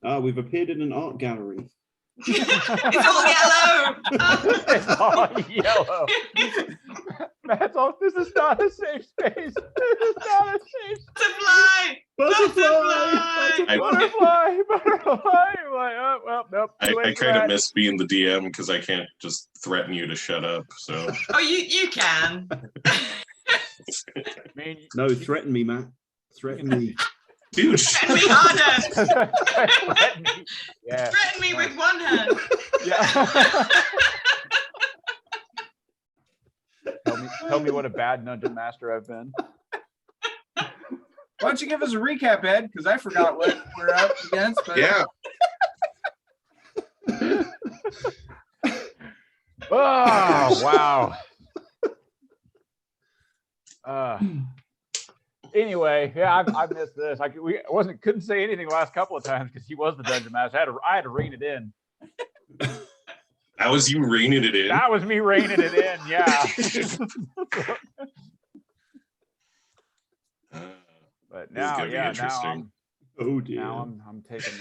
We've appeared in an art gallery. It's all yellow. It's all yellow. Matt's all, this is not a safe space. This is not a safe space. Butterfly. Butterfly. Like, oh, well, nope. I kind of miss being the DM because I can't just threaten you to shut up. So. Oh, you can. No, threaten me, Matt. Threaten me. Dude, Threaten me harder. Yeah. Threaten me with one hand. Yeah. Tell me what a bad dungeon master I've been. Why don't you give us a recap, Ed? Because I forgot what we're up against. But... yeah. Oh, wow. Anyway, yeah, I missed this. Couldn't say anything the last couple of times because he was the dungeon master. I had to rein it in. That was you reining it in. That was me reining it in. Yeah. But now, yeah, oh dear. Now I'm taking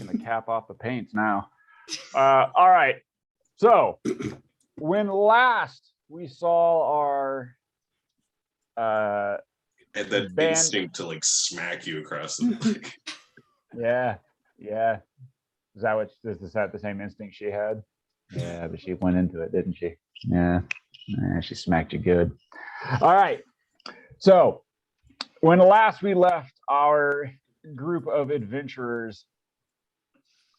the cap off the paints now. All right. So when last we saw our and that instinct to like smack you across the leg. Yeah. Is that the same instinct she had? Yeah, but she went into it, didn't she? Yeah. She smacked you good. All right. So when last we left our group of adventurers,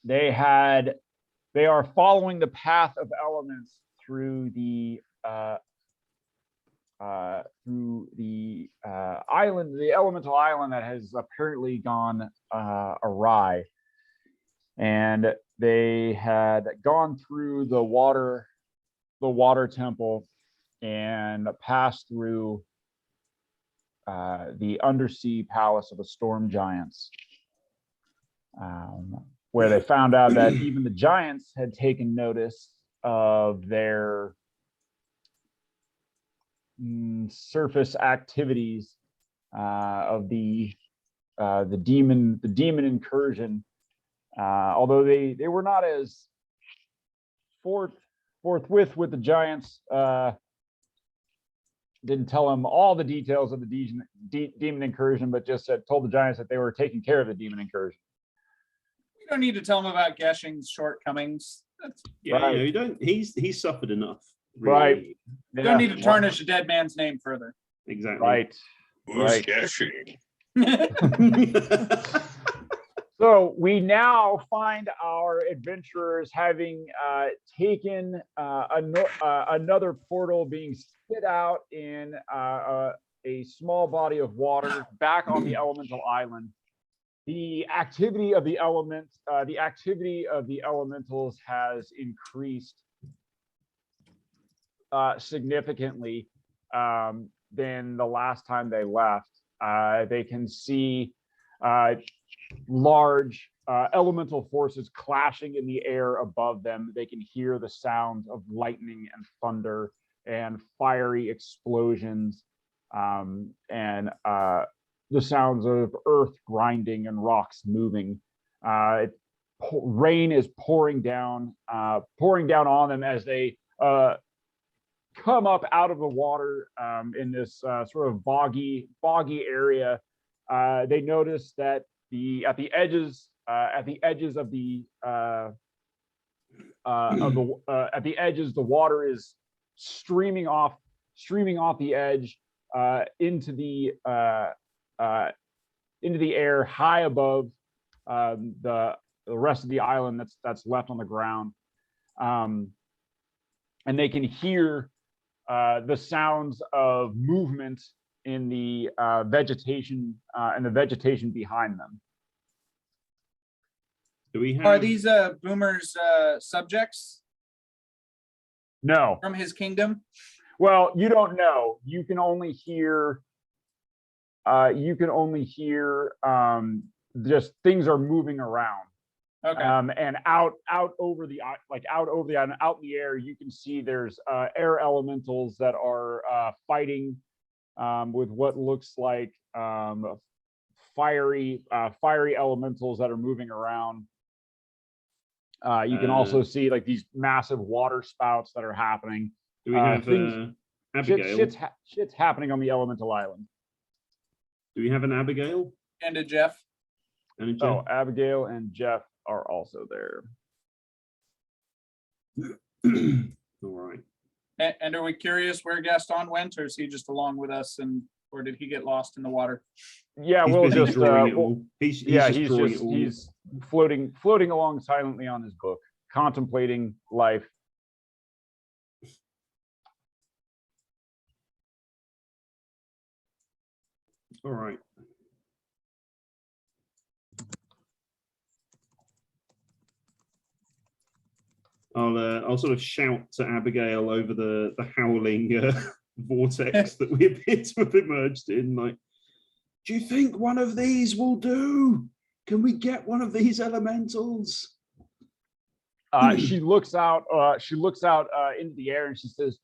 they are following the path of elements through the island, the elemental island that has apparently gone awry. And they had gone through the water temple and passed through the undersea palace of the storm giants, where they found out that even the giants had taken notice of their surface activities of the demon incursion. Although they were not as forthwith with the giants, didn't tell them all the details of the demon incursion, but just told the giants that they were taking care of the demon incursion. We don't need to tell them about Geshing's shortcomings. Right. You don't. He's suffered enough. Really. Right. You don't need to tarnish a dead man's name further. Exactly. Right. Who's Geshing? So we now find our adventurers having taken another portal being spit out in a small body of water back on the elemental island. The activity of the elementals has increased significantly than the last time they left. They can see large elemental forces clashing in the air above them. They can hear the sounds of lightning and thunder and fiery explosions, and the sounds of earth grinding and rocks moving. Rain is pouring down on them as they come up out of the water in this sort of boggy area. They notice that at the edges the water is streaming off the edge into the air high above the rest of the island that's left on the ground, and they can hear the sounds of movement in the vegetation and the vegetation behind them. Are these Boomer's subjects? No. From his kingdom? Well, you don't know. You can only hear just things are moving around. Okay. And out over the island, out in the air, you can see there's air elementals that are fighting with what looks like fiery elementals that are moving around. You can also see like these massive water spouts that are happening. Do we have Abigail? Shit's happening on the elemental island. Do we have an Abigail? And a Jeff. And a Jeff? Oh, Abigail and Jeff are also there. All right. And are we curious where Gaston went, or is he just along with us, or did he get lost in the water? Yeah, He's we'll busy just drawing it all. He's drawing it all. he's floating along silently on his book, contemplating life. All right. I'll sort of shout to Abigail over the howling vortex that we appear to have emerged in. Like, do you think one of these will do? Can we get one of these elementals? She looks out into the air and she says,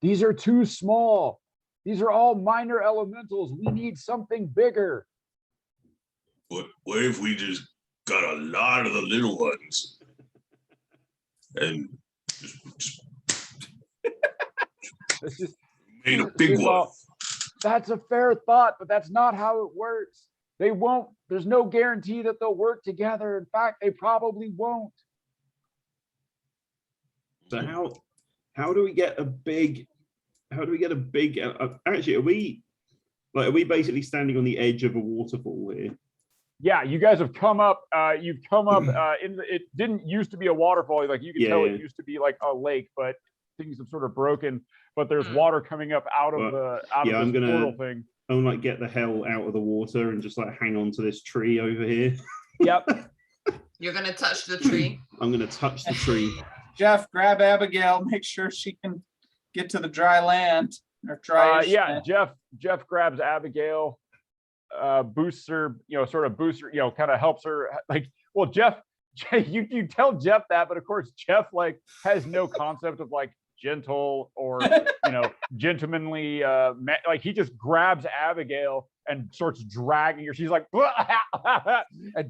"These are too small. These are all minor elementals. We need something bigger." What if we just got a lot of the little ones and just made a big one? That's a fair thought, but that's not how it works. They won't. There's no guarantee that they'll work together. In fact, they probably won't. So how do we get a big? Actually, are we basically standing on the edge of a waterfall here? Yeah, you guys have come up. You've come up. It didn't used to be a waterfall. Like you can tell, it used to be like a lake, but things have sort of broken. But there's water coming up out of this portal thing. I'm like get the hell out of the water and just like hang on to this tree over here. Yep. You're gonna touch the tree. I'm gonna touch the tree. Jeff, grab Abigail. Make sure she can get to the dry land or dry. Jeff grabs Abigail, boosts her, kind of helps her. Like, well, Jeff, you tell Jeff that, but of course Jeff like has no concept of like gentle or gentlemanly. Like he just grabs Abigail and starts dragging her. She's like, and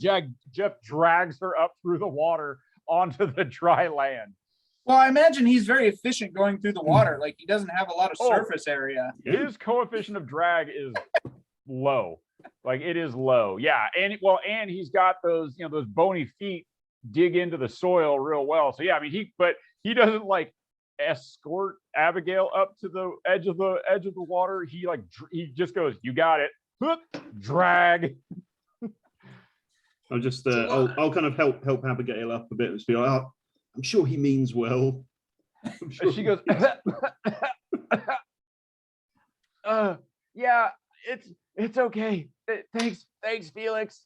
Jeff drags her up through the water onto the dry land. Well, I imagine he's very efficient going through the water. Like he doesn't have a lot of surface area. His coefficient of drag is low. Like it is low. Yeah. And he's got those, those bony feet dig into the soil real well. So yeah, I mean, he doesn't like escort Abigail up to the edge of the water. He just goes, "You got it." Drag. I'll just I'll kind of help Abigail up a bit and just be like, "Oh, I'm sure he means well." Sure she goes, "Yeah, it's okay. Thanks, Felix."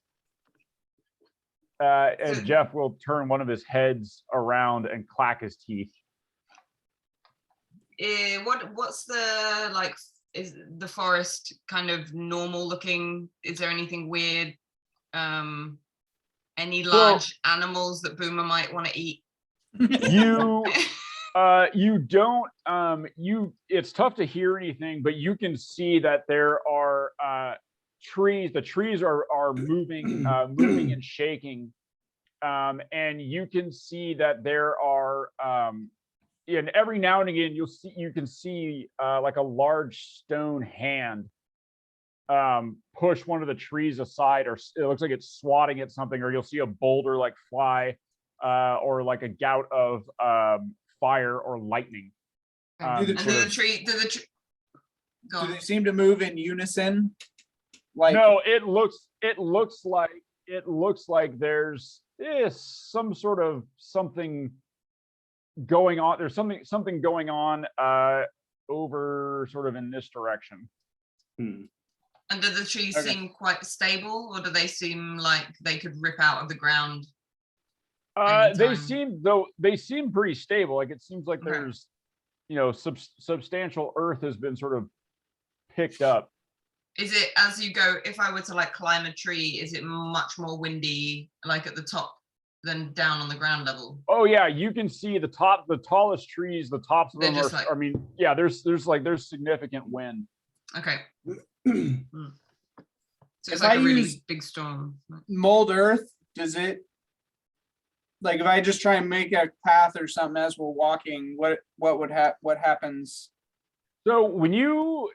And Jeff will turn one of his heads around and clack his teeth. What's the like? Is the forest kind of normal looking? Is there anything weird? Any large animals that Boomer might want to eat? You don't. It's tough to hear anything, but you can see that there are trees. The trees are moving, moving and shaking, and you can see that there are. And every now and again, you can see like a large stone hand push one of the trees aside, or it looks like it's swatting at something, or you'll see a boulder like fly, or like a gout of fire or lightning. Do Do they seem to move in unison? Like no, it looks like there's some sort of something going on. There's something going on over sort of in this direction. And do the trees seem quite stable, or do they seem like they could rip out of the ground? They seem pretty stable. Like it seems like there's substantial earth has been sort of picked up. Is it, as you go, if I were to like climb a tree, is it much more windy like at the top than down on the ground level? Oh yeah, you can see the tallest trees, the tops of them are, like, I mean, yeah, there's significant wind. Okay. So it's If like I a really use- big storm. Mold earth, does it? Like if I just try and make a path or something as we're walking, what happens? So when you,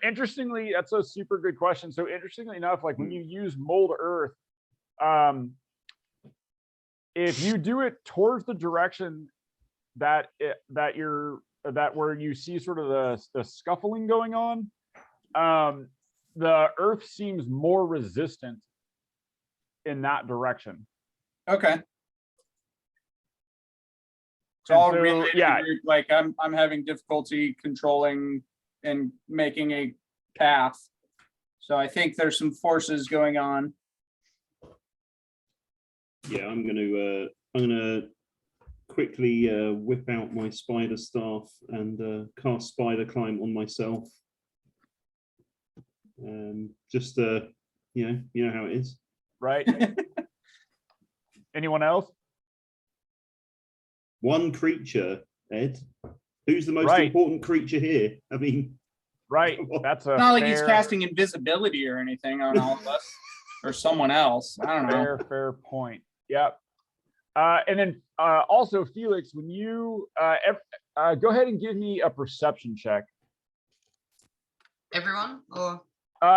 interestingly, that's a super good question. So interestingly enough, like when you use mold earth, if you do it towards the direction that where you see sort of the scuffling going on, the earth seems more resistant in that direction. Okay. So And I'll so, relay to the yeah. group, like I'm having difficulty controlling and making a path. So I think there's some forces going on. Yeah, I'm gonna quickly whip out my spider staff and cast spider climb on myself. Just you know how it is. Right. Anyone else? One creature, Ed. Who's the most Right. important creature here? I mean, Right. That's a It's not like he's fair- casting invisibility or anything on all of us or someone else. I don't know. Fair point. Yep. And then also, Felix, when you go ahead and give me a perception check. Everyone? Or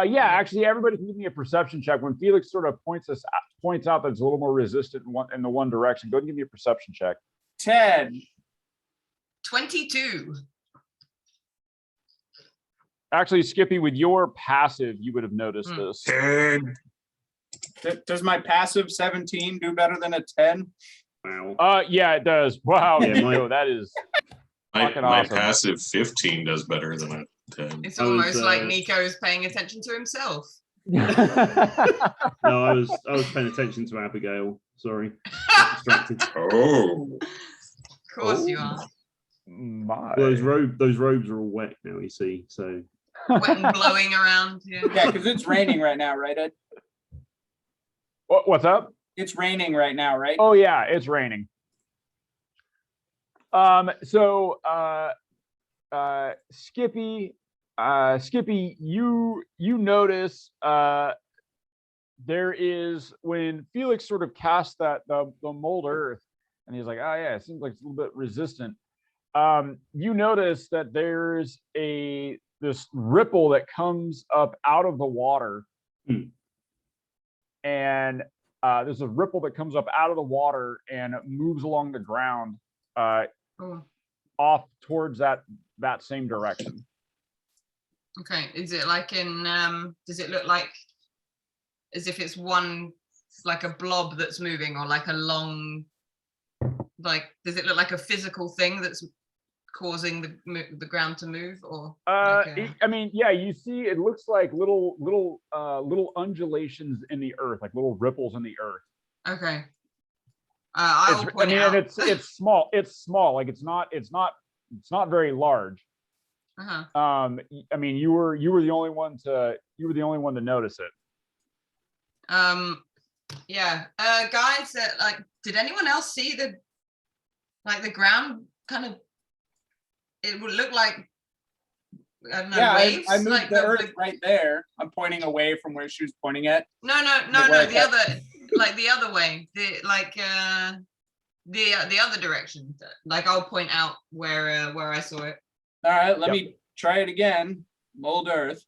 Yeah, actually, everybody can give me a perception check. When Felix sort of points out that it's a little more resistant in the one direction, go ahead and give me a perception check. Ted, 22. Actually, Skippy, with your passive, you would have noticed this. 10. does my passive 17 do better than a 10? wow. Yeah, it does. Wow, Yeah, Nico, that is My fucking awesome. passive 15 does better than a 10. It's I was, almost like Nico's paying attention to himself. No, I was paying attention to Abigail. Sorry, got distracted. Oh. Of course you are. My. Those robes are all wet now. You see, so Wet and blowing around. Yeah. Yeah, because it's raining right now, right, Ed? What's up? It's raining right now, right? Oh yeah, it's raining. So Skippy, you notice there is, when Felix sort of cast the mold earth, and he's like, oh yeah, it seems like it's a little bit resistant. You notice that there's this ripple that comes up out of the water. And there's a ripple that comes up out of the water and moves along the ground off towards that same direction. Okay. Is it like in does it look like as if it's one, like a blob that's moving, or like a long, like, does it look like a physical thing that's causing the ground to move, or I mean, yeah, you see, it looks like little undulations in the earth, like little ripples in the earth. okay. I'll point it out. And it's small. It's small. Like it's not very large. Uh-huh. I mean, you were the only one to notice it. Yeah. Guys, like, did anyone else see the ground kind of? It would look like, I don't know, Yeah, waves. I moved like the earth right there. I'm pointing away from where she was pointing at. No, the other, like the other way, the other direction. Like, I'll point out where I saw it. All right, let me try it again. Mold earth.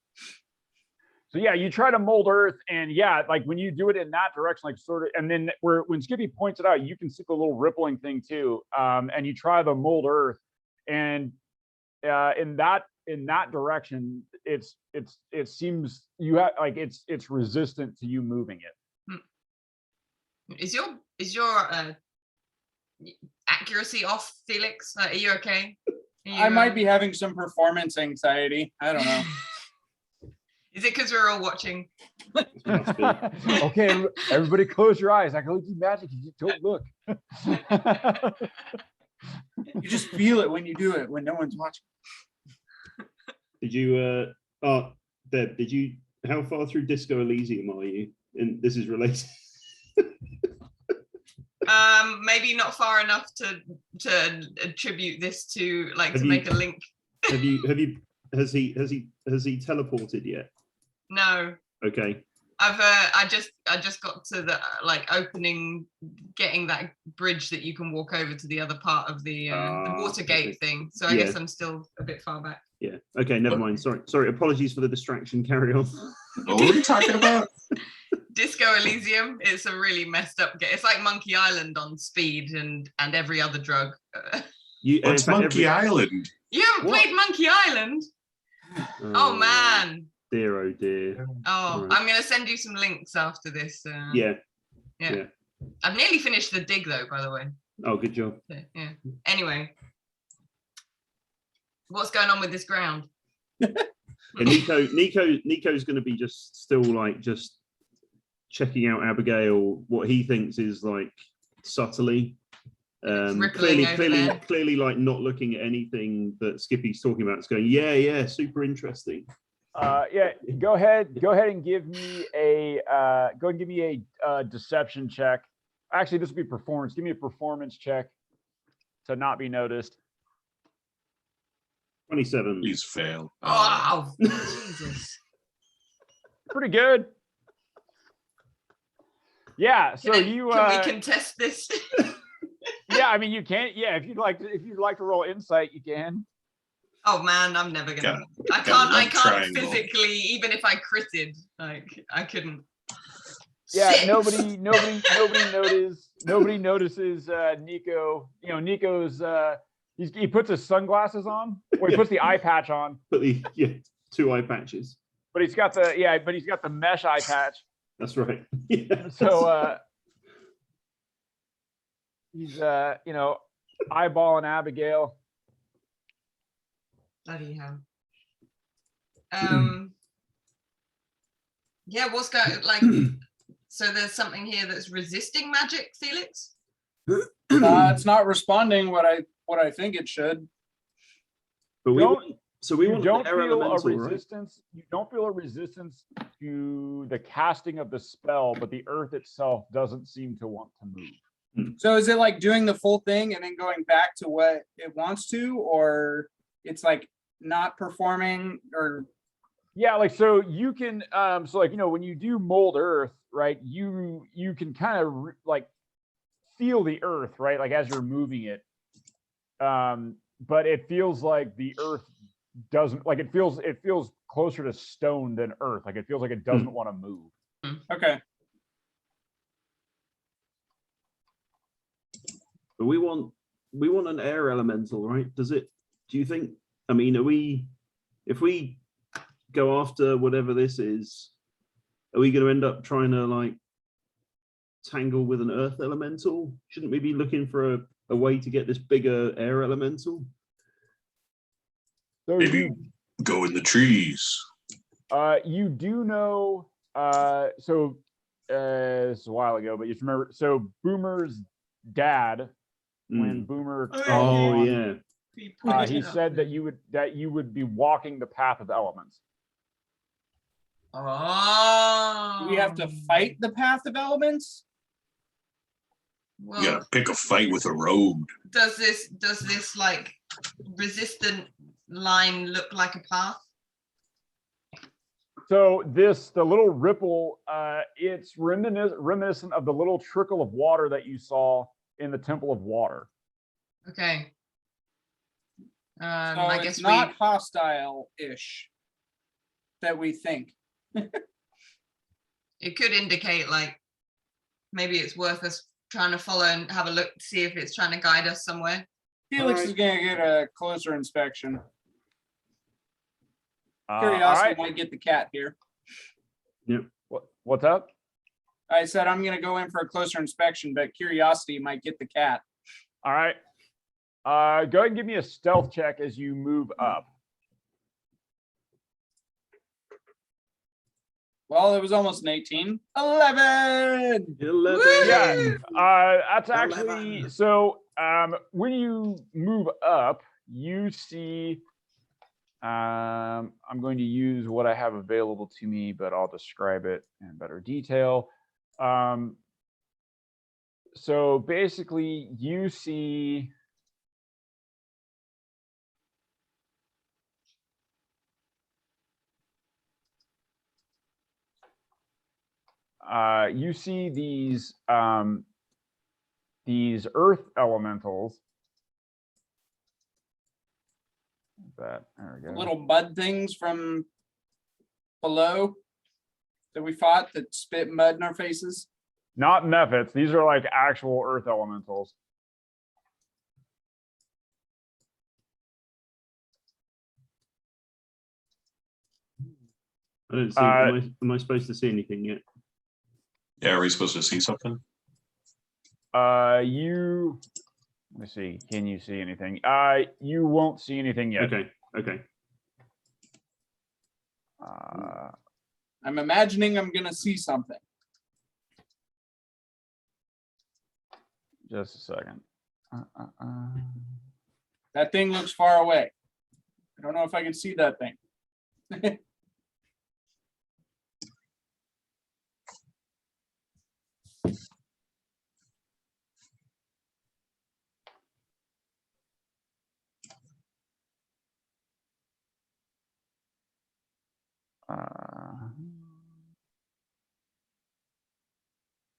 So yeah, you try to mold earth, and yeah, like when you do it in that direction, like sort of, and then when Skippy points it out, you can see the little rippling thing too. And you try the mold earth, and in that direction, it seems you have, like, it's resistant to you moving it. Is your accuracy off, Felix? Are you okay? I might be having some performance anxiety. I don't know. Is it because we're all watching? must be. Okay, everybody close your eyes. I can do magic if you don't look. You just feel it when you do it, when no one's watching. Did you? Deb, did you? How far through Disco Elysium are you? And this is related. Maybe not far enough to attribute this to, like, Have to you- make a link. Has he teleported yet? No. Okay. I just got to the like opening, getting that bridge that you can walk over to the other part of the water gate okay. thing. So I Yeah. guess I'm still a bit far back. Yeah. Okay. Never mind. Sorry. Apologies for the distraction. Carry on. What were we talking about? Disco Elysium. It's a really messed up game. It's like Monkey Island on speed and every other drug. What's Monkey Island? You haven't played Monkey Island? Oh man. Dear, oh dear. Oh, Right. I'm gonna send you some links after this. Yeah. I've nearly finished the dig though, by the way. Oh, good job. Yeah. Anyway, what's going on with this ground? And Nico's going to be just still like just checking out Abigail, what he thinks is like subtly, clearly like not looking at anything that Skippy's talking about. It's going, yeah, super interesting. Yeah, go ahead and give me a deception check. Actually, this would be performance. Give me a performance check to not be noticed. 27. Please fail. Oh, Jesus. Pretty good. Yeah, so Can you we contest this? yeah, I mean you can. Yeah, if you'd like to roll insight, you can. Oh man, I'm never gonna. I can't physically, even if I critted, like I couldn't. Yeah, 6. nobody notices Nico. You know, Nico's he puts his sunglasses on, or he puts the eye patch on. But the 2 eye patches. But he's got the mesh eye patch. That's right. Yeah. So he's eyeballing Abigail. Bloody hell. Yeah, what's going like? So there's something here that's resisting magic, Felix? It's not responding what I think it should. But we want don't air feel a elemental, resistance. Right? You don't feel a resistance to the casting of the spell, but the earth itself doesn't seem to want to move. So is it like doing the full thing and then going back to what it wants to, or it's like not performing, or? Yeah, like so you can so like when you do mold earth, right? You can kind of like feel the earth, right? Like as you're moving it. But it feels like the earth doesn't like it feels closer to stone than earth. Like it feels like it doesn't want to move. Okay. But we want an air elemental, right? Do you think, I mean, if we go after whatever this is, are we going to end up trying to like tangle with an earth elemental? Shouldn't we be looking for a way to get this bigger air elemental? So Maybe go in the trees. You do know it's a while ago, but you remember, so Boomer's dad, when Boomer he said that you would be walking the path of elements. Oh. Do we have to fight the path of elements? Well, You gotta pick a fight with a road. does this like resistant line look like a path? So the little ripple, it's reminiscent of the little trickle of water that you saw in the Temple of Water. Okay. So I guess it's not hostile-ish that we think. it could indicate like maybe it's worth us trying to follow and have a look to see if it's trying to guide us somewhere. Felix is gonna get a closer inspection. Curiosity might get the cat here. Yep. What's up? I said I'm gonna go in for a closer inspection, but curiosity might get the cat. All right. Go ahead and give me a stealth check as you move up. Well, it was almost an 18. 11! 11. Yeah, that's actually, so when you move up, you see, I'm going to use what I have available to me, but I'll describe it in better detail. So basically you see, you see these earth elementals. There we go. Little mud things from below that we fought that spit mud in our faces. Not mephits. These are like actual earth elementals. I don't see. Am I supposed to see anything yet? Yeah, are we supposed to see something? You. Let me see. Can you see anything? You won't see anything yet. Okay. Okay. I'm imagining I'm gonna see something. Just a second. That thing looks far away. I don't know if I can see that thing.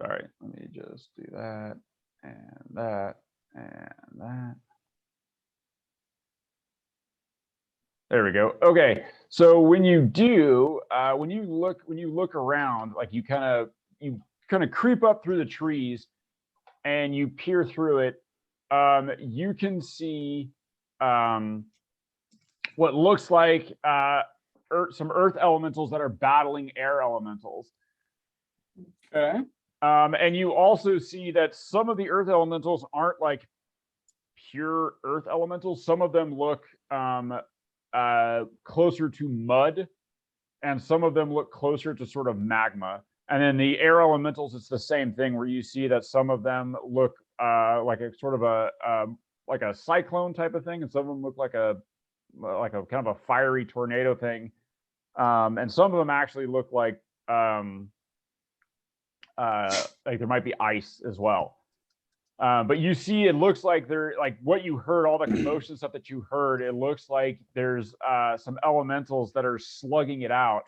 Sorry, let me just do that and that and that. There we go. Okay, so when you do, when you look around, like you kind of creep up through the trees, and you peer through it. You can see what looks like some earth elementals that are battling air elementals. Okay. And you also see that some of the earth elementals aren't like pure earth elementals. Some of them look closer to mud, and some of them look closer to sort of magma. And then the air elementals, it's the same thing, where you see that some of them look like a sort of a cyclone type of thing, and some of them look like a kind of a fiery tornado thing. And some of them actually look like there might be ice as well. But you see, it looks like they're like what you heard, all the commotion stuff that you heard. It looks like there's some elementals that are slugging it out.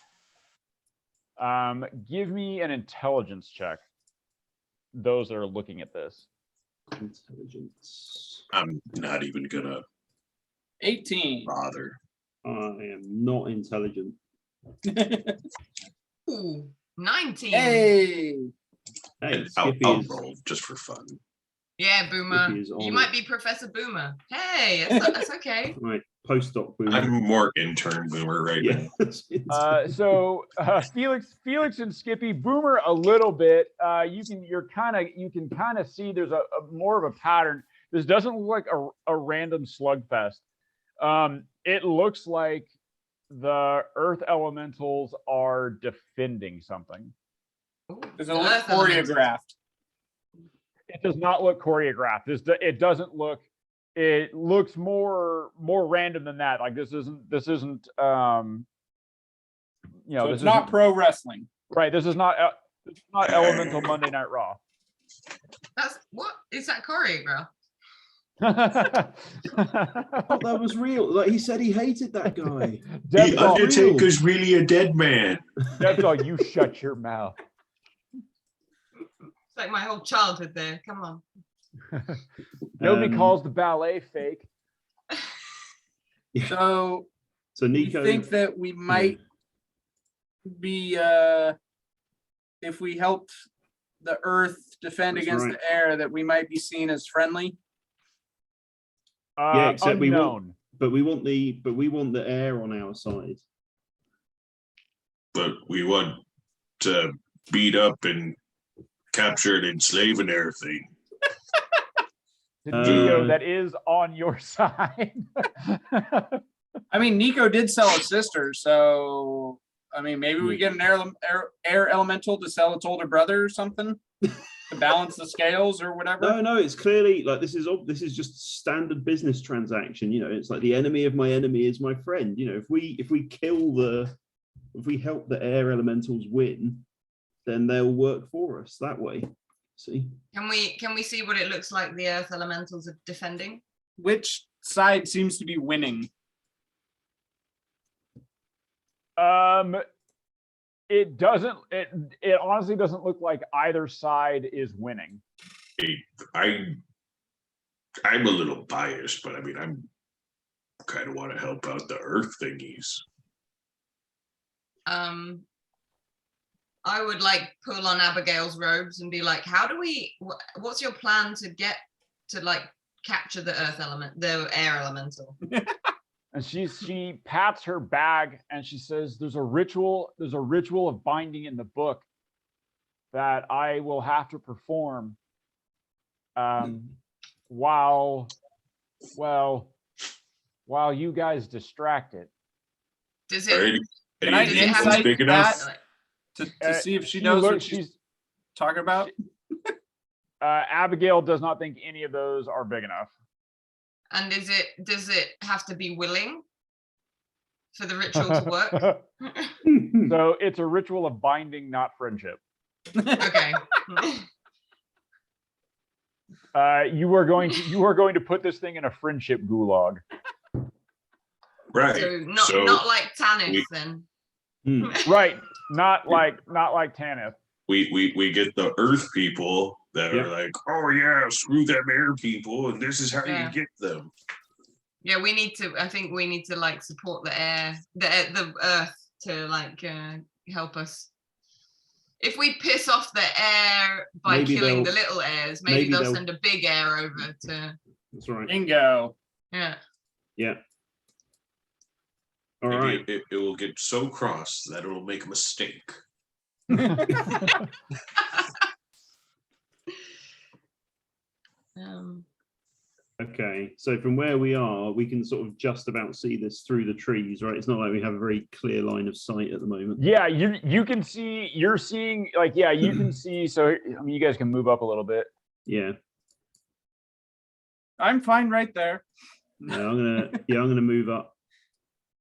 Give me an intelligence check. Those that are looking at this. Intelligence. I'm not even gonna 18. bother. I am not intelligent. Ooh, 19. Hey. Hey, And Skippy I'll is. roll just for fun. Yeah, Boomer. Skippy is on You it. might be Professor Boomer. Hey, that's okay. Right, postdoc boomer. I'm more intern boomer right Yeah. now. So Felix and Skippy, Boomer a little bit. You can kind of see there's a more of a pattern. This doesn't look like a random slugfest. It looks like the earth elementals are defending something. Ooh, Does it the look Earth Elementals. choreographed? It does not look choreographed. It doesn't look. It looks more random than that. Like this isn't. So this it's not isn't- pro wrestling. Right. This is not Elemental Monday Night Raw. That's what is that choreograph? Oh, that was real. Like he said, he hated that guy. The Debdol, Undertaker's really a dead man. Debdol, you shut your mouth. It's like my whole childhood there. Come on. Nobody calls the ballet fake. So So you Nico. think that we might be if we helped the earth defend That's against right. the air, that we might be seen as friendly? Yeah, except Unknown. we want the air on our side. But we want to beat up and capture and enslave and everything. Nico, that is on your side. I mean, Nico did sell his sister, so I mean, maybe we get an air elemental to sell its older brother or something to balance the scales or whatever. No, it's clearly like this is just standard business transaction. You know, it's like the enemy of my enemy is my friend. You know, if we help the air elementals win, then they'll work for us that way. See? Can we see what it looks like the Earth Elementals are defending? Which side seems to be winning? it doesn't. It honestly doesn't look like either side is winning. I'm a little biased, but I mean, I'm kind of want to help out the Earth thingies. I would like pull on Abigail's robes and be like, how do we, what's your plan to get to like capture the earth element, the air elemental? And she pats her bag and she says, there's a ritual of binding in the book that I will have to perform while you guys distract it. Does Alrighty. it, Can I does it have insight big enough? that to see if she knows what she's talking about? Abigail does not think any of those are big enough. and does it have to be willing for the ritual to work? So it's a ritual of binding, not friendship. Okay. You are going to put this thing in a friendship gulag. Right. So not like Tannis then. Right. Not like Tanith. We get the Earth people that Yep. are like, oh yeah, screw them air people, and this is how Yeah. you get them. Yeah, I think we need to like support the earth to like help us. If we piss off the air by Maybe killing the they'll- little airs, maybe maybe they'll they'll- send a big air over to, That's right. Bingo. yeah. Yeah. All Maybe right. it will get so cross that it will make a mistake. Okay. So from where we are, we can sort of just about see this through the trees, right? It's not like we have a very clear line of sight at the moment. Yeah, you can see. You're seeing like you can see. So I mean, you guys can move up a little bit. Yeah. I'm fine right there. No, I'm gonna move up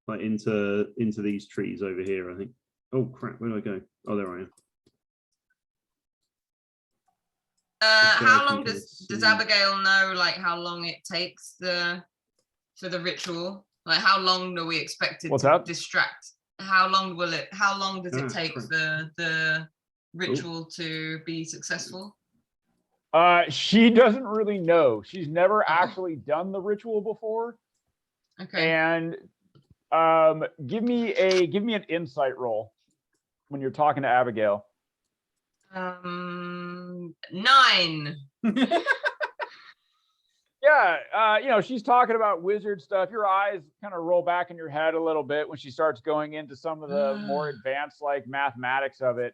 like into these trees over here, I think. Oh crap, where do I go? Oh, there I am. Okay, How I long think does I see. Abigail know like how long it takes for the ritual? Like how long do we expect it What's to that? distract? How long does it Ah, take crap. the ritual to be successful? She doesn't really know. She's never Oh. actually done the ritual before. Okay. And give me an insight roll when you're talking to Abigail. 9. Yeah, she's talking about wizard stuff. Your eyes kind of roll back in your head a little bit when she starts going into some of the more advanced like mathematics of it.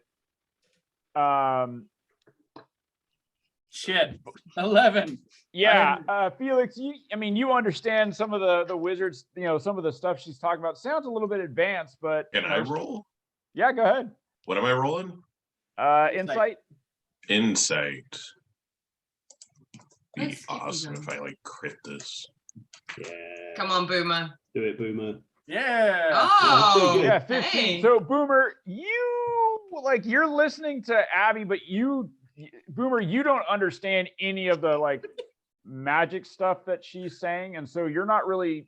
Shit. 11. Yeah, Felix, you understand some of the wizards, some of the stuff she's talking about sounds a little bit advanced, but Can I roll? Yeah, go ahead. What am I rolling? Insight. Insight. Be Let's keep awesome going. if I like crit this. Yeah. Come on, Boomer. Do it, Boomer. Yeah. Oh, Yeah, 15. hey. So Boomer, you're listening to Abby, but Boomer, you don't understand any of the like magic stuff that she's saying, and so you're not really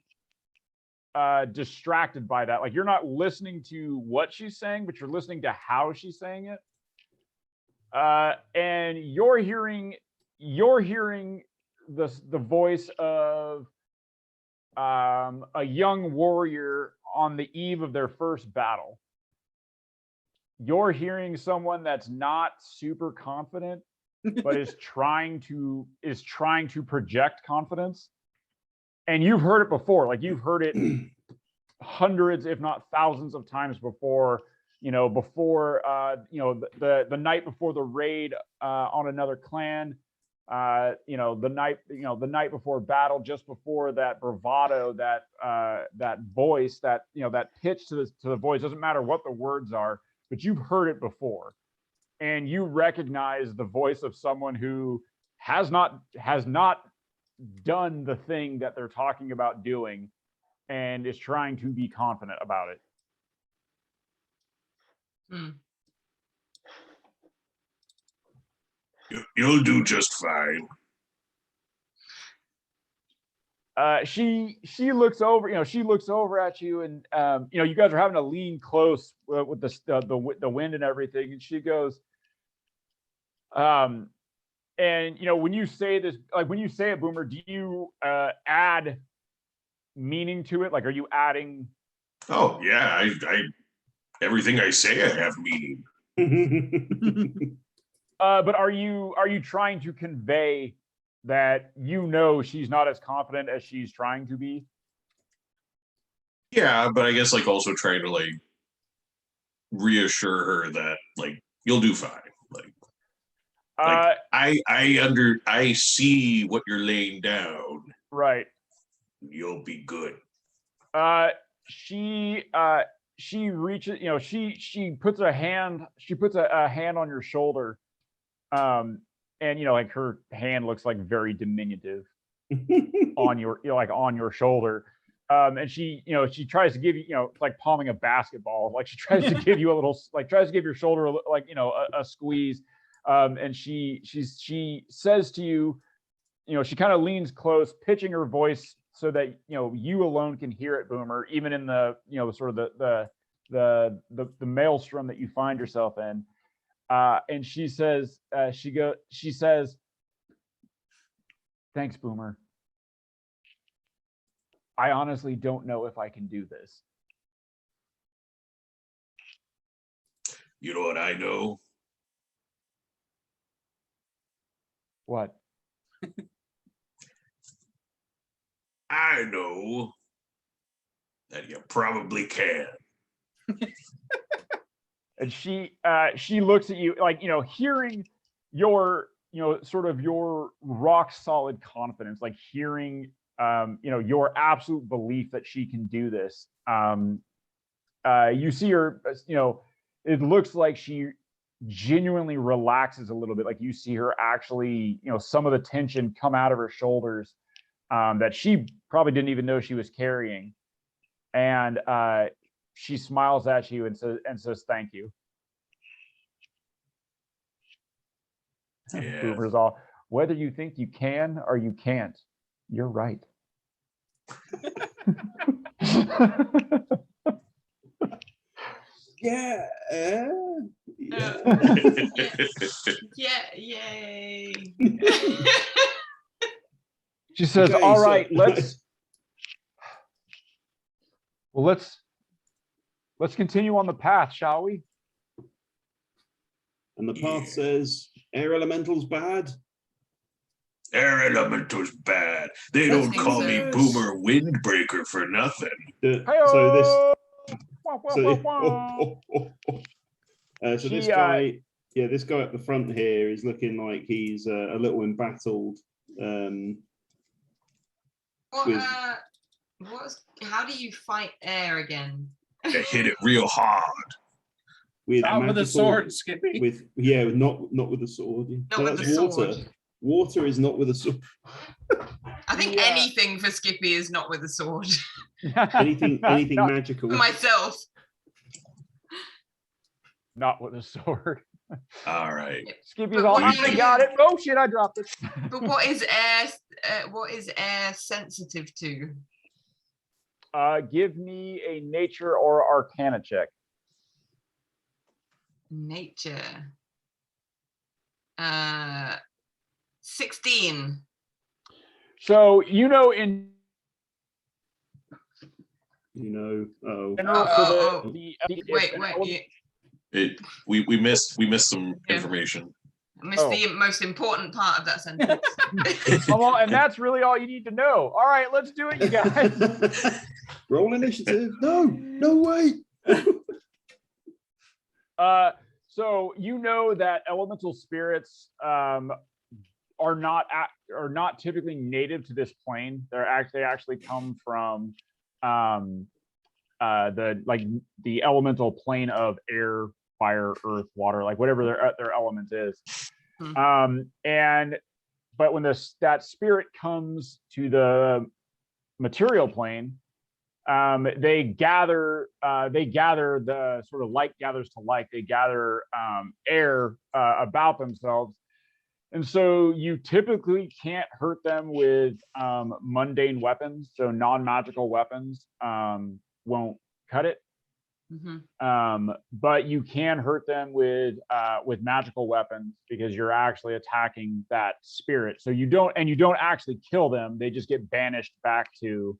distracted by that. Like you're not listening to what she's saying, but you're listening to how she's saying it. And you're hearing the voice of a young warrior on the eve of their first battle. You're hearing someone that's not super confident, but is trying to project confidence. And you've heard it before, like you've heard it hundreds, if not thousands of times before, the night before the raid on another clan, the night before battle, just before that bravado, that voice, that pitch to the voice, doesn't matter what the words are, but you've heard it before. And you recognize the voice of someone who has not done the thing that they're talking about doing and is trying to be confident about it. You'll do just fine. She looks over, she looks over at you, and you guys are having to lean close with the wind and everything, and she goes, and when you say this, like when you say it, Boomer, do you add meaning to it? Like, are you adding? Oh yeah, I everything I say I have meaning. But are you trying to convey that she's not as confident as she's trying to be? Yeah, but I guess like also trying to like reassure her that like you'll do fine. Like I see what you're laying down. Right. You'll be good. She reaches, she puts a hand on your shoulder, and like her hand looks like very diminutive on your on your shoulder, and she tries to give you, it's like palming a basketball, like she tries to give you a little, like tries to give your shoulder a squeeze, and she says to you, she kind of leans close, pitching her voice so that you alone can hear it, Boomer, even in the sort of the maelstrom that you find yourself in. And she says, "Thanks, Boomer. I honestly don't know if I can do this." You know what I know? What? I know that you probably can. And she looks at you like, hearing your, sort of your rock solid confidence, like hearing, your absolute belief that she can do this. You see her, it looks like she genuinely relaxes a little bit. Like you see her actually, some of the tension come out of her shoulders, that she probably didn't even know she was carrying. And she smiles at you and says thank you. Yeah. Boomer's all, whether you think you can or you can't, you're right. Yeah. Yeah, yay. She says, Okay, all so- right, let's continue on the path, shall we? And the path Yeah. says, air elemental's bad. Air elemental's bad. They Let's don't do call me this. Boomer Windbreaker for nothing. So this, Wah, wah, so, wah, wah. so this She, guy, this guy up the front here is looking like he's a little embattled. How do you fight air again? I hit it real hard. With Not with a magical- sword, Skippy. not with a sword. Yeah. Not No, with that's the water. sword. Water is not with a sword. I think Yeah. anything for Skippy is not with a sword. Anything not, magical. Myself. not with a sword. All right. Skippy's But all, what I do you- got it. Oh shit, I dropped it. But what is air? What is air sensitive to? Give me a nature or arcana check. Nature. 16. So in Oh. general, Oh, for the Wait, an wait. element- We missed some Yeah. information. I missed the most important part of that sentence. Well, and that's really all you need to know. All right, let's do it, you guys. Roll initiative. No way. So that elemental spirits are not typically native to this plane. They actually come from the elemental plane of air, fire, earth, water, like whatever their element is. But when that spirit comes to the material plane, they gather the sort of like gathers to like. They gather air about themselves, And so you typically can't hurt them with mundane weapons. So non-magical weapons won't cut it. But you can hurt them with magical weapons because you're actually attacking that spirit. So you don't actually kill them. They just get banished back to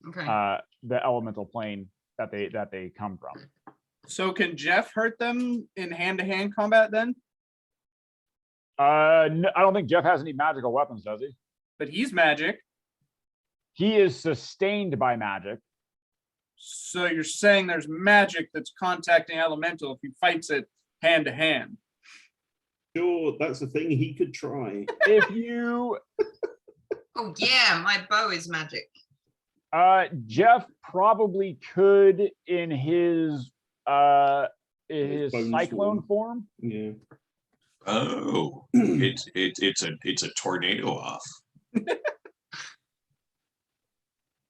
the elemental plane that they come from. So can Jeff hurt them in hand-to-hand combat then? No, I don't think Jeff has any magical weapons, does he? But he's magic. He is sustained by magic. So you're saying there's magic that's contacting elemental if he fights it hand-to-hand. Sure, that's the thing. He could try. If you Oh yeah, my bow is magic. Jeff probably could in his Bone cyclone form. Yeah. Oh, it's a tornado off.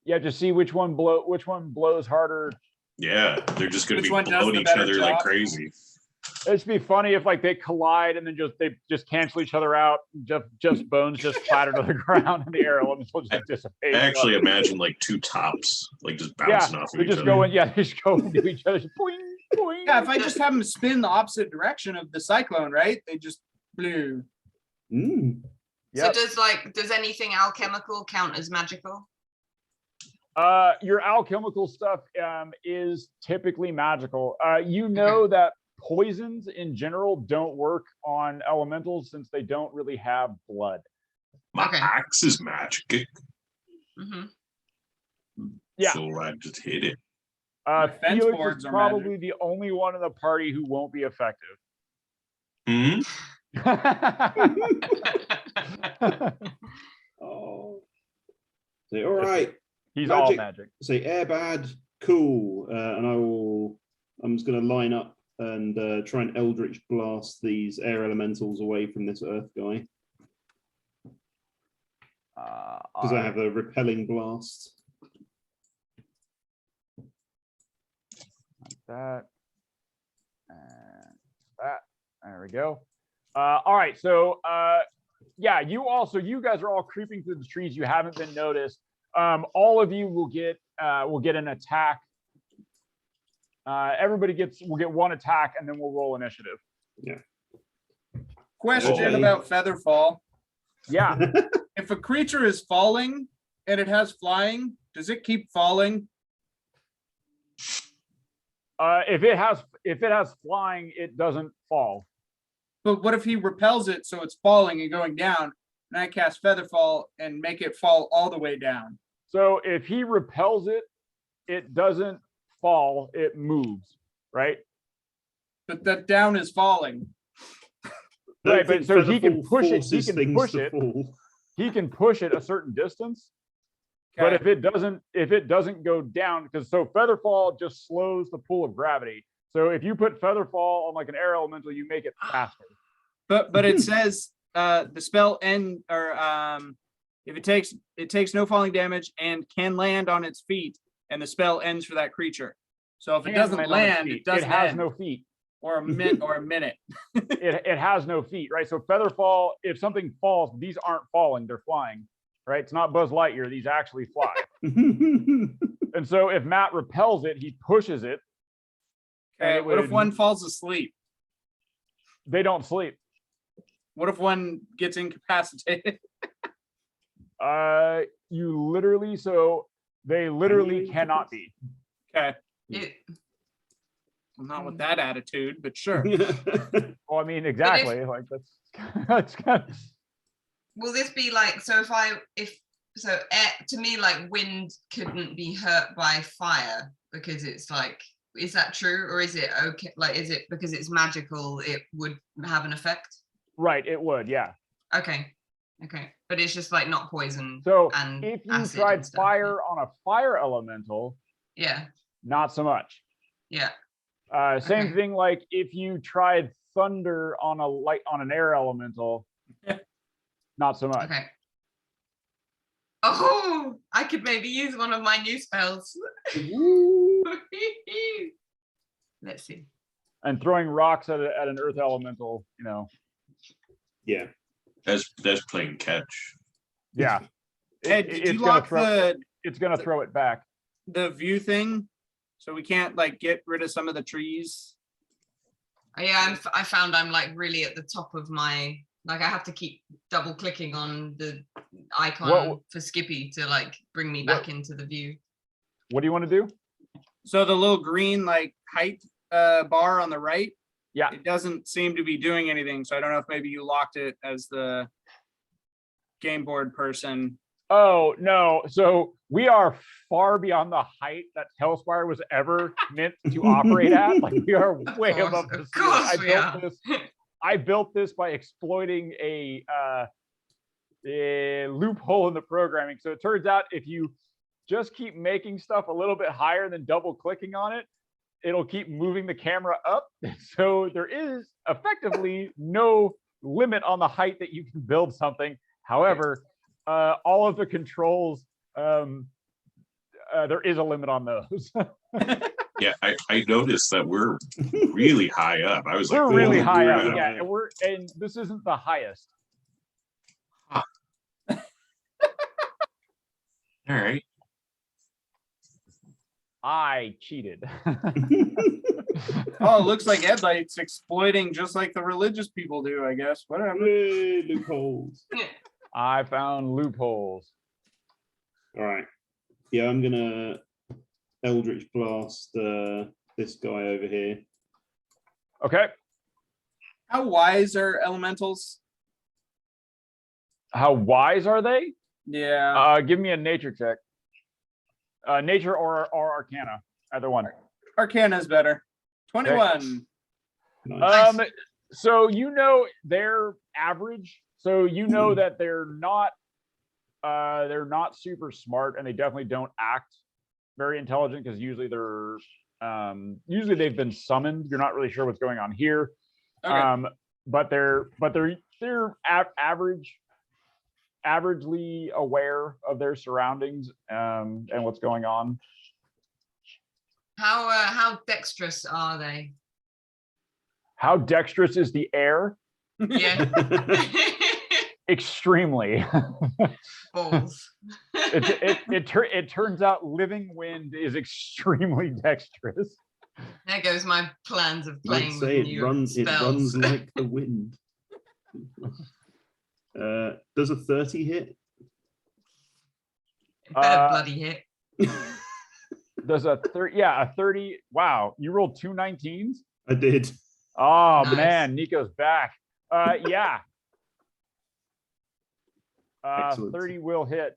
Yeah, to see which one blows harder. Yeah, they're just gonna Which be one does blowing the each better other like job? crazy. It'd be funny if like they collide and then they just cancel each other out. Jeff's bones just clatter to the ground and the air elements will just dissipate. I actually imagine like two tops, like just bouncing off of they each just other. go in. Yeah, they just go into each other. Just boing, boing. Yeah, if I just have them spin the opposite direction of the cyclone, right? They just blew. Mm. Yep. So does anything alchemical count as magical? Your alchemical stuff is typically magical. You know that poisons in general don't work on elementals since they don't really have blood. My Okay. axe is magic, Yeah. so I just hit it. Fence Felix boards is are probably the only one in the party who won't be effective. Hmm? Oh. Say, all right. He's all Magic. magic. Say air bad, cool. And I'm just gonna line up and try and Eldritch blast these air elementals away from this earth guy. Because I have a repelling blast. Like that. And that. There we go. All right. So yeah, you guys are all creeping through the trees. You haven't been noticed. All of you will get an attack. Everybody will get one attack, and then we'll roll initiative. Yeah. Question Okay. about Featherfall. Yeah. If a creature is falling and it has flying, does it keep falling? If it has flying, it doesn't fall. But what if he repels it so it's falling and going down, and I cast Featherfall and make it fall all the way down? So if he repels it, it doesn't fall, it moves, right? But that down is falling. Right, but so he can Featherfall push it. He forces can things push to it. fall. He can push it a certain distance. But Okay. if it doesn't go down, because so Featherfall just slows the pull of gravity. So if you put Featherfall on like an air elemental, you make it faster. But it says the spell end or if it takes no falling damage and can land on its feet, and the spell ends for that creature. So if it doesn't on its land, feet. it doesn't has end. no feet. or a minute. It has no feet, right? So Featherfall, if something falls, these aren't falling, they're flying, right? It's not Buzz Lightyear, these actually fly. And so if Matt repels it, he pushes it. and Okay, it what if would- one falls asleep? They don't sleep. What if one gets incapacitated? They literally cannot be. Okay, It, well, not with that attitude, but sure. Well, I mean, exactly. Like that's kind of. will this be like, so air, to me, like wind couldn't be hurt by fire because it's like, is that true? Or is it okay? Like, is it because it's magical, it would have an effect? Right, it would, yeah. Okay. Okay. But it's just like not poison. So and if you acid tried and stuff. fire on a fire elemental, Yeah. not so much. Yeah. Same Okay. thing like if you tried thunder on an air elemental, not so much. Okay. Oh, I could maybe use one of my new spells. Let's see. And throwing rocks at an earth elemental, Yeah. That's playing catch. Yeah. Ed, did you gonna lock it's gonna throw it back. the view thing? So we can't like get rid of some of the trees? Yeah, I found I'm like really at the top of my, like I have to keep double clicking on the icon for Skippy to like bring me back into the view. What do you want to do? So the little green like height bar on the right, Yeah. it doesn't seem to be doing anything. So I don't know if maybe you locked it as the game board person. Oh no! So we are far beyond the height that Hellspire was ever meant to operate at. Like we are way above the ceiling. I built this by exploiting a loophole in the programming. So it turns out if you just keep making stuff a little bit higher than double clicking on it, it'll keep moving the camera up. So there is effectively no limit on the height that you can build something. However, all of the controls, there is a limit on those. Yeah, I noticed that we're really high up. I was we're like, really high we're up. Yeah, and this isn't the highest. All right. I cheated. Oh, it looks like Ed Light's exploiting just like the religious people do, I guess. Whatever. Yay, loopholes. I found loopholes. All right. Yeah, I'm gonna Eldritch Blast this guy over here. Okay. How wise are elementals? How wise are they? Yeah. Give me a nature check. Nature or Arcana, either one. Arcana is better. 21. Nice. So you know they're average. So you know that they're not super smart, and they definitely don't act very intelligent because usually they've been summoned. You're not really sure what's going on here. Okay. But they're averagely aware of their surroundings and what's going on. How dexterous are they? How dexterous is the air? Yeah. Extremely. Balls. It turns out living wind is extremely dexterous. There goes my plans of Like playing say with it new runs spells. like the wind. Does a 30 hit? Better bloody hit. Does a 30? Wow, you rolled 2 19s? I did. Oh Nice. man, Nico's back. Yeah. Excellent. 30 will hit.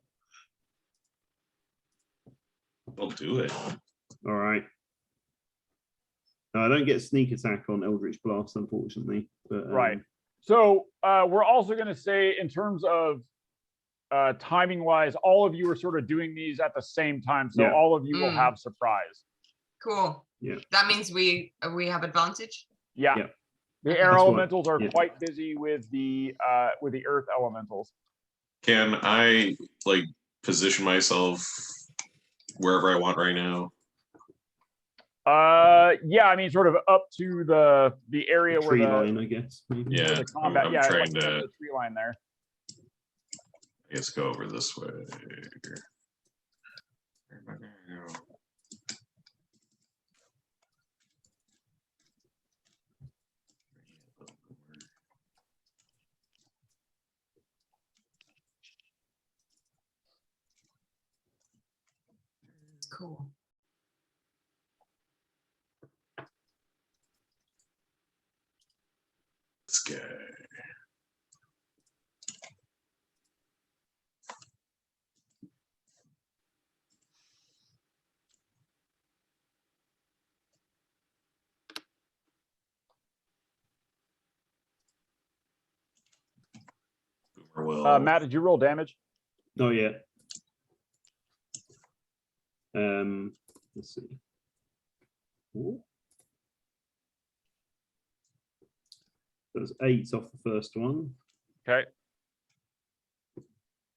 We'll do it. All right. I don't get sneak attack on Eldritch Blast, unfortunately. But, Right. So we're also going to say, in terms of timing wise, all of you are sort of doing these at the same time. So Yeah. all of you will have surprise. Cool. Yeah. That means we have advantage. Yeah. Yeah. The air That's what- elementals are yeah. quite busy with the earth elementals. Can I like position myself wherever I want right now? Yeah, I mean, sort of up to the area where Tree the line, I guess. Maybe. Yeah, the combat. I'm Yeah, trying like to the tree line there. let's go over this way. Cool. This guy. Well, Matt, did you roll damage? Not yet. Let's see. Ooh. That's 8 off the first one. Okay.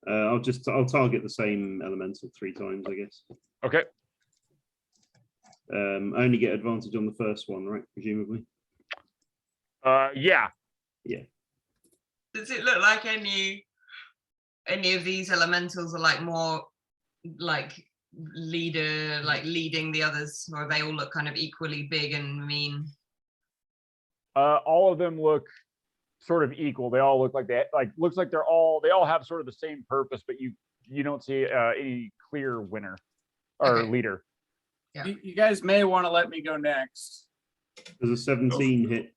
I'll target the same elemental 3 times, I guess. Okay. I only get advantage on the first one, right? Presumably. Yeah. Yeah. Does it look like any of these elementals are like more like leader, like leading the others, or they all look kind of equally big and mean? All of them look sort of equal. They all look like looks like they all have sort of the same purpose, but you don't see any clear winner or Okay. leader. Yeah. You guys may want to let me go next. There's a 17 hit.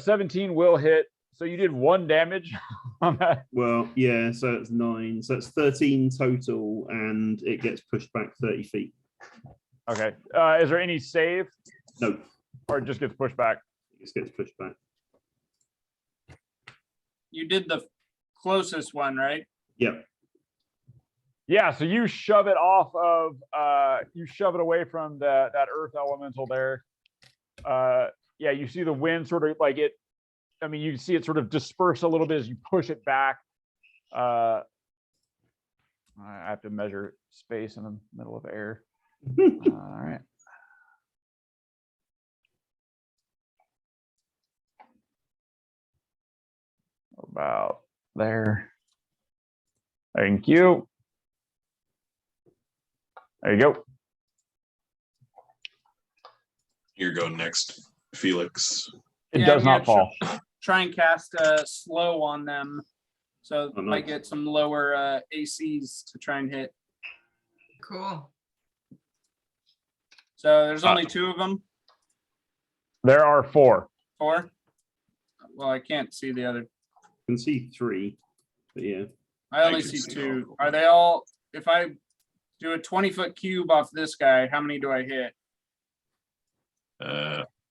17 will hit. So you did 1 damage on that. Well, yeah, so it's 9. So it's 13 total, and it gets pushed back 30 feet. Okay. Is there any save? No, Or it just gets pushed back? it just gets pushed back. You did the closest one, right? Yep. Yeah, so you shove it off of you shove it away from that earth elemental there. Yeah, you see the wind sort of like it. I mean, you see it sort of disperse a little bit as you push it back. I have to measure space in the middle of air. All right. About there. Thank you. There you go. Here go next, Felix. It Yeah, does I'm not gonna fall. Try and cast slow on them, so Oh, might nice. get some lower ACs to try and hit. Cool. So there's only 2 of them. There are 4. 4. Well, I can't see the other. You can see 3, but yeah. I only can see see 2. all. Are they all? If I do a 20-foot cube off this guy, how many do I hit?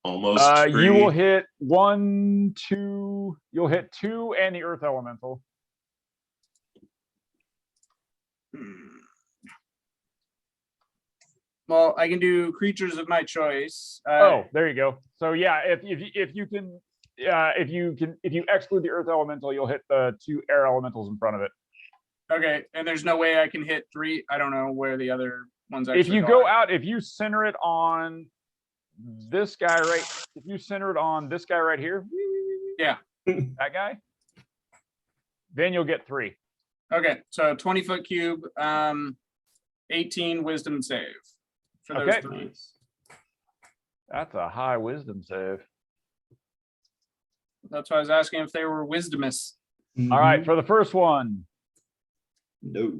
Almost. You will hit 1, 2. You'll hit 2 and the earth elemental. Well, I can do creatures of my choice. Oh, there you go. So yeah, if you exclude the earth elemental, you'll hit the 2 air elementals in front of it. Okay, and there's no way I can hit 3. I don't know where the other ones actually If you go out, if you center it on this guy if you center it on this guy right here, Yeah. that guy, then you'll get 3. Okay, so 20-foot cube, 18 wisdom save for those Okay. 3. Nice. That's a high wisdom save. That's why I was asking if they were wisdomous. All right, Mhm. for the first one, No.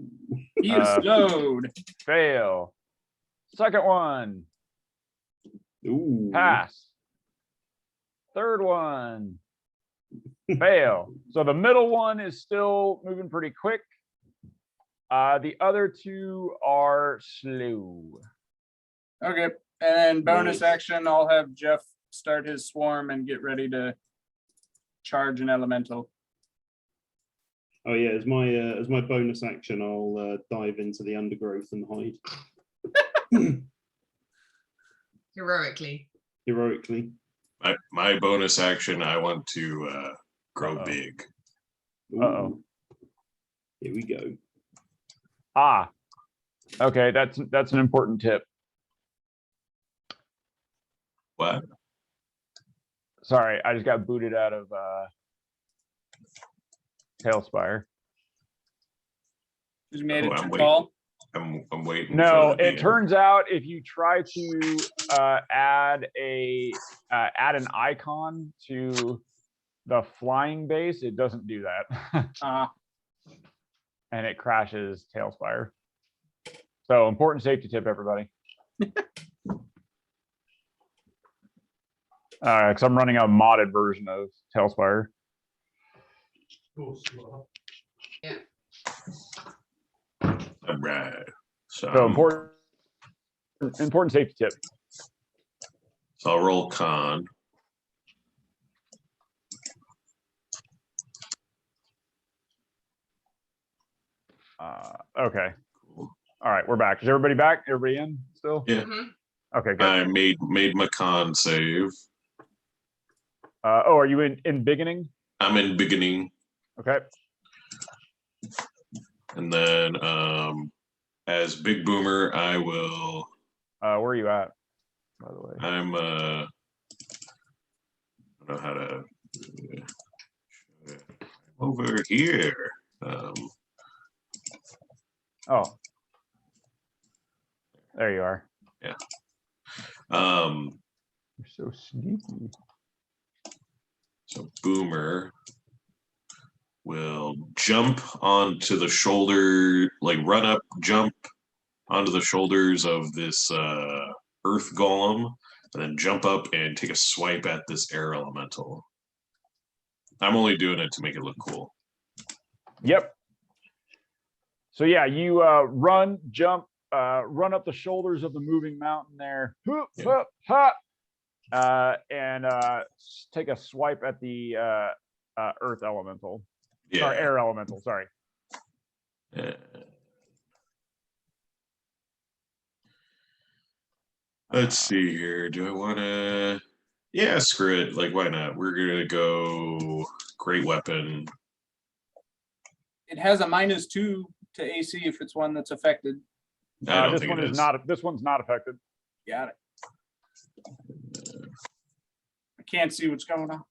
He is slowed. fail. Second one, Ooh. pass. Third one, fail. So the middle one is still moving pretty quick. The other 2 are slow. Okay, and then bonus Nice. action, I'll have Jeff start his swarm and get ready to charge an elemental. Oh yeah, as my bonus action, I'll dive into the undergrowth and hide Heroically. heroically. My bonus action, I want to grow Uh-oh. big. Ooh. Uh-oh. Here we go. Ah, okay, that's an important tip. What? Sorry, I just got booted out of Tailspire. Just made Oh, it I'm too waiting. tall. I'm waiting. No, for the it turns out if you try to add an icon to the flying base, it doesn't do that. And it crashes Tailspire. So important safety tip, everybody. Because I'm running a modded version of Tailspire. Yeah. All right. So, So important safety tip. so I'll roll con. Okay. All right, we're back. Is everybody back? Everybody in still? Yeah. Mhm. Okay, good. I made my con save. Oh, are you in beginning? I'm in beginning, Okay. and then as Big Boomer, I will. Where are you at, by the way? I'm I don't know how to. over here. Oh, there you are. Um, You're so sneaky. so Boomer will jump onto the shoulder, like run up, jump onto the shoulders of this earth golem, and then jump up and take a swipe at this air elemental. I'm only doing it to make it look cool. Yep. So yeah, you run, jump, run up the shoulders of the moving mountain there, hoop, Yeah. hoop, hop, and take a swipe at the earth elemental. Yeah. Or air elemental, sorry. Let's see here. Do I want to? Yeah, screw it. Like, why not? We're gonna go great weapon. It has a -2 to AC if it's one that's affected. I don't This think one it is is. not. This one's not affected. Got it. I can't see what's going on.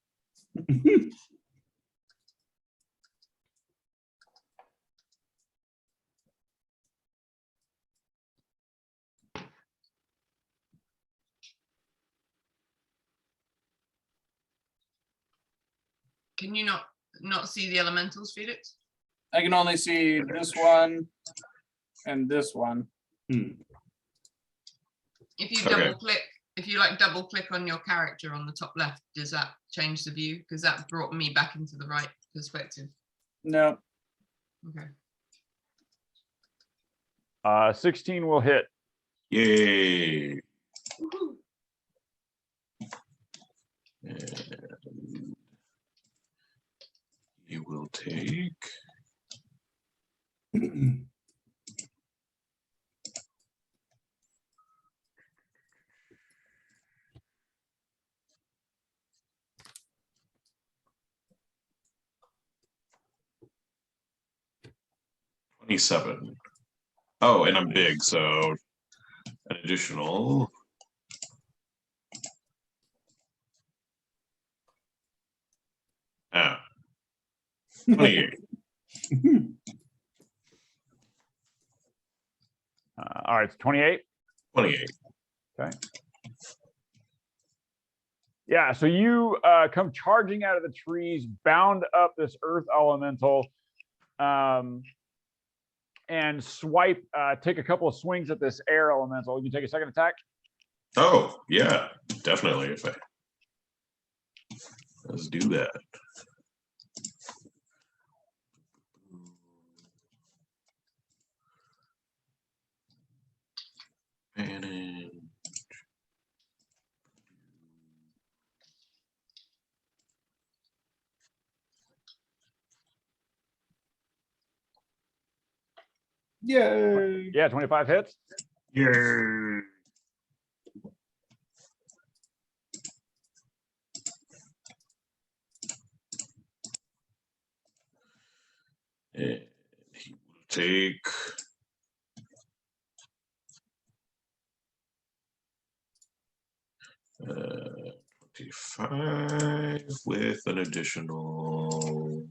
Can you not see the elementals, Felix? I can only see this one and this one. If you Okay. double click, if you like double click on your character on the top left, does that change the view? Because that brought me back into the right perspective. No. Okay. 16 will hit. Yay! Woohoo. And you will take. $27. Oh, and I'm big, so an additional. Ah, 28. All right, it's 28. 28. Okay. Yeah, so you come charging out of the trees, bound up this earth elemental, and swipe, take a couple of swings at this air elemental. You can take a second attack. Oh, yeah, definitely. If I let's do that. Manage. Yay. Yeah, 25 hits. Yay! And he will take. Uh, 25 with an additional.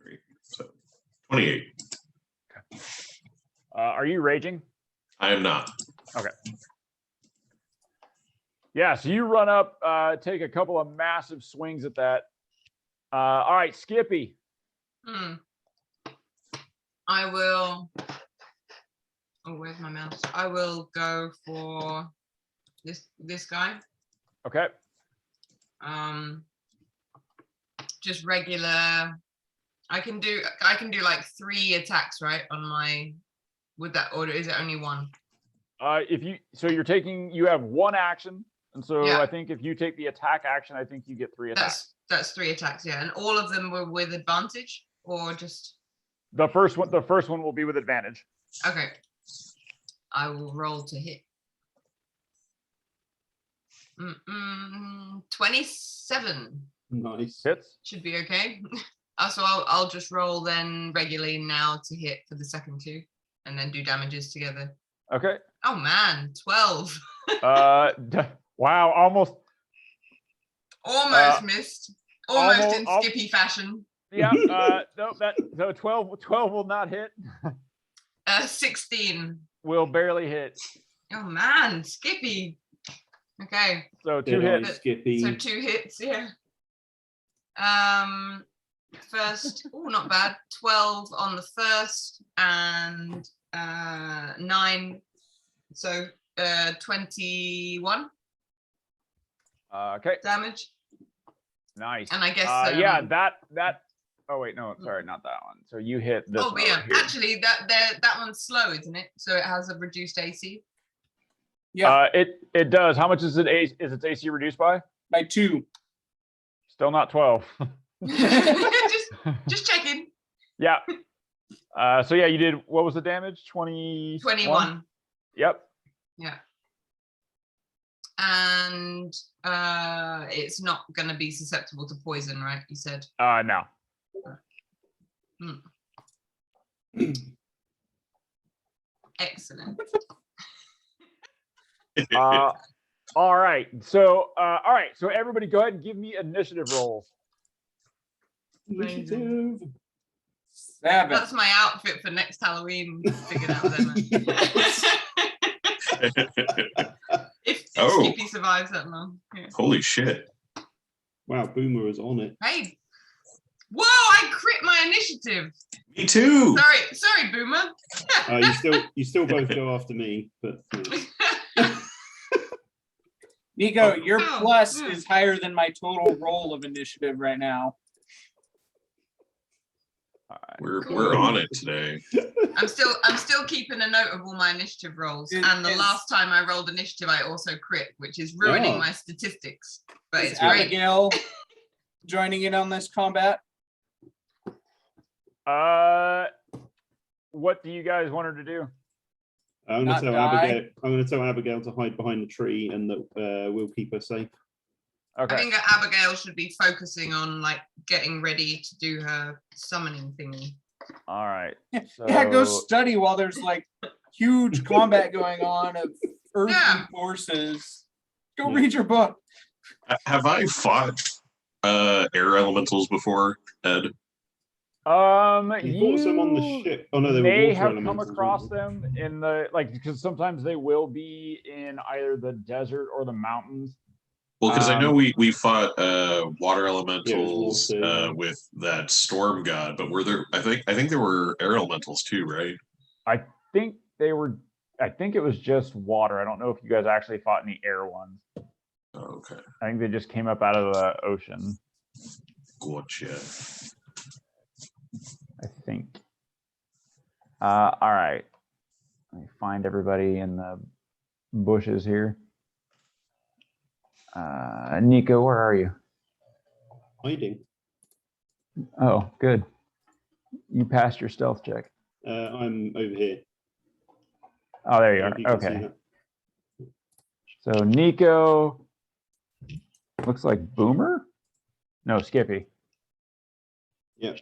Great. So 28. Are you raging? I am not. Okay. Yeah, so you run up, take a couple of massive swings at that. All right, Skippy. I will. Oh, where's my mouse? I will go for this guy. Okay. Just regular. I can do like 3 attacks, right? On my, with that order, is it only 1? You have 1 action, and so Yeah. I think if you take the attack action, I think you get 3 attacks. That's 3 attacks, yeah. And all of them were with advantage, or just The first one will be with advantage. okay. I will roll to hit. 27 Nice. Hits. should be okay. So I'll just roll then regularly now to hit for the second 2, and then do damages together. Okay. Oh man, 12. Wow, Almost missed. Almost in almost- Skippy fashion. Yeah. No, so 12 will not hit. 16. Will barely hit. Oh man, Skippy. Okay. So 2 Dead eye hits. Skippy. So 2 hits, yeah. First, oh, not bad. 12 on the first and 9. So 21 Okay. damage. Nice. And I guess yeah, that. Oh wait, no, sorry, not that one. So you hit this oh, one. but yeah, over here. actually that one's slow, isn't it? So it has a reduced AC. Yeah, It does. How much is its AC reduced by? by 2. Still not 12. just checking. Yeah. So yeah, you did. What was the damage? 21. Yep. Yeah. And it's not going to be susceptible to poison, right? You said. No. Excellent. All right. So So everybody, go ahead and give me initiative rolls. Initiative. 7. That's my outfit for next Halloween. Figured out then. if Oh. Skippy survives that long. Yeah. Holy shit. Wow, Boomer is on it. Hey. Whoa, I crit my initiative. Me too. Sorry, Boomer. You still both go after me, but Nico, your Oh, plus yeah. is higher than my total roll of initiative right now. We're on it today. I'm still keeping a note of all my initiative rolls. And the last time I rolled initiative, I also crit, which is ruining Oh. my statistics. But Is it's great. Abigail joining in on this combat? What do you guys want her to do? I'm Not going die. to tell Abigail to hide behind the tree, and that we'll keep her safe. I Okay. think that Abigail should be focusing on like getting ready to do her summoning thingy. All right. So, Yeah, go study while there's like huge combat going on of earthly Yeah. forces. Go Yeah. read your book. Have I fought air elementals before, Ed? You fought some on the ship. Oh no, they were may water have come elementals, across weren't them in the because sometimes they will be in either the desert or the mountains. Well, because I know Um, we fought water elementals water, yeah. with that storm god, but were there? I think there were air elementals too, right? I think they were. I think it was just water. I don't know if you guys actually fought any air ones. Oh, okay, I think they just came up out of the ocean. gotcha. I think. All right. Let me find everybody in the bushes here. Nico, where are you? Hiding. Oh, good. You passed your stealth check. I'm over here. Oh, there you If you can see are. Okay. that. So Nico looks like Boomer. No, Skippy. Yeah.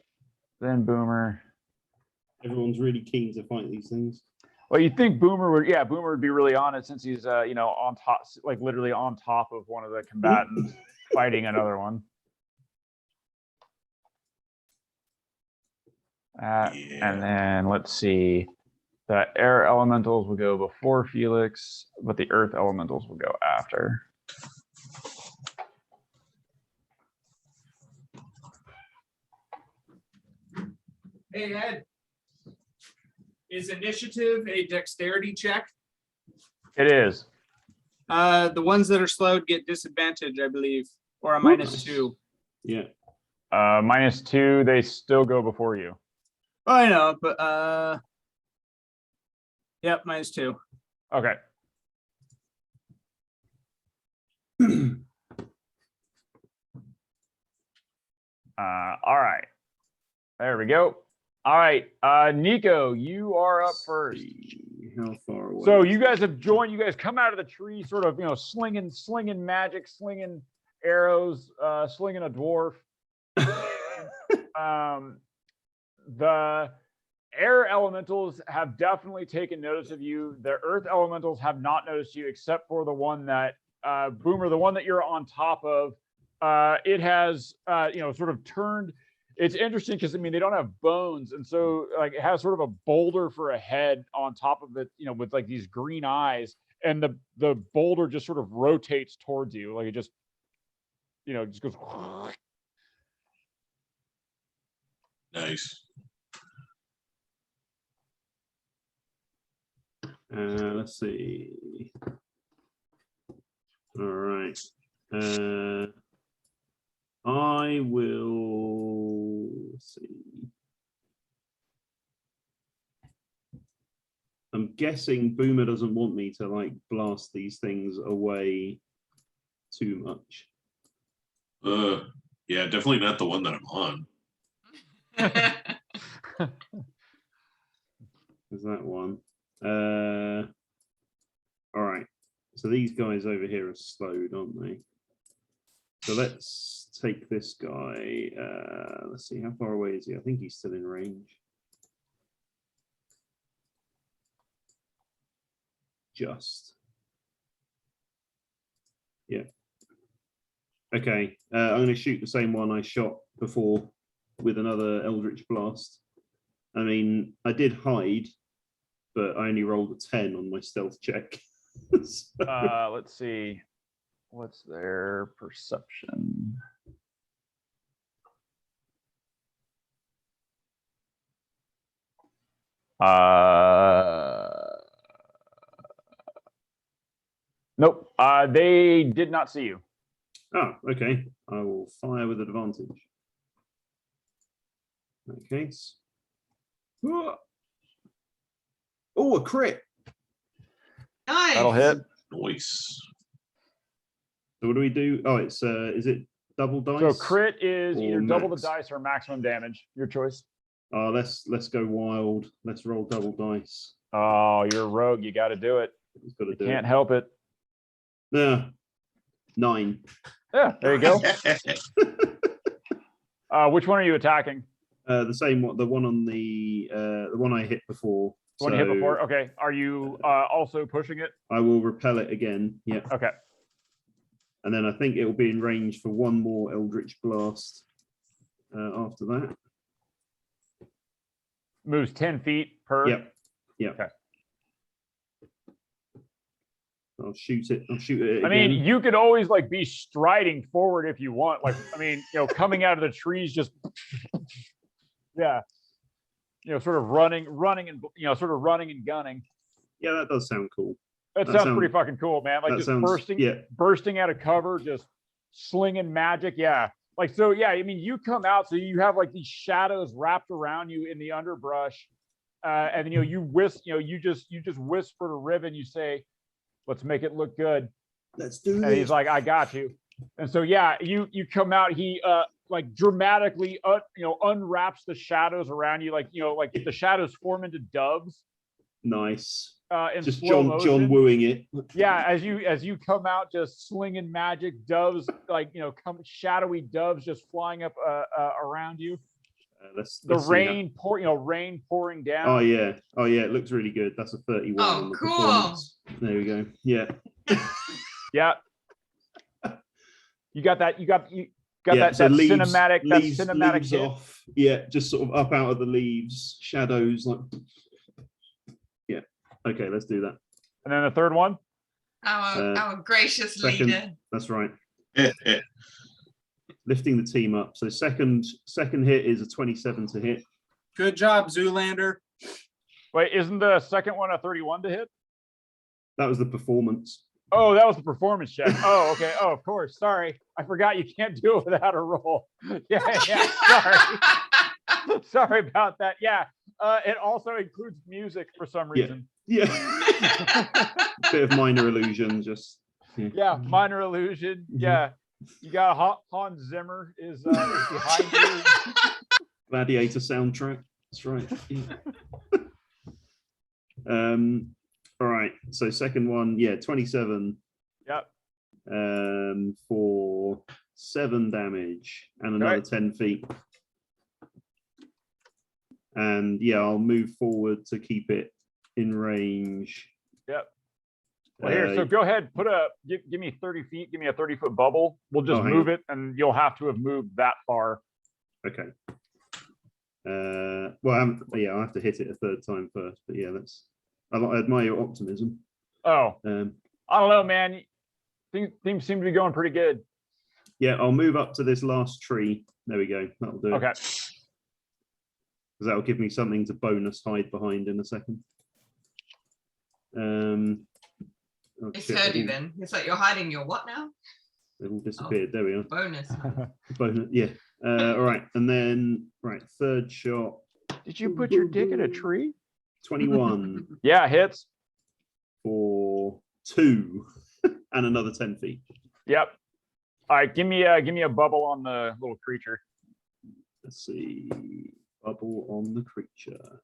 Then Boomer. Everyone's really keen to fight these things. Well, you think Boomer would be really on it since he's on top, like literally on top of one of the combatants fighting another one. And then let's see, the air elementals will go before Felix, but the earth elementals will go after. Hey, Ed. Is initiative a dexterity check? It is. The ones that are slowed get disadvantage, I believe, or a -2. Yeah. -2, they still go before you. Oh, I know, but yep, -2. Okay. All right. There we go. All right. Nico, you are up first. How far away? So you guys have joined. You guys come out of the tree, sort of, slinging magic, slinging arrows, slinging a dwarf. The air elementals have definitely taken notice of you. The earth elementals have not noticed you, except for the one that Boomer, the one that you're on top of. It has, sort of turned. It's interesting because I mean they don't have bones, and so like it has sort of a boulder for a head on top of it, with like these green eyes, and the boulder just sort of rotates towards you, like it just, just goes. Nice. Let's see. All right. I will see. I'm guessing Boomer doesn't want me to like blast these things away too much. Yeah, definitely not the one that I'm on. There's that one. All right. So these guys over here are slowed, aren't they? So let's take this guy. Let's see, how far away is he? I think he's still in range. Just. Yeah. Okay. I'm going to shoot the same one I shot before with another Eldritch Blast. I mean, I did hide, but I only rolled a 10 on my stealth check. So- Let's see. What's their perception? Nope. They did not see you. Oh, okay. I will fire with advantage. In that case. Oh, a crit. Nice. That'll hit. Nice. So what do we do? Oh, it's is it double dice? So crit is or either double the max? dice or maximum damage. Your choice. Let's go wild. Let's roll double dice. Oh, you're a rogue. You got to do it. He's got to You do can't it. help it. No. 9. Yeah, there you go. Which one are you attacking? The same one, the one on the one I hit before. The one you hit So before? Okay. Are you also pushing it? I will repel it again. Yeah. Okay. And then I think it will be in range for one more Eldritch Blast after that. Moves 10 feet per. Yep. Yep. Okay. I'll shoot it. I'll shoot it again. I mean, you could always like be striding forward if you want. Like, I mean, coming out of the trees, just yeah, sort of running and sort of running and gunning. Yeah, that does sound cool. That sounds pretty fucking cool, man. Like just bursting out of cover, just slinging magic. Yeah. Like, so yeah, I mean, you come out, so you have like these shadows wrapped around you in the underbrush. And then, you just whisper to Riven, you say, "Let's make it look good." Let's do this. And he's like, "I got you." And so, yeah, you come out, he like dramatically, unwraps the shadows around you. Like the shadows form into doves. Nice. In Just slow John wooing it. Yeah, as you come out, just slinging magic, doves, like come shadowy doves just flying up around you. Let's rain pouring down. Oh yeah, it looks really good. That's a 31. Oh, on the cool. performance. There we go. Yeah. Yeah. You got that. You got that. So that leaves, cinematic. leaves, that cinematic leaves hit. off. Yeah, just sort of up out of the leaves, shadows like. Yeah. Okay, let's do that. And then the third one. Our gracious second, leader. That's right. Lifting the team up. So second hit is a 27 to hit. Good job, Zoolander. Wait, isn't the second one a 31 to hit? That was the performance. Oh, that was the performance check. Oh, okay. Oh, of course. Sorry, I forgot you can't do it without a roll. Yeah. Sorry. Sorry about that. Yeah. It also includes music for some reason. Yeah. Bit of minor illusion, just. Yeah, minor illusion. Yeah. You got Hans Zimmer is behind you. Gladiator soundtrack. That's right. Yeah. All right. So second one, 27. Yep. For 7 damage and another 10 feet. And I'll move forward to keep it in range. Yep. Well, here, so go ahead, give me 30 feet, give me a 30-foot bubble. We'll just hang move on. it, and you'll have to have moved that far. Okay. Well, yeah, I have to hit it a third time first, but yeah, I admire your optimism. Oh, I don't know, man. Things seem to be going pretty good. Yeah, I'll move up to this last tree. There we go. That'll do it. Okay. Because that'll give me something to bonus hide behind in a second. Oh, It's shit, heard you then. It's like you're hiding your what now? They've all disappeared. There we are. Bonus. Bonus, yeah. All right, and then third shot. Did you put your dick in a tree? 21 Yeah, hits. for 2 and another 10 feet. Yep. All right, give me a bubble on the little creature. Let's see. Bubble on the creature.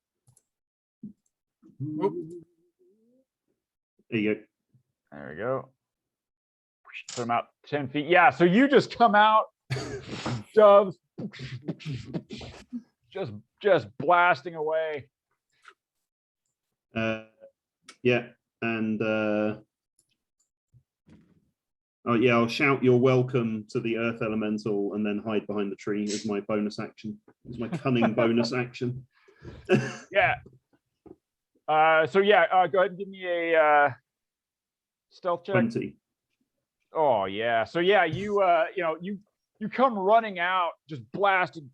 Whoop. There you go. There we go. Put him out 10 feet. Yeah, so you just come out, doves, just blasting away. Yeah, and oh yeah, I'll shout "You're welcome" to the Earth Elemental, and then hide behind the tree as my bonus action. As my cunning bonus action. Yeah. So yeah, go ahead and give me a stealth check. 20. Oh yeah. So yeah, you come running out, just blasting,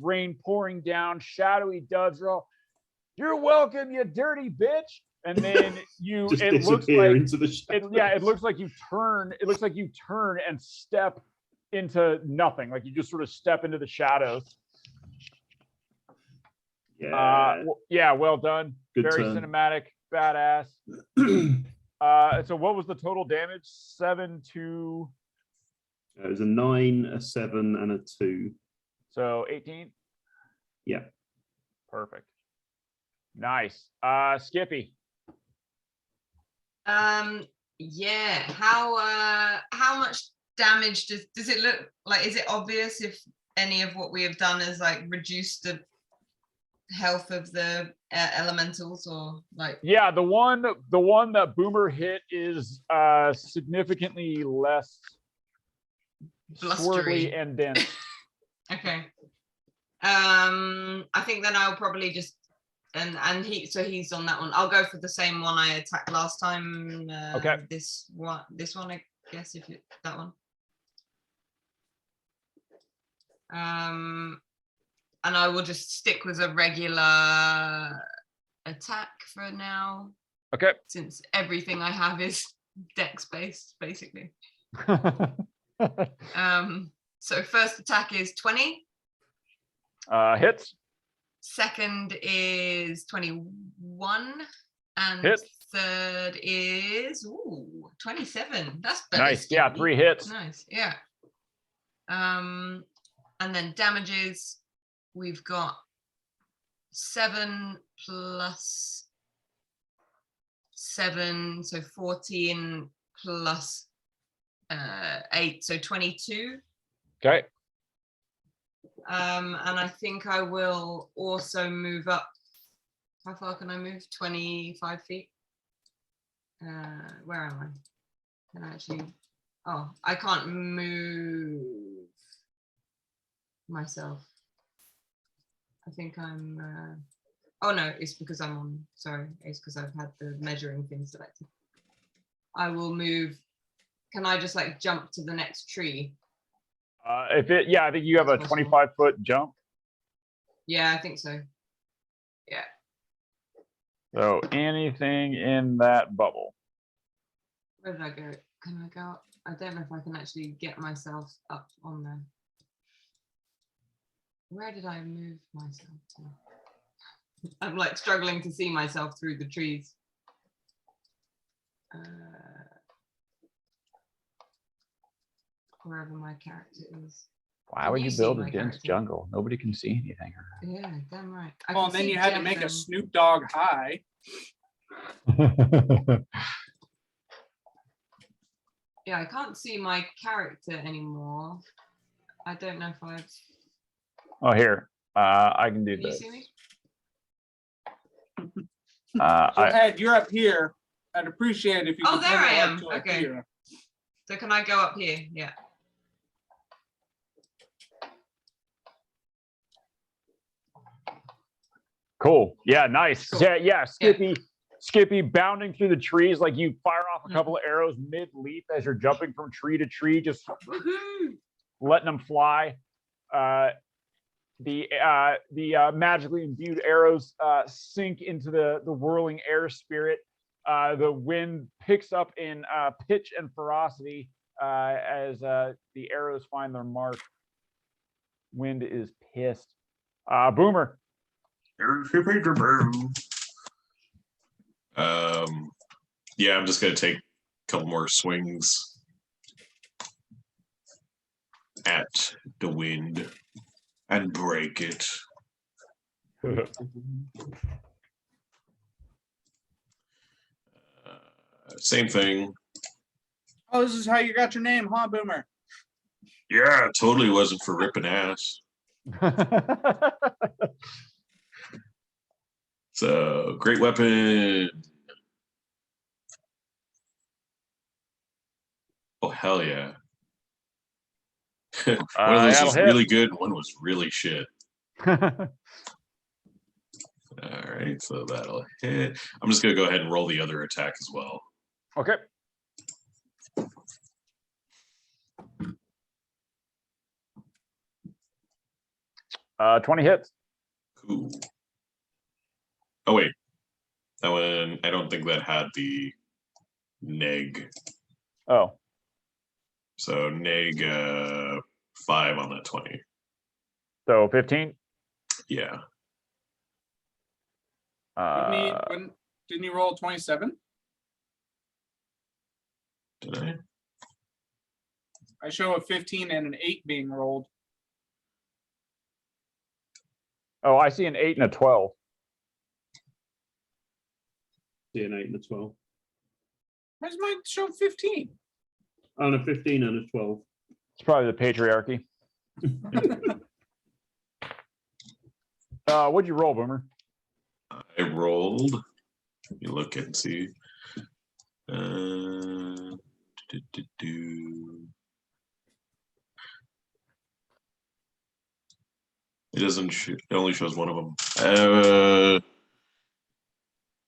rain pouring down, shadowy doves roll. You're welcome, you dirty bitch. And then you Just it looks disappear like into the shadows. it looks like you turn. It looks like you turn and step into nothing. Like you just sort of step into the shadows. Yeah. Yeah, well done. Good Very turn. cinematic, badass. So what was the total damage? 7 to. It was a 9, a 7, and a 2. So 18. Yeah. Perfect. Nice. Skippy. Yeah. How much damage does it look like? Is it obvious if any of what we have done has like reduced the health of the elementals, or like? Yeah, the one that Boomer hit is significantly less Blustery swirly and dense. Okay. I think then I'll probably just he's on that one. I'll go for the same one I attacked last time. Okay. This one, I guess, if it that one. And I will just stick with a regular attack for now. Okay. Since everything I have is dex based, basically. So first attack is 20. Hits. Second is 21. And Hits. third is 27. That's better. Nice. Yeah, Stevie. 3 hits. Nice. Yeah. And then damages, we've got 7 plus 7, so 14 plus 8, so 22. Okay. And I think I will also move up. How far can I move? 25 feet. Where am I? Can I actually? Oh, I can't move myself. I think I'm. Oh no, it's because I'm on. Sorry, it's because I've had the measuring thing selected. I will move. Can I just like jump to the next tree? I think you have a 25-foot jump. Yeah, I think so. Yeah. So anything in that bubble. Where did I go? Can I go up? I don't know if I can actually get myself up on there. Where did I move myself to? I'm like struggling to see myself through the trees. Wherever my character is. Why Can would you you see build my a dense character? jungle? Nobody can see anything. Yeah, damn right. Well, and then you had to make a Snoop Dogg high. Yeah, I can't see my character anymore. I don't know if I've. Oh, here. I can do Can you this. see me? So Ed, you're up here. I'd appreciate if you. Oh, could there bring I it up am. to, like, Okay. here. So can I go up here? Yeah. Cool. Yeah, nice. Cool. Yeah. Skippy bounding through the trees like you fire off a couple of arrows mid leap as you're jumping from tree to tree, just Woohoo! letting them fly. The magically imbued arrows sink into the whirling air spirit. The wind picks up in pitch and ferocity as the arrows find their mark. Wind is pissed. Boomer. Yeah, I'm just gonna take a couple more swings at the wind and break it. Same thing. Oh, this is how you got your name, huh, Boomer? Yeah, it totally wasn't for ripping ass. So great weapon. Oh hell yeah. One of those was really good, one was really shit. All right, so that'll hit. I'm just gonna go ahead and roll the other attack as well. Okay. Uh, 20 hits. Cool. Oh wait, that one I don't think that had the neg. Oh. So neg 5 on that 20. So 15. Yeah. Didn't you roll 27? Did I? I show a 15 and an 8 being rolled. Oh, I see an 8 and a 12. See an 8 and a 12. Why does mine show 15? On a 15 and a 12. It's probably the patriarchy. What'd you roll, Boomer? I rolled. You look and see. It doesn't. It only shows one of them.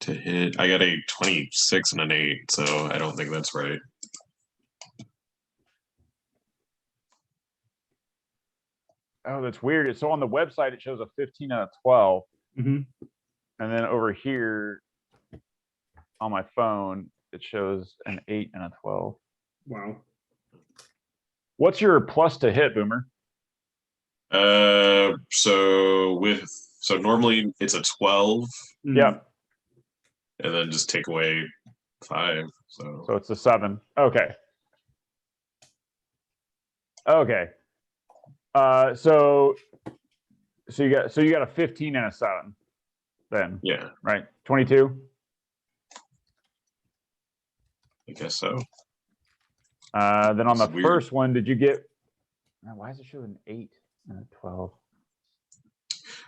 To hit, I got a 26 and an 8, so I don't think that's right. Oh, that's weird. So on the website, it shows a 15 and a 12. Mm-hmm. And then over here on my phone, it shows an 8 and a 12. Wow. What's your plus to hit, Boomer? So normally it's a 12. Yep. And then just take away 5. So it's a 7. Okay. Okay. So you got a 15 and a 7 then. Yeah. Right. 22. I guess so. Then on the Weird. first one, did you get? Why is it showing an 8 and a 12?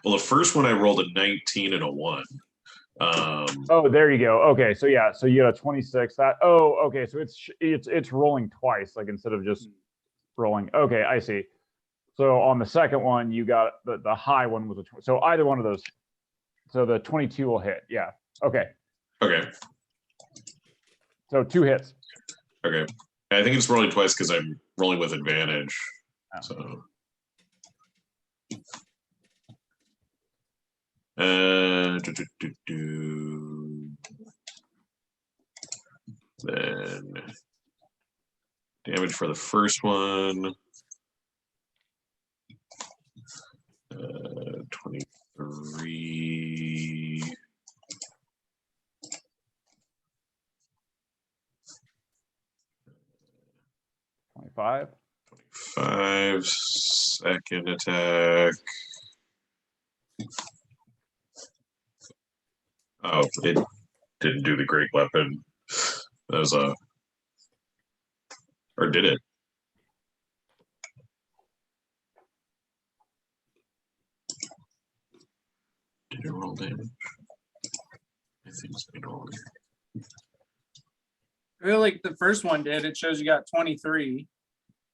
Well, the first one I rolled a 19 and a 1. Oh, there you go. Okay, so yeah, so you got a 26. Okay, so it's rolling twice, like instead of just rolling. Okay, I see. So on the second one, you got the high one was a 20. So either one of those. So the 22 will hit. Yeah. Okay. Okay. So 2 hits. Okay. I think it's rolling twice because I'm rolling with advantage. Oh. So. Then damage for the first one. 23. $25. 25. Second attack. Oh, it didn't do the great weapon. That was a. Or did it? Did it roll damage? I think it's going to roll. I feel like the first one did. It shows you got 23.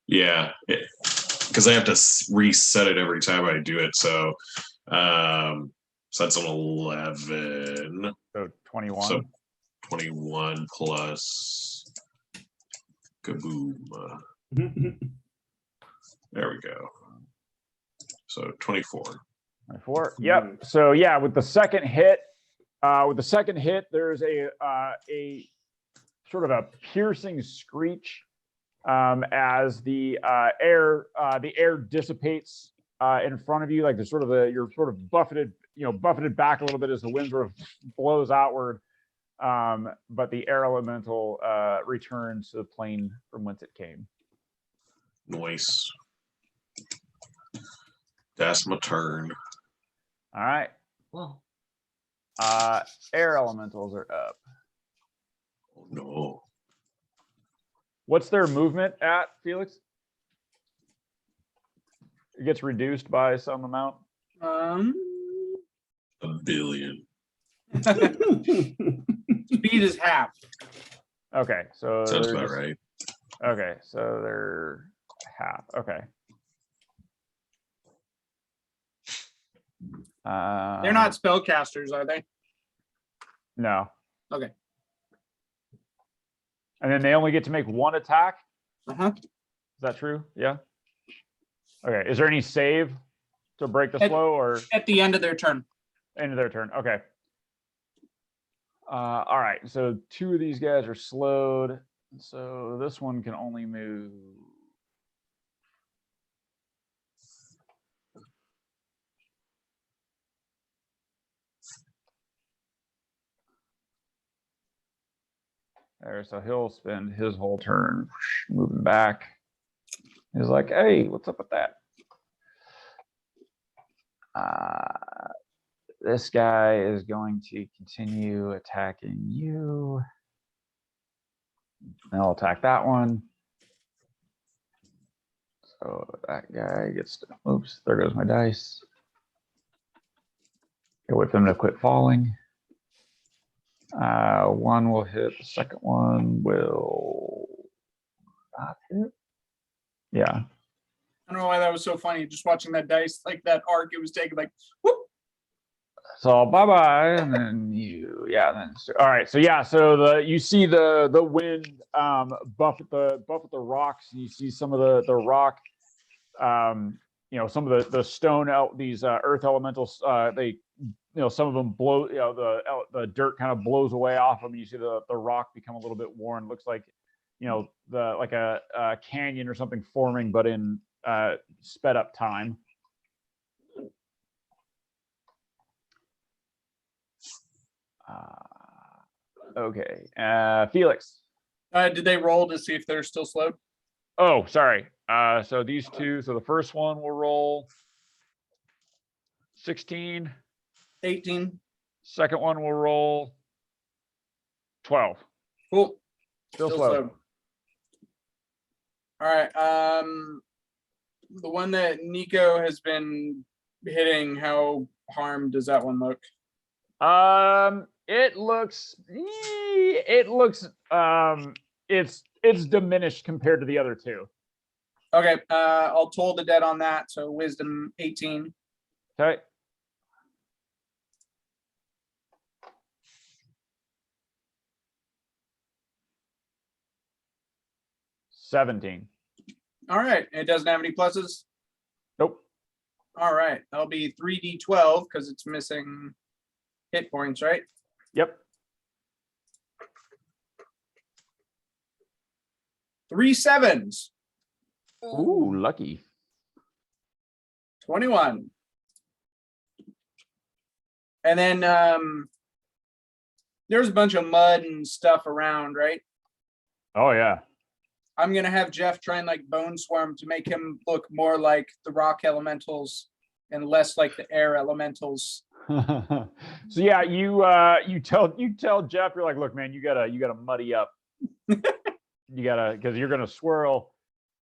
Yeah, because I have to reset it every time I do it. So, so that's an 11. So 21. So 21 plus kaboom. There we go. So 24. 24. Yep. So yeah, with the second hit, there's a sort of a piercing screech as the air dissipates in front of you, like you're sort of buffeted back a little bit as the wind sort of blows outward. But the air elemental returns to the plane from whence it came. Nice. That's my turn. All right. Cool. Air elementals are up. Oh no. What's their movement at, Felix? It gets reduced by some amount. A billion. Speed is half. Okay, so Sounds they're about just- right. Okay, so they're half. Okay. They're not spellcasters, are they? No. Okay. And then they only get to make one attack. Uh-huh. Is that true? Yeah. Okay. Is there any save to break the At- slow or At the end of their turn. end of their turn? Okay. All right. So 2 of these guys are slowed. So this one can only move. There, so he'll spend his whole turn moving back. He's like, hey, what's up with that? This guy is going to continue attacking you. And I'll attack that one. So that guy gets to, oops, there goes my dice. Go with him to quit falling. One will hit, the second one will not hit. Yeah. I don't know why that was so funny. Just watching that dice, like that arc it was taking, like, whoop. So bye-bye, and then you, yeah, then all right. So yeah, so you see the wind buffet the rocks, and you see some of the rock, some of the stone out these earth elementals. They, some of them blow. The dirt kind of blows away off them. You see the rock become a little bit worn. Looks like, like a canyon or something forming, but in sped up time. Okay, Felix. Did they roll to see if they're still slowed? Oh, sorry. So these two. So the first one will roll 16. 18. Second one will roll 12. Cool. Still slowed. All right. The one that Nico has been hitting, how harmed does that one look? It looks it's diminished compared to the other two. Okay, I'll toll the dead on that. So wisdom 18. Okay. $17. All right, it doesn't have any pluses. Nope. All right, that'll be 3d12 because it's missing hit points, right? Yep. 3 7s. Ooh, lucky. 21. And then there's a bunch of mud and stuff around, right? Oh yeah. I'm gonna have Jeff try and like bone swarm to make him look more like the rock elementals and less like the air elementals. So yeah, you tell Jeff, you're like, look, man, you gotta muddy up. You gotta, because you're gonna swirl.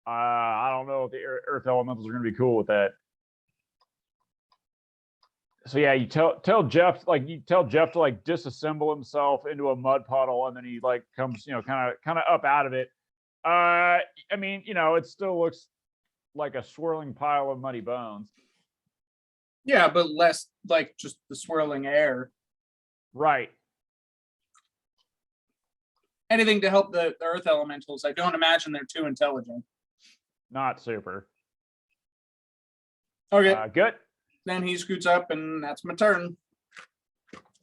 I don't know if the earth elementals are gonna be cool with that. So yeah, you tell Jeff to like disassemble himself into a mud puddle, and then he like comes, kind of up out of it. I mean, it still looks like a swirling pile of muddy bones. Yeah, but less like just the swirling air. Right. Anything to help the earth elementals. I don't imagine they're too intelligent. Not super. Okay, Good. then he scoots up, and that's my turn.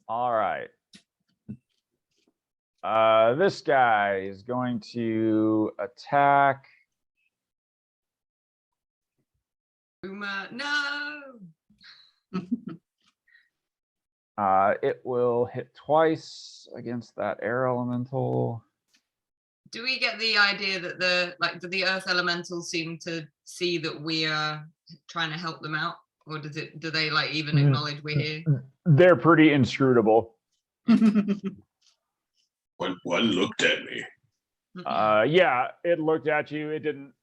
All right. This guy is going to attack. Boomer, no. It will hit twice against that air elemental. Do we get the idea that do the earth elementals seem to see that we are trying to help them out, or do they like even acknowledge we're here? They're pretty inscrutable. One looked at me. Yeah, it looked at you. It didn't.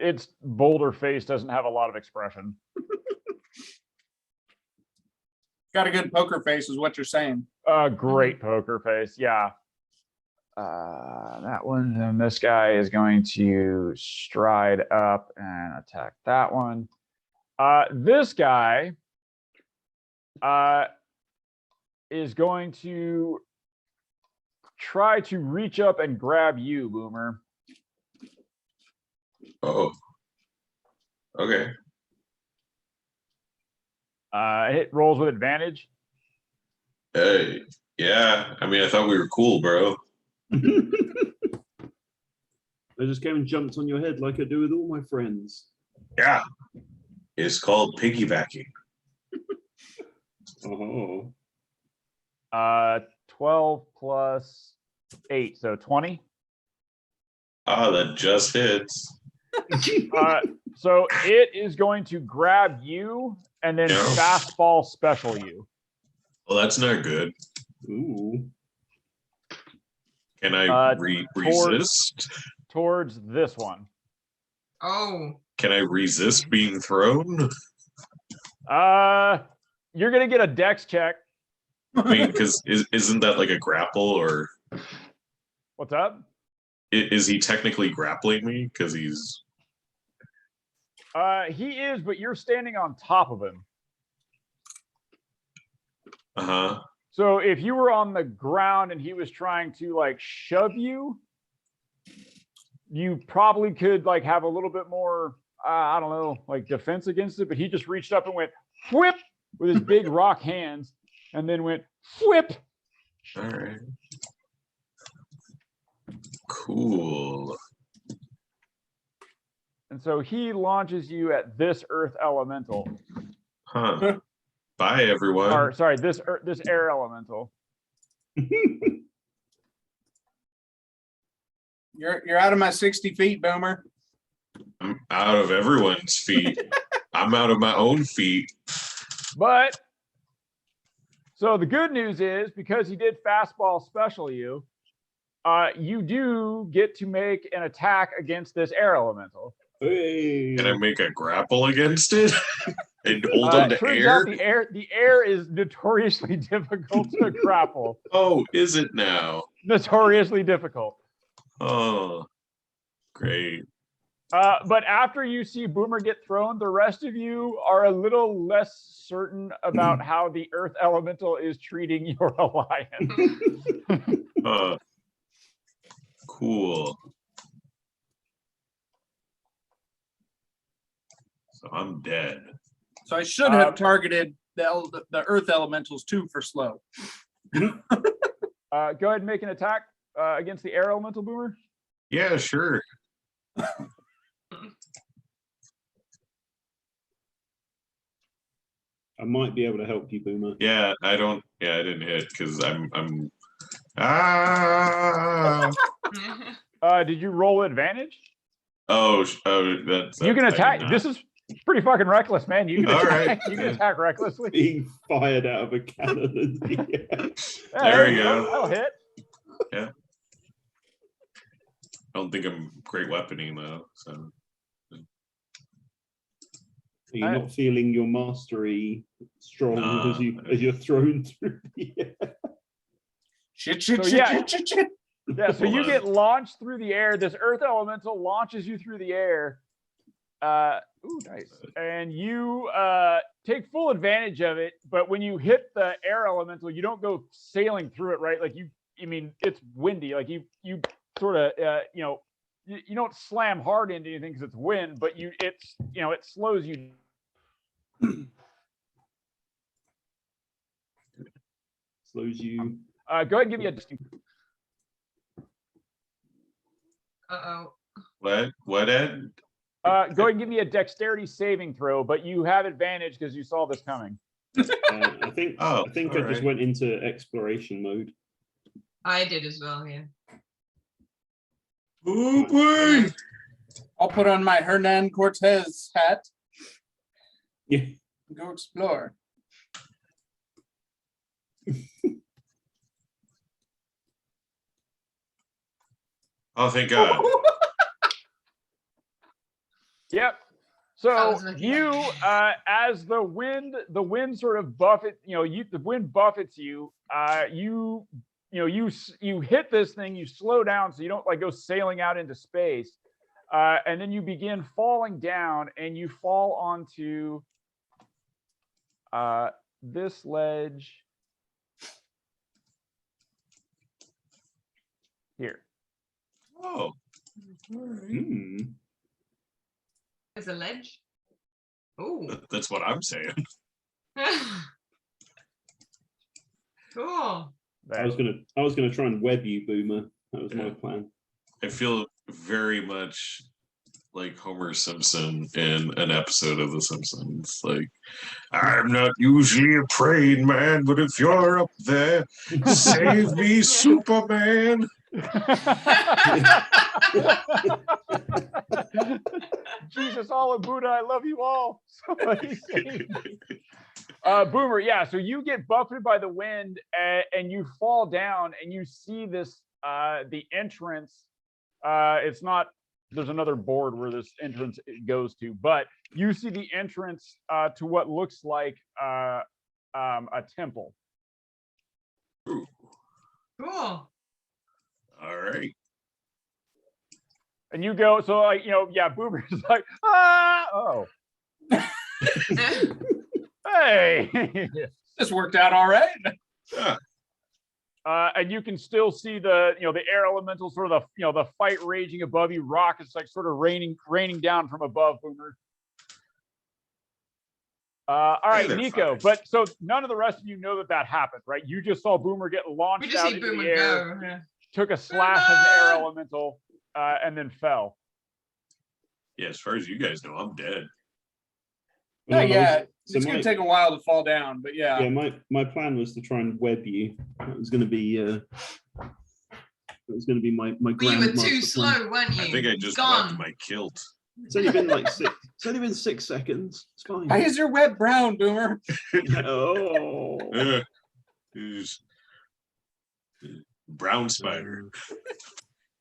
Its boulder face doesn't have a lot of expression. Got a good poker face, is what you're saying. Great poker face. Yeah. That one. And this guy is going to stride up and attack that one. This guy is going to try to reach up and grab you, Boomer. Oh. Okay. It rolls with advantage. Hey. Yeah. I mean, I thought we were cool, bro. I just came and jumped on your head like I do with all my friends. Yeah. It's called piggybacking. Oh. 12 plus 8, so 20. Ah, that just hits. So it is going to grab you and then fastball special you. Well, that's not good. Ooh. Can I resist? Towards this one. Oh. Can I resist being thrown? You're gonna get a dex check. I mean, because isn't that like a grapple, or What's up? is he technically grappling me? Because he's He is, but you're standing on top of him. uh-huh. So if you were on the ground and he was trying to like shove you, you probably could like have a little bit more, I don't know, like defense against it. But he just reached up and went whip with his big rock hands, and then went whip. All right. Cool. And so he launches you at this earth elemental. Huh. Bye, everyone. Or sorry, this air elemental. You're out of my 60 feet, Boomer. I'm out of everyone's feet. I'm out of my own feet. But so the good news is, because he did fastball special you, you do get to make an attack against this air elemental. Hey. Can I make a grapple against it and hold on to turns air? out the air is notoriously difficult to grapple. Oh, is it now? Notoriously difficult. Oh, great. But after you see Boomer get thrown, the rest of you are a little less certain about how the earth elemental is treating your alliance. Cool. So I'm dead. So I should have targeted the earth elementals too for slow. Go ahead and make an attack against the air elemental, Boomer. Yeah, sure. I might be able to help you, Boomer. Yeah, I didn't hit because I'm ah. Did you roll advantage? Oh, that's you can I attack. did not. This is pretty fucking reckless, man. You can All attack. right. You can attack recklessly. Being fired out of a cannon. In the air. There you go. That'll hit. Yeah. I don't think I'm great weaponing though. So You're not feeling your mastery strong as you're thrown through the air. Shit. Yeah, so Hold you on. get launched through the air. This earth elemental launches you through the air. Ooh, nice. And you take full advantage of it, but when you hit the air elemental, you don't go sailing through it, right? Like I mean, it's windy. Like you sort of, you don't slam hard into anything because it's wind, but it slows you. Slows you. Go ahead and give me a Uh-oh. What, Ed? go ahead and give me a dexterity saving throw, but you have advantage because you saw this coming. I think Oh, I just alright. went into exploration mode. I did as well, yeah. Oh boy! I'll put on my Hernan Cortez hat Yeah. and go explore. Oh, thank God. Yep. I So was looking. you, as the wind sort of buffet, the wind buffets you. You hit this thing, you slow down so you don't like go sailing out into space, and then you begin falling down, and you fall onto this ledge here. Oh. Alright. Hmm. There's a ledge. Oh. That's what I'm saying. Cool. I was gonna try and web you, Boomer. That was my Yeah. plan. I feel very much like Homer Simpson in an episode of The Simpsons. Like, I'm not usually a praying man, but if you're up there, save me, Superman. Jesus, all of Buddha, I love you all. Somebody save me. Boomer, yeah. So you get buffeted by the wind, and you fall down, and you see this the entrance. It's not. There's another board where this entrance goes to, but you see the entrance to what looks like a temple. Ooh, Cool. all right. And you go, so like, Boomer's like, oh, hey. This worked out all right. Yeah. And you can still see the air elemental, sort of the fight raging above you. Rock is like sort of raining down from above, Boomer. All right, they're Nico. fine. But so none of the rest of you know that happened, right? You just saw Boomer get We launched just out see into Boomer the air, go. Yeah. took a slash at the air Boomer! elemental, and then fell. Yeah, as far as you guys know, I'm dead. Yeah, Well, it's gonna take a while to fall down, but yeah. Yeah, my plan was to try and web you. That was gonna be my Well, you were too grandmaster plan. slow, weren't you? I think I He's just gone. left my kilt. It's only been like 6 seconds. It's fine. Why is your web brown, Boomer? Oh. Who's brown spider?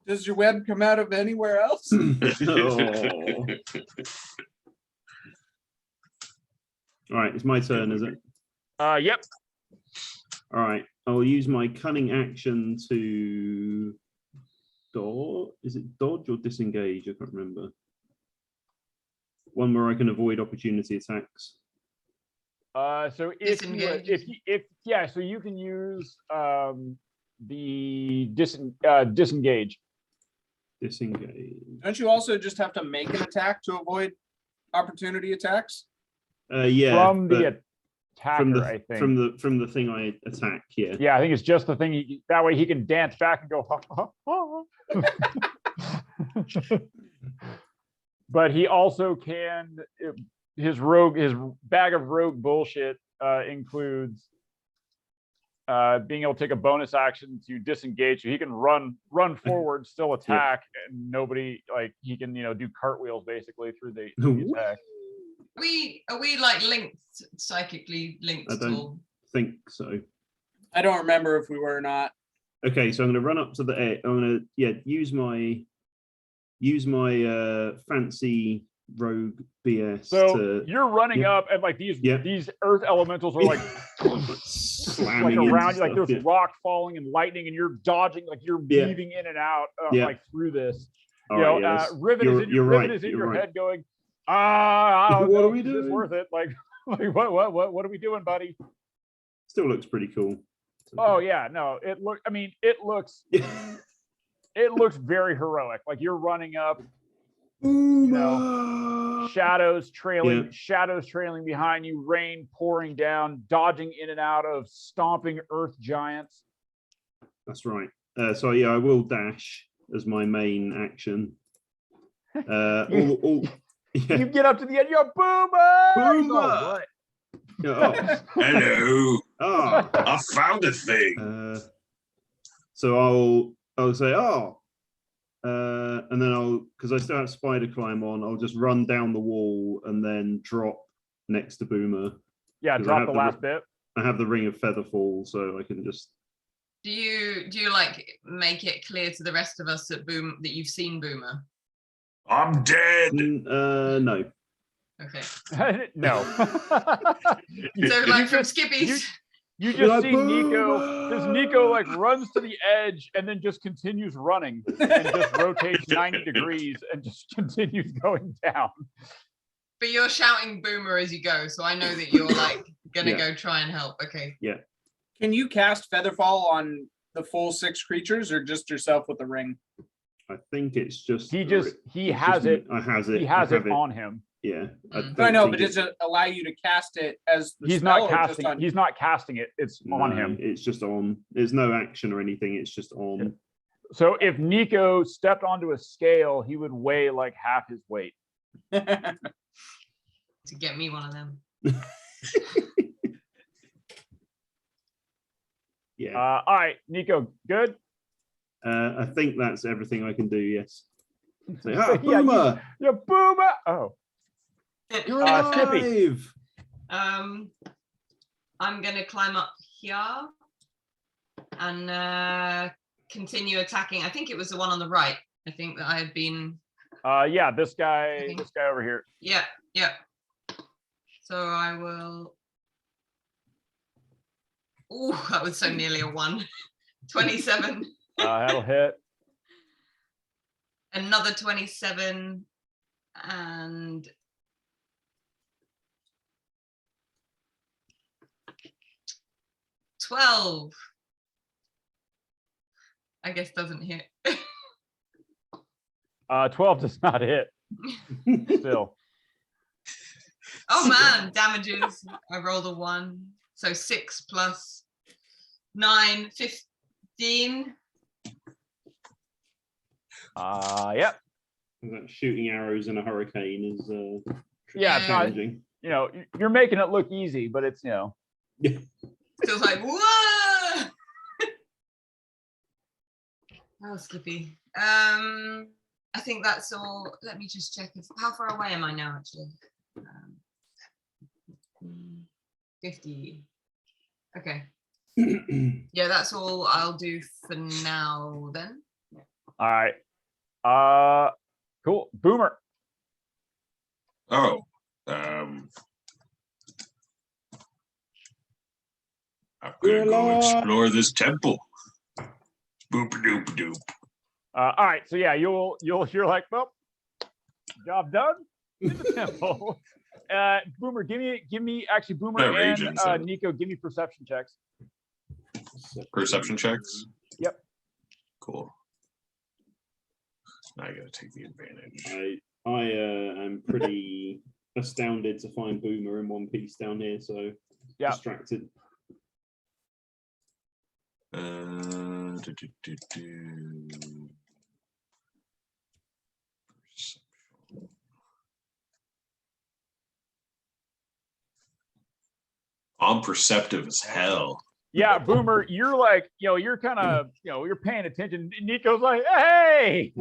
Does your web come out of anywhere else? Oh. All right, it's my turn, is it? Yep. All right, I'll use my cunning action to dodge. Is it dodge or disengage? I can't remember. One where I can avoid opportunity attacks. So if so you can use the disengage. Disengage. Don't you also just have to make an attack to avoid opportunity attacks? Yeah. From the but attacker, I think. From the thing I attack. Yeah. Yeah, I think it's just the thing. That way he can dance back and go. Ha, ha, ha. But he also can. His bag of rogue bullshit includes being able to take a bonus action to disengage. So he can run forward, still attack, and nobody he can do cartwheels basically through the attack. Are we like linked, psychically linked? I don't think so. I don't remember if we were or not. Okay, so I'm going to run up to the air. I'm going to use my fancy rogue BS. So you're running yeah. up, and like these Yeah. these earth elementals are like slamming like into around you, like stuff, there's rock falling and lightning, and you're dodging, like you're weaving in and out, like through this. All right, yes. Rivet is in your right, Rivet is in you're your right. head, going, I don't What know, are we is this doing? worth it? Like what are we doing, buddy? Still looks pretty cool. Oh yeah, no, it looks it looks very heroic. Like you're running up, shadows trailing behind you, rain pouring down, dodging in and out of stomping earth giants. That's right. So yeah, I will dash as my main action. You get up to the end, you're Boomer! Boomer! Hello. Oh, I found a thing. So I'll say, and then because I still have spider climb on, I'll just run down the wall and then drop next to Boomer. Yeah, drop the last bit. I have the ring of featherfall, so I can just. Do you like make it clear to the rest of us that you've seen Boomer? I'm dead. No. Okay. No. So like from Skippy's. You just see Nico. This Nico like runs to the edge and then just continues running and just rotates 90 degrees and just continues going down. But you're shouting Boomer as you go, so I know that you're like gonna go try and help. Okay. Yeah. Can you cast Featherfall on the full 6 creatures, or just yourself with the ring? I think it's just he has it on him. Yeah. I know, but does it allow you to cast it as the he's spell, not casting he's not casting it, it's on him. It's just on. There's no action or anything, it's just on. Yeah. So if Nico stepped onto a scale, he would weigh like half his weight. To get me one of them. Yeah. All right, Nico, good? I think that's everything I can do, yes. So, yeah, Boomer! You're Boomer! Oh. You're alive! Skippy. I'm gonna climb up here and continue attacking. I think it was the one on the right. I think that I had been. Yeah, this guy over here. Yeah. So I will. Oh, that was so nearly a 1. 27. That'll hit. Another 27 and 12. I guess doesn't hit. 12 does not hit. Still. Oh man, damages. I rolled a 1. So 6 plus 9, 15. Yep. Shooting arrows in a hurricane is challenging. You're making it look easy, but it's Feels like whoa. Oh, Skippy. I think that's all. Let me just check. How far away am I now? Actually, 50. Okay. Yeah, that's all I'll do for now. Then. All right. Cool. Boomer. Oh. I'm gonna go explore this temple. Boop doop doop. All right. So yeah, you're like, well, job done in the temple. Boomer, give me actually Boomer and Nico, give me perception checks. Perception checks? Yep. Cool. Now I gotta take the advantage. I am pretty astounded to find Boomer in one piece down here, so distracted. I'm perceptive as hell. Yeah, Boomer, you're like, you're kind of, you're paying attention. Nico's like, hey.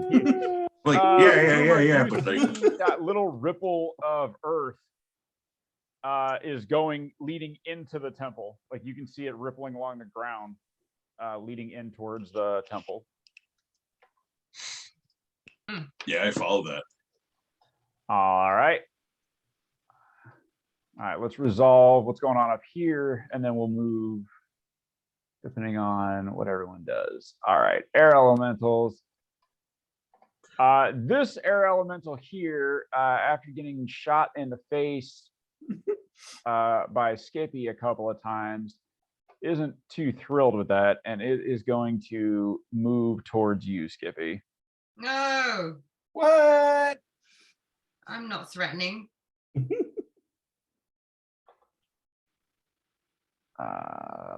Like, yeah. But like that little ripple of earth is leading into the temple. Like you can see it rippling along the ground, leading in towards the temple. Yeah, I follow that. All right. All right, let's resolve what's going on up here, and then we'll move depending on what everyone does. All right, air elementals. This air elemental here, after getting shot in the face by Skippy a couple of times, isn't too thrilled with that, and it is going to move towards you, Skippy. No, What? I'm not threatening.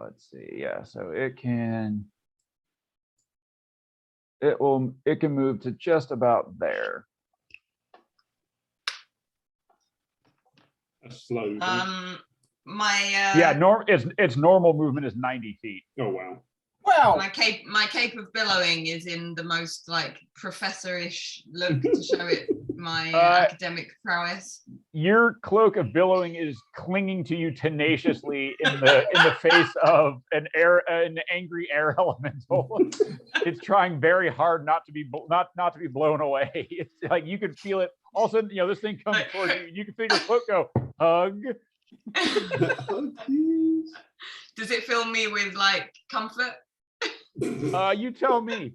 Let's see. Yeah, so it can move to just about there. A slow. My Its normal movement is 90 feet. Oh wow. Wow. my cape of billowing is in the most like professorish look to show it my academic prowess. Your cloak of billowing is clinging to you tenaciously in the face of an angry air elemental. It's trying very hard not to be blown away. It's like you can feel it. All of a sudden, this thing comes towards you. You can feel your cloak go hug. Does it fill me with like comfort? You tell me.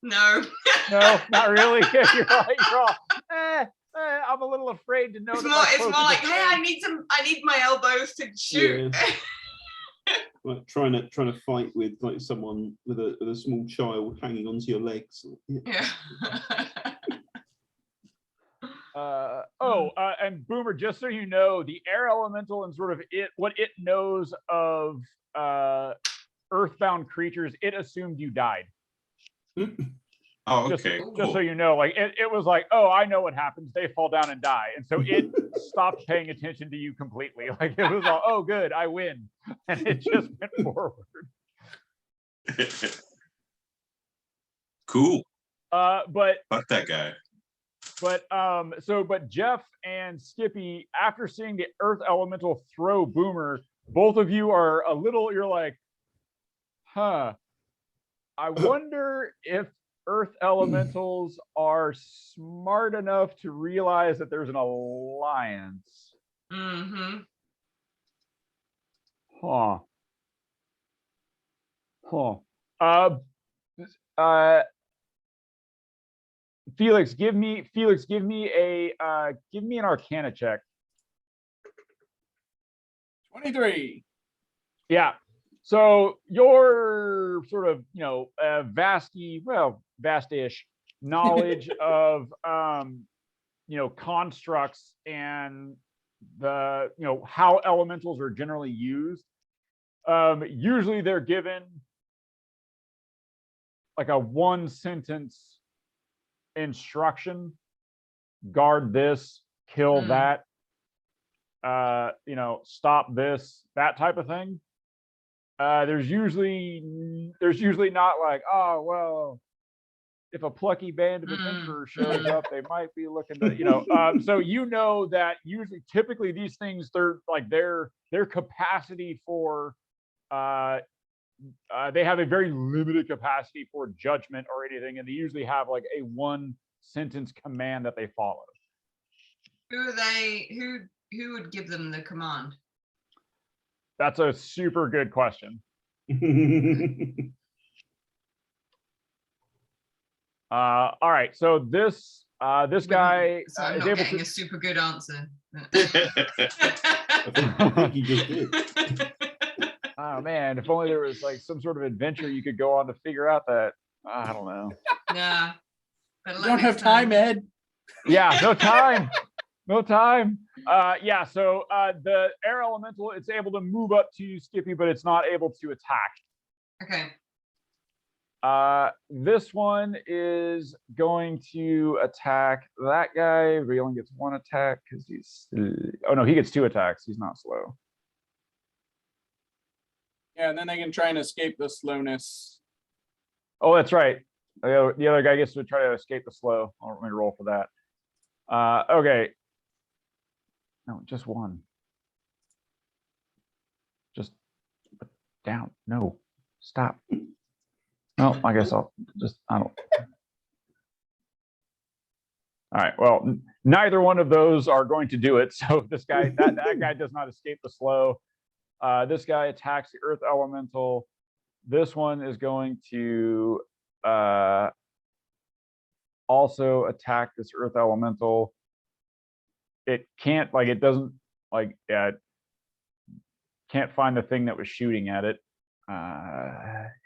No. No, not really. You're all, I'm a little afraid to know. It's more like, hey, I need my elbows to shoot. Yeah. Like trying to fight with like someone with a small child hanging onto your legs. Yeah. And Boomer, just so you know, the air elemental and sort of what it knows of earthbound creatures, it assumed you died. Oh, Just okay. so you know, like it was like, oh, I know what happens. They fall down and die, and so it stopped paying attention to you completely. Like it was all, oh, good, I win, and it just went forward. Cool. But Fuck that guy. But Jeff and Skippy, after seeing the Earth Elemental throw Boomer, both of you are a little. You're like, huh. I wonder if Earth Elementals are smart enough to realize that there's an alliance. Mm-hmm. Felix, give me an Arcana check. 23. Yeah. So your sort of vast-ish knowledge of constructs and the how elementals are generally used. Usually they're given like a one-sentence instruction: guard this, kill that, stop this, that type of thing. There's usually not like, oh well, if a plucky band of adventurers shows up, they might be looking to, so that usually typically these things, they're like their capacity for they have a very limited capacity for judgment or anything, and they usually have like a one sentence command that they follow. Who would give them the command? That's a super good question. All right, so this guy So I'm is not able getting to. a super good answer. I think he just did. Oh man, if only there was like some sort of adventure you could go on to figure out that. I don't know. Nah. You don't have time, Ed. Yeah, no time. No time. So the air elemental, it's able to move up to Skippy, but it's not able to attack. Okay. This one is going to attack that guy, but he only gets one attack because he's. Oh no, he gets two attacks. He's not slow. Yeah, and then they can try and escape the slowness. Oh, that's right. The other guy gets to try to escape the slow. Let me roll for that. Okay. No, just one. Just down. No, stop. No, I guess I'll just, I don't. All right. Well, neither one of those are going to do it. So this guy, that guy does not escape the slow. This guy attacks the earth elemental. This one is going to also attack this earth elemental. It can't, like, it doesn't, like, can't find the thing that was shooting at it.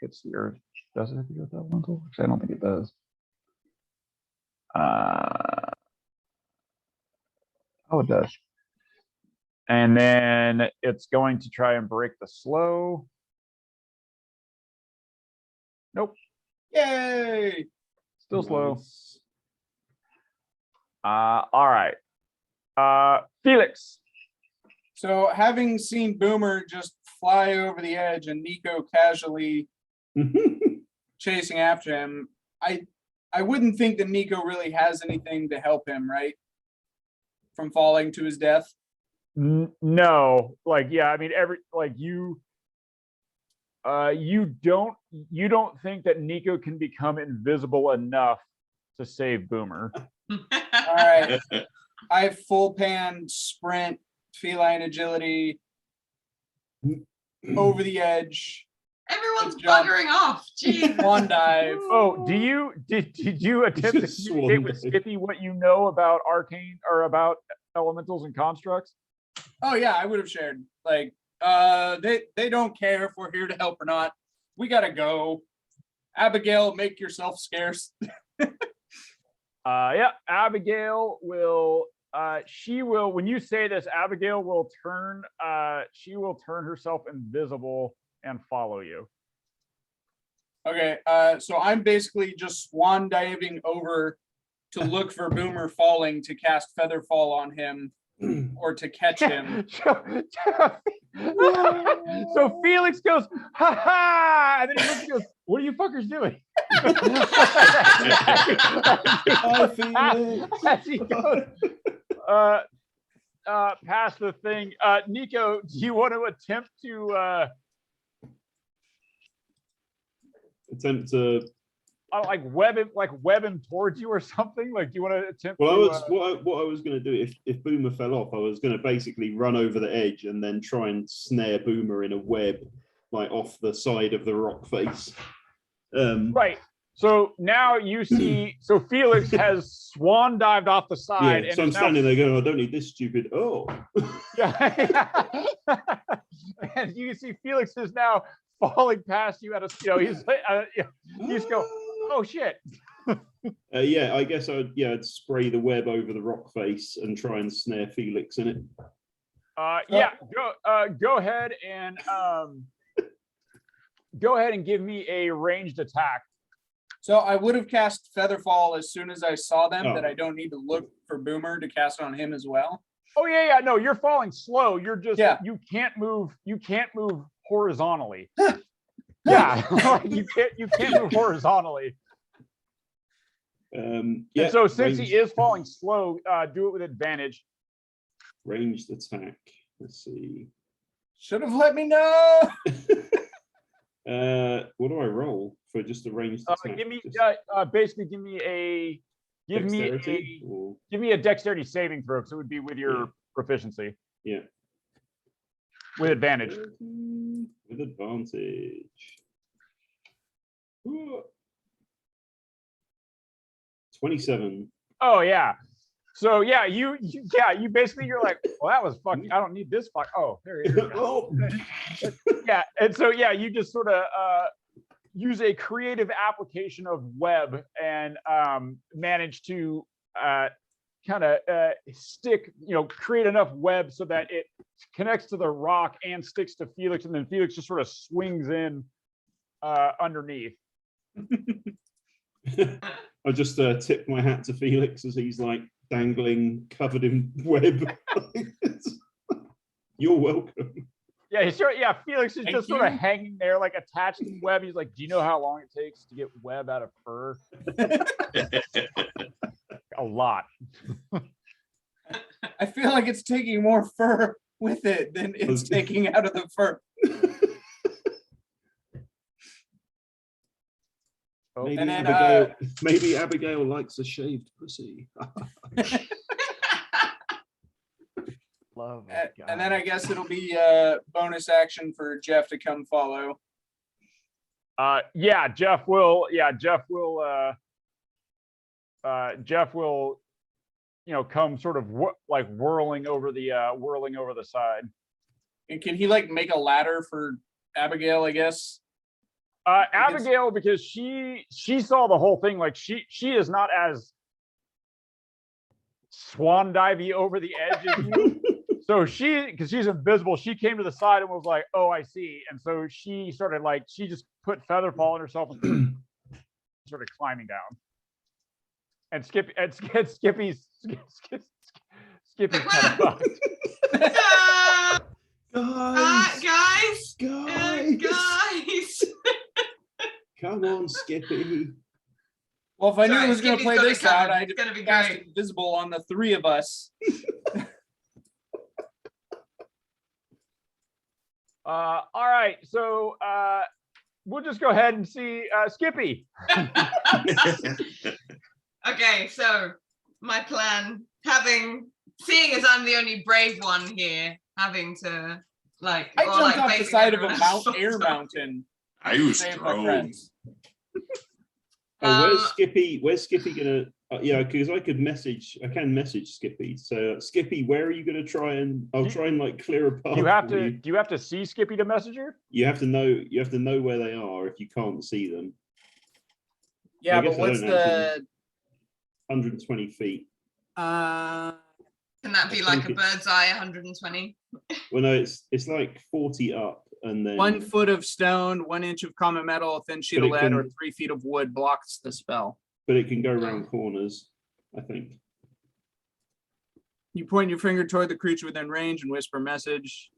Hits the earth. Does it hit the earth elemental? Actually, I don't think it does. Oh, it does. And then it's going to try and break the slow. Nope. Yay! Still slow. Nice. All right. Felix. So having seen Boomer just fly over the edge and Nico casually chasing after him, I wouldn't think that Nico really has anything to help him, right? From falling to his death. No, like, yeah, I mean, you don't think that Nico can become invisible enough to save Boomer. All right. I have full pan, sprint, feline agility, over the edge. Everyone's Jump. buggering off. Jeez. One dive. Oh, did you attempt to Just communicate with one dive. Skippy what you know about arcane or about elementals and constructs? Oh yeah, I would have shared. Like, they don't care if we're here to help or not. We gotta go. Abigail, make yourself scarce. Yeah, Abigail will. She will. When you say this, Abigail will turn. She will turn herself invisible and follow you. Okay, so I'm basically just swan diving over to look for Boomer falling to cast Feather Fall on him or to catch him. So Felix goes, ha ha, and then he looks and goes, what are you fuckers doing? Hi, Felix. As he goes past the thing. Nico, do you want to attempt to web him towards you or something? Like, do you want to attempt? Well, to, what I was going to do if Boomer fell off, I was going to basically run over the edge and then try and snare Boomer in a web, like off the side of the rock face. Right. So now you see. So Felix has swan dived off the side. Yeah. And So I'm standing there going, I don't need this stupid. Oh. Yeah. And you can see Felix is now falling past you at a. He's like, you just go, oh shit. Yeah, I guess I'd spray the web over the rock face and try and snare Felix in it. Yeah, go ahead and give me a ranged attack. So I would have cast Featherfall as soon as I saw them, Oh. that I don't need to look for Boomer to cast it on him as well. Oh yeah, no, you're falling slow. You're just Yeah. You can't move horizontally. Yeah, you can't move horizontally. Yeah. And so since he is falling slow, do it with advantage. Ranged attack. Let's see. Should have let me know. What do I roll for just a ranged attack? Basically give me a dexterity saving throw, so it would be with your proficiency. Yeah. With advantage. With advantage. Ooh. 27. Oh yeah. So yeah, you basically you're like, well, that was fucking. I don't need this fuck. Oh, there you go. Oh. Yeah, and so yeah, you just sort of use a creative application of web and manage to kind of create enough web so that it connects to the rock and sticks to Felix, and then Felix just sort of swings in underneath. I just tip my hat to Felix as he's like dangling, covered in web. You're welcome. Yeah, Felix is Thank just sort of you. hanging there, like attached to web. He's like, do you know how long it takes to get web out of fur? A lot. I feel like it's taking more fur with it than it's taking out of the fur. Oh, Maybe, And then, maybe Abigail likes a shaved pussy. love. And then I guess it'll be bonus action for Jeff to come follow. Yeah, Jeff will. Jeff will, come sort of like whirling over the side. And can he like make a ladder for Abigail, I guess? Abigail, because she saw the whole thing. Like she is not as swan divey over the edge as you. So because she's invisible, she came to the side and was like, "Oh, I see." And so she started she just put Featherfall on herself and started climbing down. And Skippy's kind of fucked. Guys, Guys. come on, Skippy. Well, if I knew Sorry, I was going to Skippy's play got it this out, covered. I'd It's gonna be cast great. invisible on the three of us. All right, so we'll just go ahead and see Skippy. Okay, so my plan, seeing as I'm the only brave one here, having to I jumped off the side of a air mountain. I to was save my thrown. friends. Where's Skippy? Where's Skippy gonna? Yeah, because I can message Skippy. So Skippy, where are you gonna try and? I'll try and clear a path. Do for you have to see Skippy to message her? You have to know where they are if you can't see them. Yeah, I but guess I what's don't the 120 feet. Can that be like a bird's eye 120? Well, no, it's like 40 up, and then 1 foot of stone, 1 inch of common metal, a thin sheet But of it lead, can- or 3 feet of wood blocks the spell. But it can go around corners, I think. You point your finger toward the creature within range and whisper message.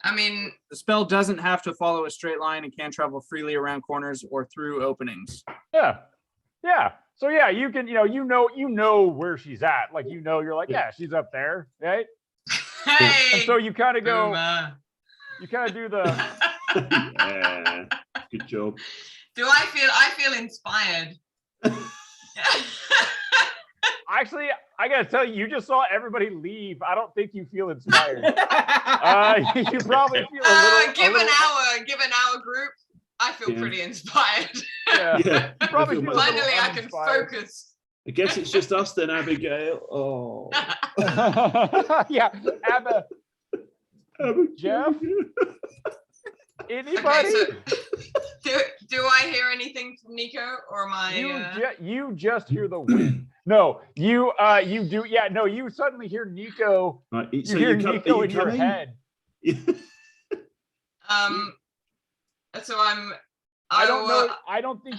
I mean, The spell doesn't have to follow a straight line and can travel freely around corners or through openings. Yeah. So yeah, you can, you know where she's at. You're like, yeah, she's up there, right? hey. And so you kind of go, Boomer. you kind of do the. Yeah, good job. I feel inspired. Actually, I gotta tell you, you just saw everybody leave. I don't think you feel inspired. You probably feel Given our group, I feel pretty inspired. Yeah. Yeah, Probably I feel feel much- Finally, I can uninspired. focus. I guess it's just us then, Abigail. Oh, Yeah, Abba, Jeff? anybody? Okay, do I hear anything from Nico, or am I? You just hear the wind. No, you do. Yeah, no, you suddenly hear Nico. right, You so hear you Nico in your head. So I'm. I don't know. I don't think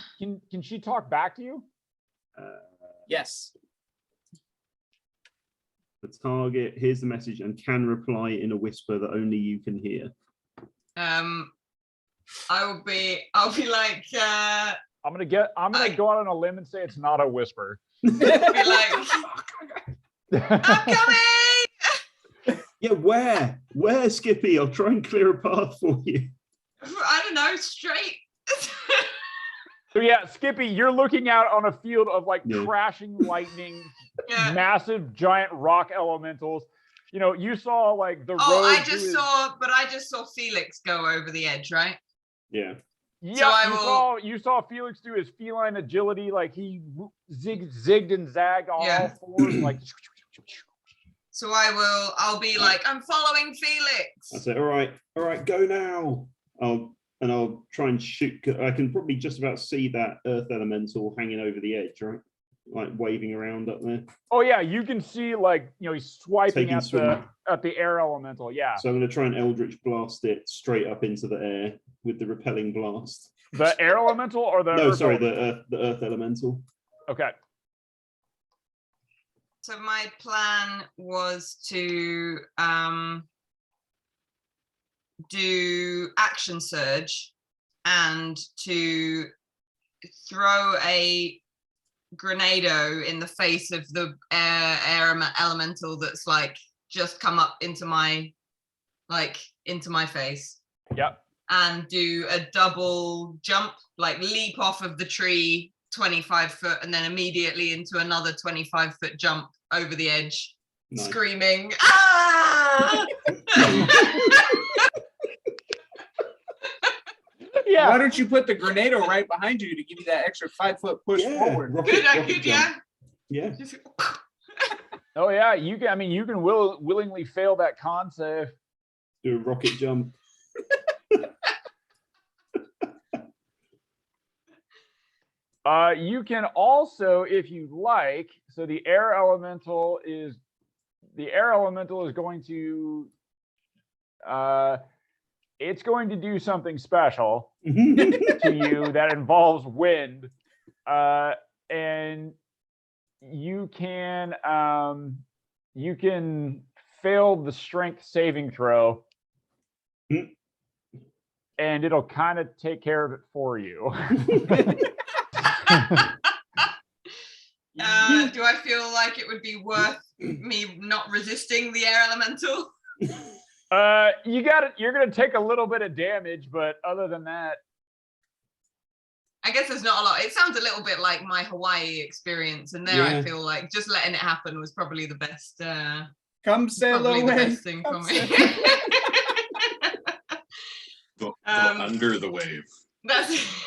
can she talk back to you? Yes. The target, here's the message, and can reply in a whisper that only you can hear. I'll be like. I'm gonna go out on a limb and say it's not a whisper. Be like, I'm coming. Yeah, where, Skippy? I'll try and clear a path for you. I don't know, straight. So yeah, Skippy, you're looking out on a field of Yeah. crashing lightning, Yeah. massive giant rock elementals. You saw the road. Oh, I just saw Felix go over the edge, right? Yeah. Yeah, you saw Felix do his feline agility, he zigged and zagged on all fours, So I'll be like, I'm following Felix. I say, all right, go now. I'll try and shoot. I can probably just about see that earth elemental hanging over the edge, right? Waving around up there. Oh yeah, you can see he's swiping Taking swing. at the air elemental. Yeah, So I'm going to try and Eldritch blast it straight up into the air with the repelling blast. the air elemental or the No, earth sorry, elemental? the earth elemental. Okay. So my plan was to do action surge and to throw a grenado in the face of the air elemental that's just come up into my face. Yep. and do a double jump, like leap off of the tree 25 foot and then immediately into another 25-foot jump over the edge, Nice. screaming, ah! Yeah. Why don't you put the Grenado right behind you to give you that extra 5-foot push forward? Good, rocket yeah. jump. Yeah. Just- Oh yeah, you can. I mean, you can willingly fail that con save. Do a rocket jump. You can also, if you like, so the air elemental is going to it's going to do something special to you that involves wind, and you can fail the strength saving throw, and it'll kind of take care of it for you. Do I feel like it would be worth me not resisting the air elemental? You're gonna take a little bit of damage, but other than that, I guess there's not a lot. It sounds a little bit like my Hawaii experience, and there I Yeah. feel like just letting it happen was probably the best. Come sail Probably the away. best thing for Come me. Go Um, under the wave. That's.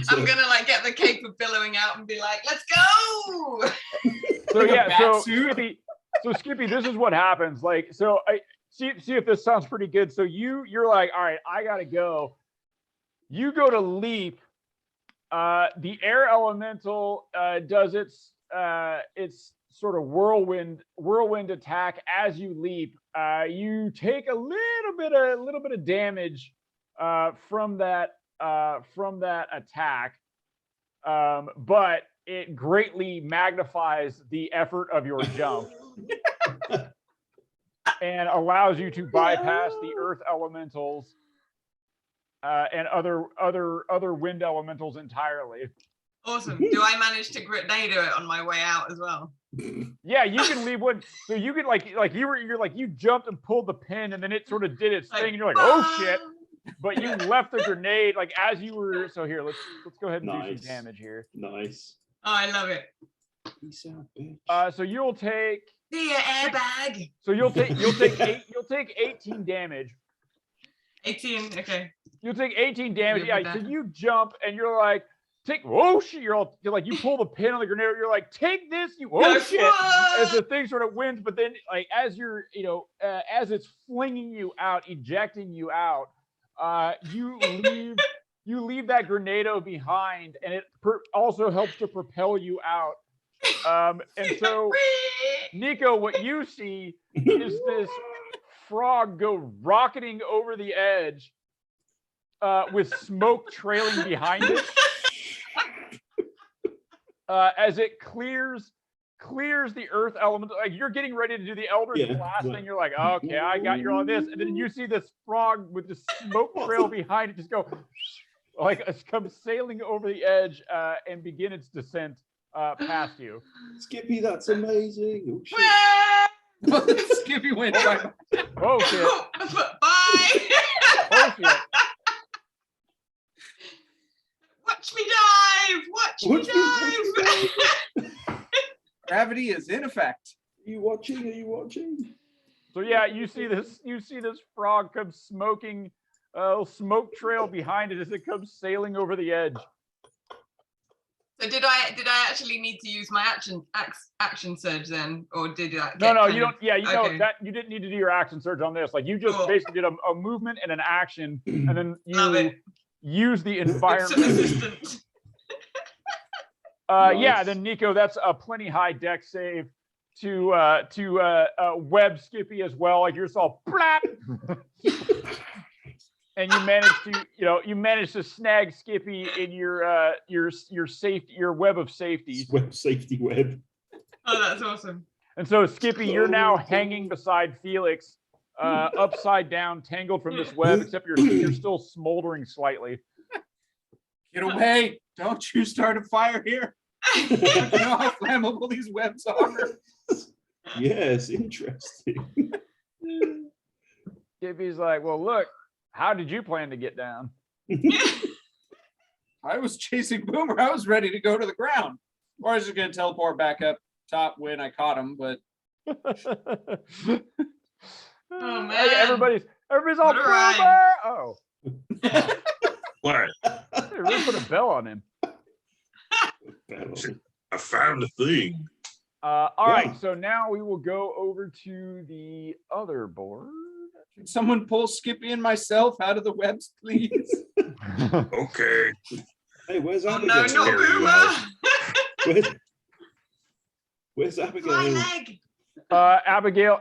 I'm gonna like get the cape of billowing out and be like, "Let's go!" so Like a yeah, bat so suit? Skippy, this is what happens. Like, so I see if this sounds pretty good. So you're like, all right, I gotta go. You go to leap. The air elemental does its sort of whirlwind attack as you leap. You take a little bit of damage from that attack, but it greatly magnifies the effort of your jump and allows you to bypass the earth elementals and other wind elementals entirely. Awesome. Do I manage to Grenado it on my way out as well? Yeah, you can leave one. So you can you jumped and pulled the pin, and then it sort of did its thing, and you're like, oh shit. But you left the grenade like as you were. So here, let's go ahead and do Nice. some damage here. Nice. Oh, I love it. Peace out, bitch. So you'll take. The airbag. So you'll take 18 damage. 18. Okay. You'll take 18 damage. Good with Yeah. So that. you jump and you're like, oh shit! You're like you pull the pin on the grenade. You're like, take this. You No, shit! As the thing sort of wins, but then like as you're as it's flinging you out, ejecting you out, you leave that grenado behind, and it also helps to propel you out. And so, Nico, what you see is this frog go rocketing over the edge with smoke trailing behind it as it clears the earth element. Like you're getting ready to do the Eldritch Blast thing. You're like, okay, I got you on this. And then you see this frog with the smoke trail behind it just go like it's come sailing over the edge and begin its descent past you. Skippy, that's amazing. Oh, shit. Skippy went right. Oh shit. Bye. Oh shit. Watch me dive. Watch me dive. Gravity is in effect. Are you watching? Are you watching? So yeah, you see this frog come smoking smoke trail behind it as it comes sailing over the edge. So did I actually need to use my action surge then, or did that? No, you don't. Yeah, you okay. know that you didn't need to do your action surge on this. Like you just Cool. basically did a movement and an action, and then Love you it. use the Some environment. assistance. Yeah, Nice. then Nico, that's a plenty high deck save to web Skippy as well. Like you're just all blap. And you managed to snag Skippy in your safety, your web of safety. Safety web. Oh, that's awesome. And so Skippy, you're now hanging beside Felix, upside down, tangled from this web, except you're still smoldering slightly. Get away. Don't you start a fire here. You know how flammable these webs are. Yes, interesting. Skippy's like, well, look, how did you plan to get down? I was chasing Boomer. I was ready to go to the ground. Or I was just going to teleport back up top when I caught him, but Oh, man. Like, everybody's all What a ride. Boomer. Oh, What? they really put a bell on him. I found a thing. All right, Yeah. so now we will go over to the other board. can someone pull Skippy and myself out of the webs, please? Okay. Hey, where's Oh, Abigail? no, not Carry you Boomer. Where's My Abigail? leg.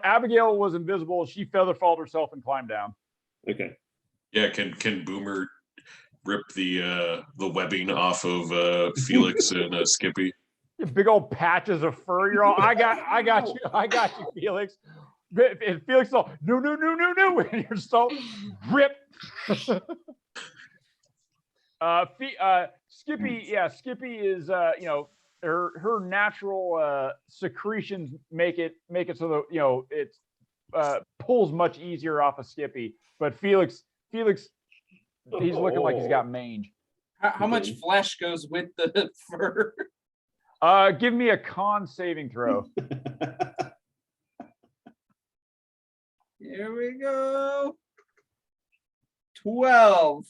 Abigail was invisible. She feather falled herself and climbed down. Okay. Yeah, can Boomer rip the webbing off of Felix and Skippy? Big old patches of fur. You're all, I got you, Felix. And Felix is all, no. And you're so rip. Skippy is her natural secretions make it so that it pulls much easier off of Skippy. But Felix, he's looking like he's got mange. How much flesh goes with the fur? Give me a con saving throw. Here we go. 12.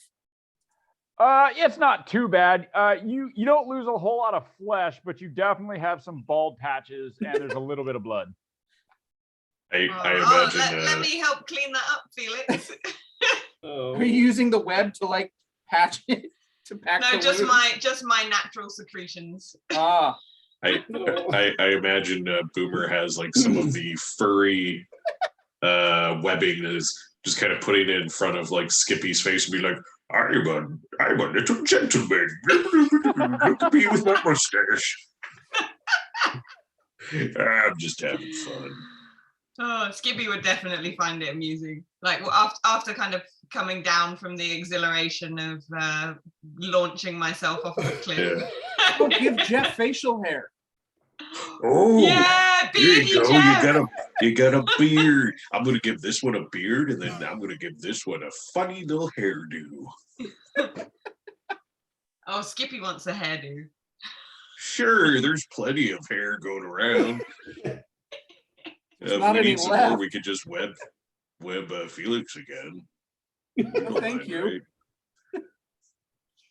It's not too bad. You don't lose a whole lot of flesh, but you definitely have some bald patches and there's a little bit of blood. I Oh, imagine. let me help clean that up, Felix. Are you using the web to like patch it? To pack No, the just wound? my natural secretions. Ah, I imagine Boomer has like some of the furry webbing that is just kind of putting it in front of like Skippy's face and be like, I'm a little gentleman. Look at me with my mustache. I'm just having fun. Oh, Skippy would definitely find it amusing. Like after kind of coming down from the exhilaration of launching myself off of a cliff. Yeah. oh, give Jeff facial hair. Oh, Yeah, there you beardy go. Jeff. You got a beard. I'm gonna give this one a beard, and then I'm gonna give this one a funny little hairdo. Oh, Skippy wants a hairdo. Sure, there's plenty of hair going around. If not we any need some more, left. we could just web Felix again. No, thank you.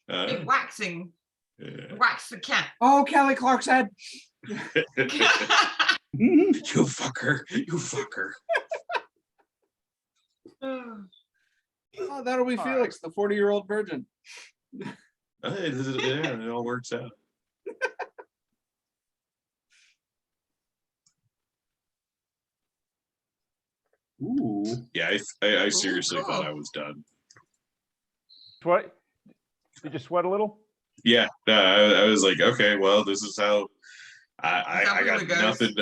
Big waxing. Yeah. Wax the cat. Oh, Kelly Clark's head. You fucker. You fucker. Oh, Oh, that'll be All Felix, the 40-year-old virgin. Yeah, it all works out. Ooh. Yeah, I seriously cool. thought I was done. Sweat? Did you sweat a little? Yeah, I was like, okay, well, this is how I Boomer got goes. nothing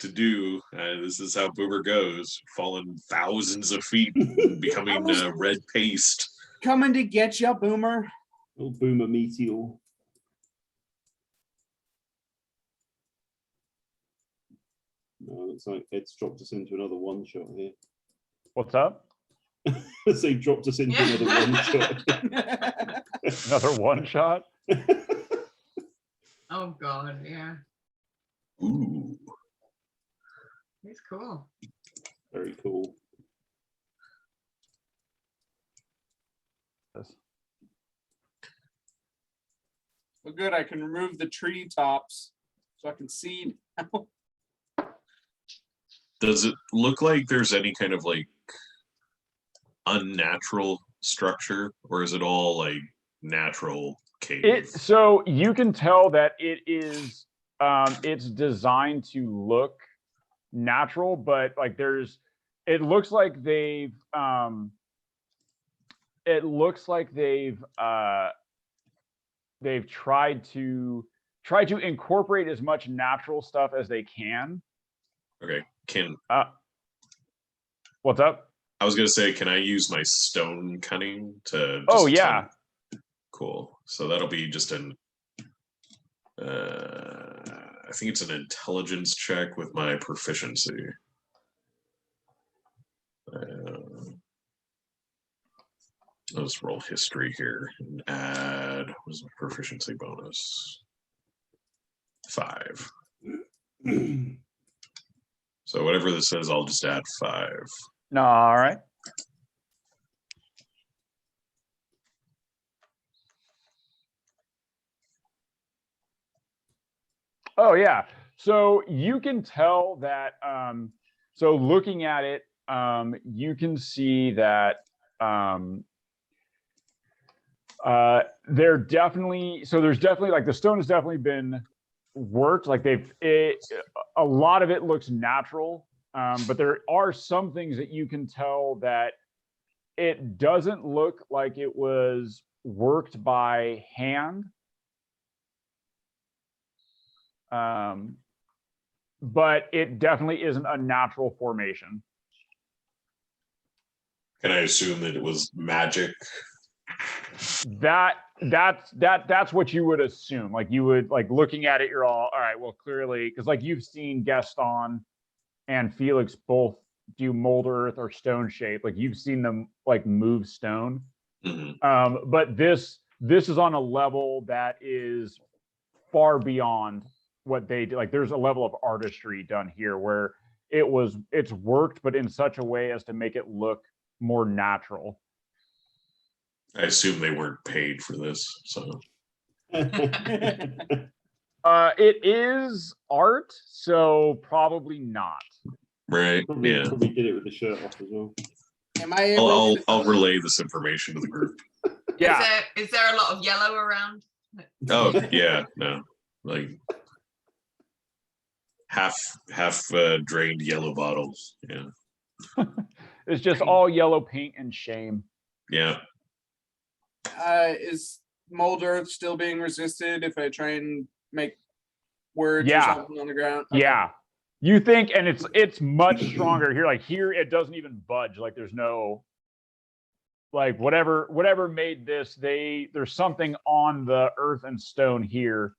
to do. This is how Boomer goes, falling thousands of feet, becoming red paste. Coming to get ya, Boomer. Oh, Boomer Meteor. No, it's like it's dropped us into another one shot here. What's up? So he dropped us into Yeah. another one shot. Another one shot? oh God, yeah. Ooh. It's cool. Very cool. Well, good. I can remove the tree tops so I can see now. Does it look like there's any kind of like unnatural structure, or is it all like natural cave? So you can tell that it is it's designed to look natural, but like it looks like they've tried to incorporate as much natural stuff as they can. Okay, What's up? I was gonna say, can I use my stone cunning to? Oh yeah. Cool. So that'll be just an. I think it's an intelligence check with my proficiency. Let's roll history here and add, what is my proficiency bonus? 5. So whatever this says, I'll just add 5. No, all right. Oh yeah. So you can tell that. So looking at it, you can see that there's definitely like the stone has definitely been worked. Like a lot of it looks natural, but there are some things that you can tell that it doesn't look like it was worked by hand. But it definitely isn't a natural formation. Can I assume that it was magic? That's what you would assume. Like you would, like, looking at it, you're all right, well, clearly, because like you've seen Gaston and Felix both do mold earth or stone shape. Like you've seen them like move stone. Mm-hmm. But this is on a level that is far beyond what they do. Like there's a level of artistry done here where it's worked, but in such a way as to make it look more natural. I assume they weren't paid for this, so. It is art, so probably not. Right. Yeah. Probably did it with the shirt off as well. Am I able I'll relay this information to the group. Yeah. Is there a lot of yellow around? Oh yeah, no, like half drained yellow bottles. Yeah. It's just all yellow paint and shame. Yeah. Is mold earth still being resisted if I try and make words or Yeah. something on the ground? Okay. Yeah. You think, and it's much stronger here. Like here, it doesn't even budge. Like there's no, like whatever made this, there's something on the earth and stone here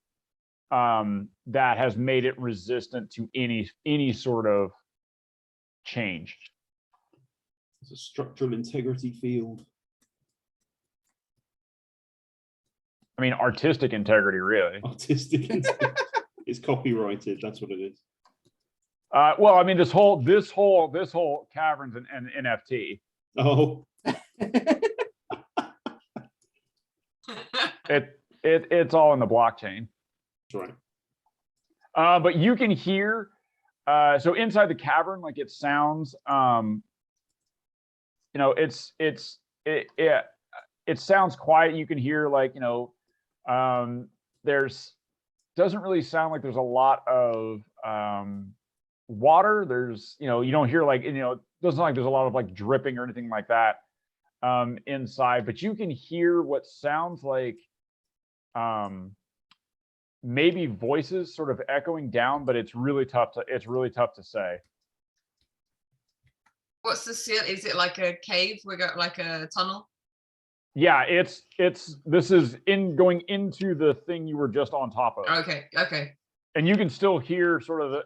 that has made it resistant to any sort of change. It's a structural integrity field. I mean, artistic integrity, really. Artistic integrity. It's copyrighted. That's what it is. Well, I mean, this whole cavern's an NFT. Oh, It's all in the blockchain. that's right. But you can hear, so inside the cavern, like it sounds, it sounds quiet. You can hear, like, doesn't really sound like there's a lot of water. There's, you don't hear, like, it doesn't sound like there's a lot of like dripping or anything like that inside, but you can hear what sounds like maybe voices sort of echoing down, but it's really tough to say. What's the seal? Is it like a cave? We got like a tunnel? Yeah, this is going into the thing you were just on top of. Okay. And you can still hear sort of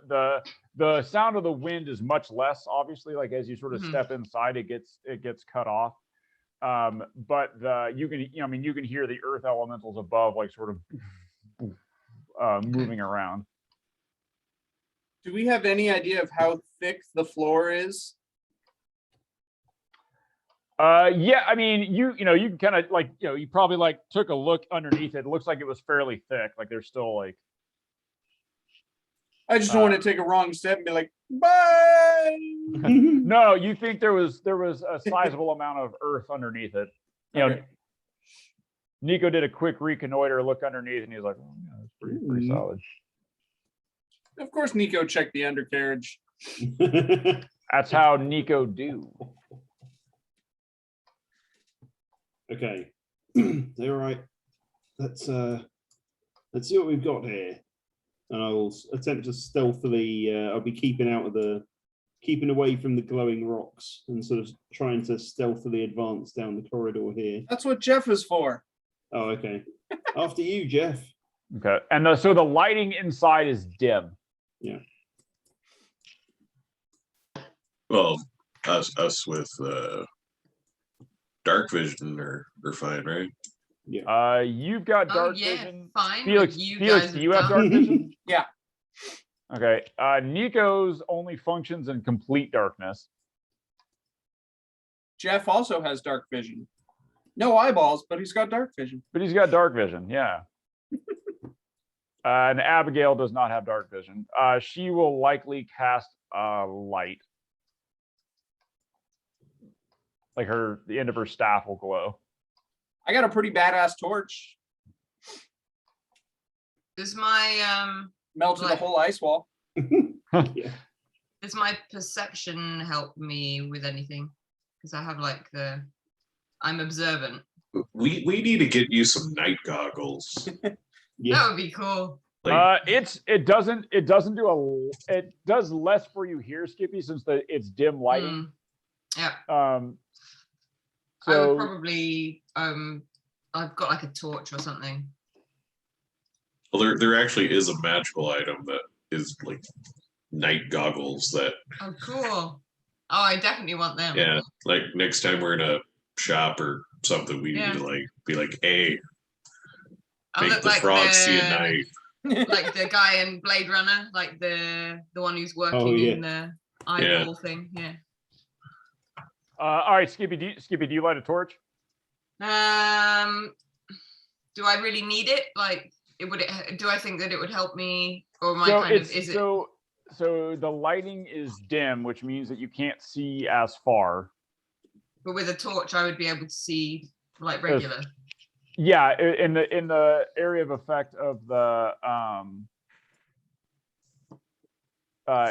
the sound of the wind is much less, obviously, like as you sort of step inside, it gets cut off. But you can hear the earth elementals above, like sort of moving around. Do we have any idea of how thick the floor is? Yeah, I mean, you can kind of like, you probably like took a look underneath it. It looks like it was fairly thick. Like there's still like. I just don't want to take a wrong step and be like, bye. No, you think there was a sizable amount of earth underneath it. Okay. Nico did a quick reconnoiter, look underneath, and he was like, oh, yeah, it's pretty solid. Of course, Nico checked the undercarriage. That's how Nico do. Okay. All right. Let's see what we've got here. And I will attempt to stealthily. I'll be keeping away from the glowing rocks and sort of trying to stealthily advance down the corridor here. That's what Jeff is for. Oh, okay. After you, Jeff. Okay, and so the lighting inside is dim. Yeah. Well, us with dark vision are fine, right? You've got Oh dark yeah, vision. fine. Felix, what you Felix, guys do you have done. dark vision? Yeah. Okay. Nico's only functions in complete darkness. Jeff also has dark vision. No eyeballs, but he's got dark vision. But he's got dark vision, yeah. And Abigail does not have dark vision. She will likely cast light. Like the end of her staff will glow. I got a pretty badass torch. Does my Melted Like- the whole ice wall. Yeah. does my perception help me with anything? Because I have like I'm observant. We need to get you some night goggles. Yeah. That would be cool. Like, It does less for you here, Skippy, since it's dim lighting. Yeah. I would So probably I've got like a torch or something. well, there actually is a magical item that is like night goggles that, Oh, cool. Oh, I definitely want them. yeah, like next time we're in a shop or something, we need to like be like, hey, I make look the like frog see a night. like the guy in Blade Runner, like the one who's working yeah. in the eyeball thing. Yeah. all right, Skippy, do you light a torch? Do I really need it? Like, do I think that it would help me, or am I So kind of? Is it? So the lighting is dim, which means that you can't see as far. But with a torch, I would be able to see like regular. Yeah, in the area of effect of the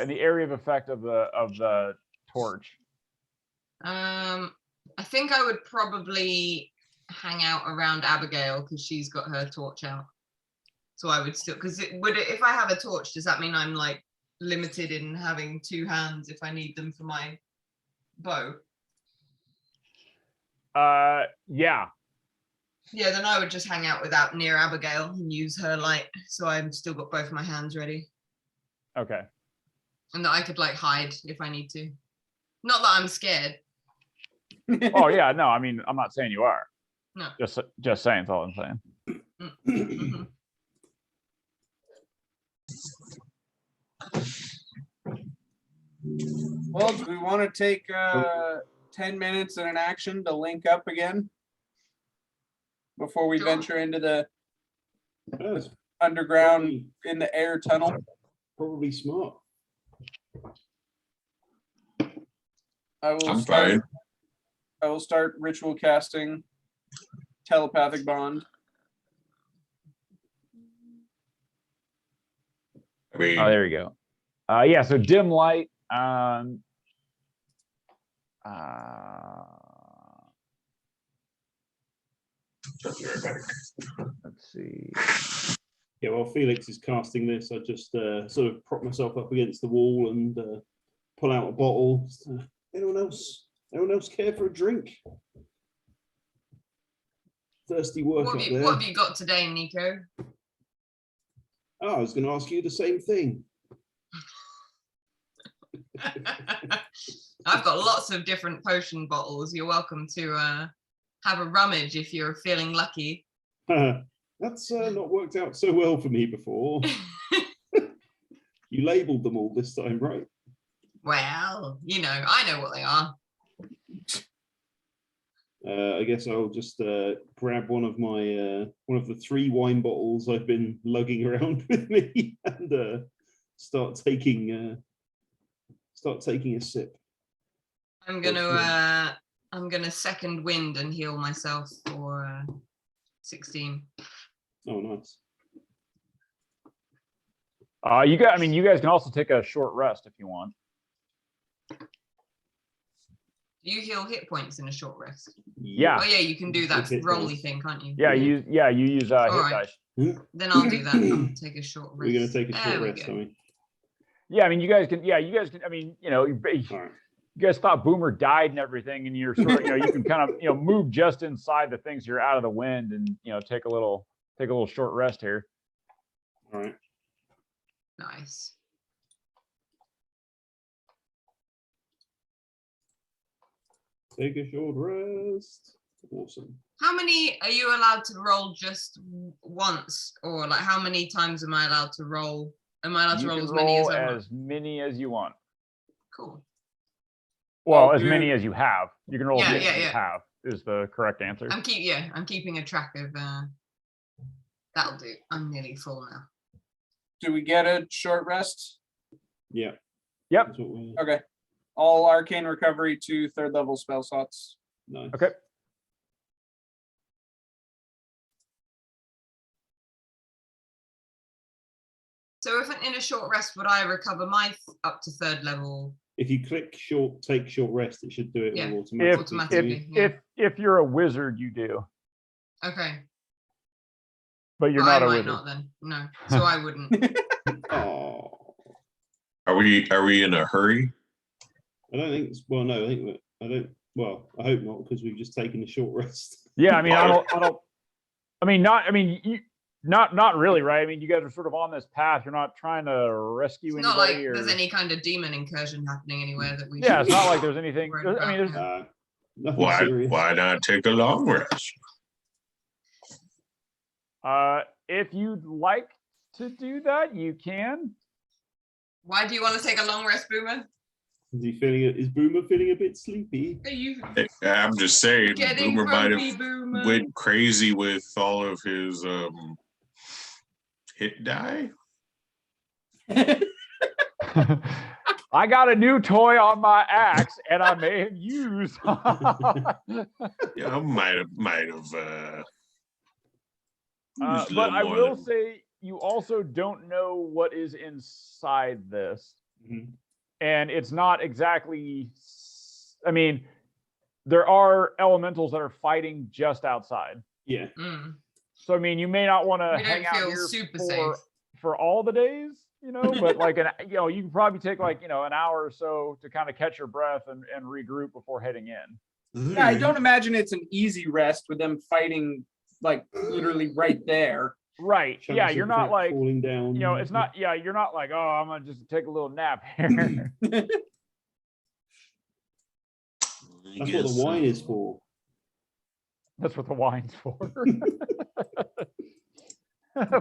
in the area of effect of the torch. I think I would probably hang out around Abigail because she's got her torch out. So I would still, because if I have a torch, does that mean I'm like limited in having two hands if I need them for my bow? Yeah. Yeah, then I would just hang out near Abigail and use her light, so I've still got both my hands ready, Okay. and that I could like hide if I need to. Not that I'm scared. Oh yeah, no, I mean, I'm not saying you are. No. Just saying, that's all I'm saying. Mhm. Well, do we want to take 10 minutes and an action to link up again before we Sure. venture into the That's underground in the air tunnel? probably smart. I'm fine. I will start ritual casting telepathic bond. I mean, Oh, there you go. Yeah, so dim light. Let's see. Yeah, while Felix is casting this, I just sort of prop myself up against the wall and pull out a bottle. Anyone else care for a drink? Thirsty work What up have there. you got today, Nico? Oh, I was going to ask you the same thing. I've got lots of different potion bottles. You're welcome to have a rummage if you're feeling lucky. That's not worked out so well for me before. You labeled them all this time, right? Well, I know what they are. I guess I'll just grab one of the 3 wine bottles I've been lugging around with me and start taking a sip. I'm gonna second wind and heal myself for 16. Oh, nice. You guys can also take a short rest if you want. Do you heal hit points in a short rest? Yeah. Oh yeah, you can do that Hit rolly dice. thing, can't you? Yeah, you use hit Alright. dice. Then I'll do that. I'll take a short rest. We're going to take a There short we rest, go. are we? Yeah, I mean, you guys can. I mean, you All right. guys thought Boomer died and everything, and you're sort of, you can kind of, move just inside the things. You're out of the wind, and take a little short rest here. All right. Nice. Take a short rest. Awesome. How many are you allowed to roll just once, or like how many times am I allowed to roll? Am I allowed to You roll can as many as roll I want? as many as you want. Cool. Well, Oh, as dude. many as you have. You can roll as Yeah, many yeah, as you yeah. have is the correct answer. I'm keeping a track of. That'll do. I'm nearly full now. Do we get a short rest? Yeah. Yep. That's what we're Okay. All arcane recovery to 3rd level spell slots. nice. Okay. So if in a short rest, would I recover my up to 3rd level? If you click take short rest, it should do it Yeah. all automatically. Automatically. Yeah. If you're a wizard, you do, Okay. but you're But not I a might wizard. not then. No. So I wouldn't. Oh, Are we in a hurry? I don't think. Well, no, I think I don't. Well, I hope not, because we've just taken a short rest. Yeah, I mean, not really, right? I mean, you guys are sort of on this path. You're not trying to rescue It's not like anybody, or there's any kind of demon incursion happening anywhere that we. yeah, it's should not be like there's anything. worried I mean, about, there's, yeah. Nothing serious. Why not take a long rest? if you'd like to do that, you can. Why do you want to take a long rest, Boomer? Is Boomer feeling a bit sleepy? Are you I'm just saying, getting Boomer might grumpy, have Boomer? went crazy with all of his hit die. I got a new toy on my axe, and I may have used. Yeah, might have used a But little I more will than- say, you also don't know what is inside this, Mhm. and it's not exactly. I mean, there are elementals that are fighting just outside. Yeah. Mm. So I mean, you may not want to We hang don't out feel here super for safe. for all the days, but like you can probably take like an hour or so to kind of catch your breath and regroup before heading in. Yeah, I don't imagine it's an easy rest with them fighting like literally right there. Right. Chunks Yeah, of you're not crap like, falling down. it's not. Yeah, you're not like, oh, I'm gonna just take a little nap here. That's what the wine is for. That's what the wine's for.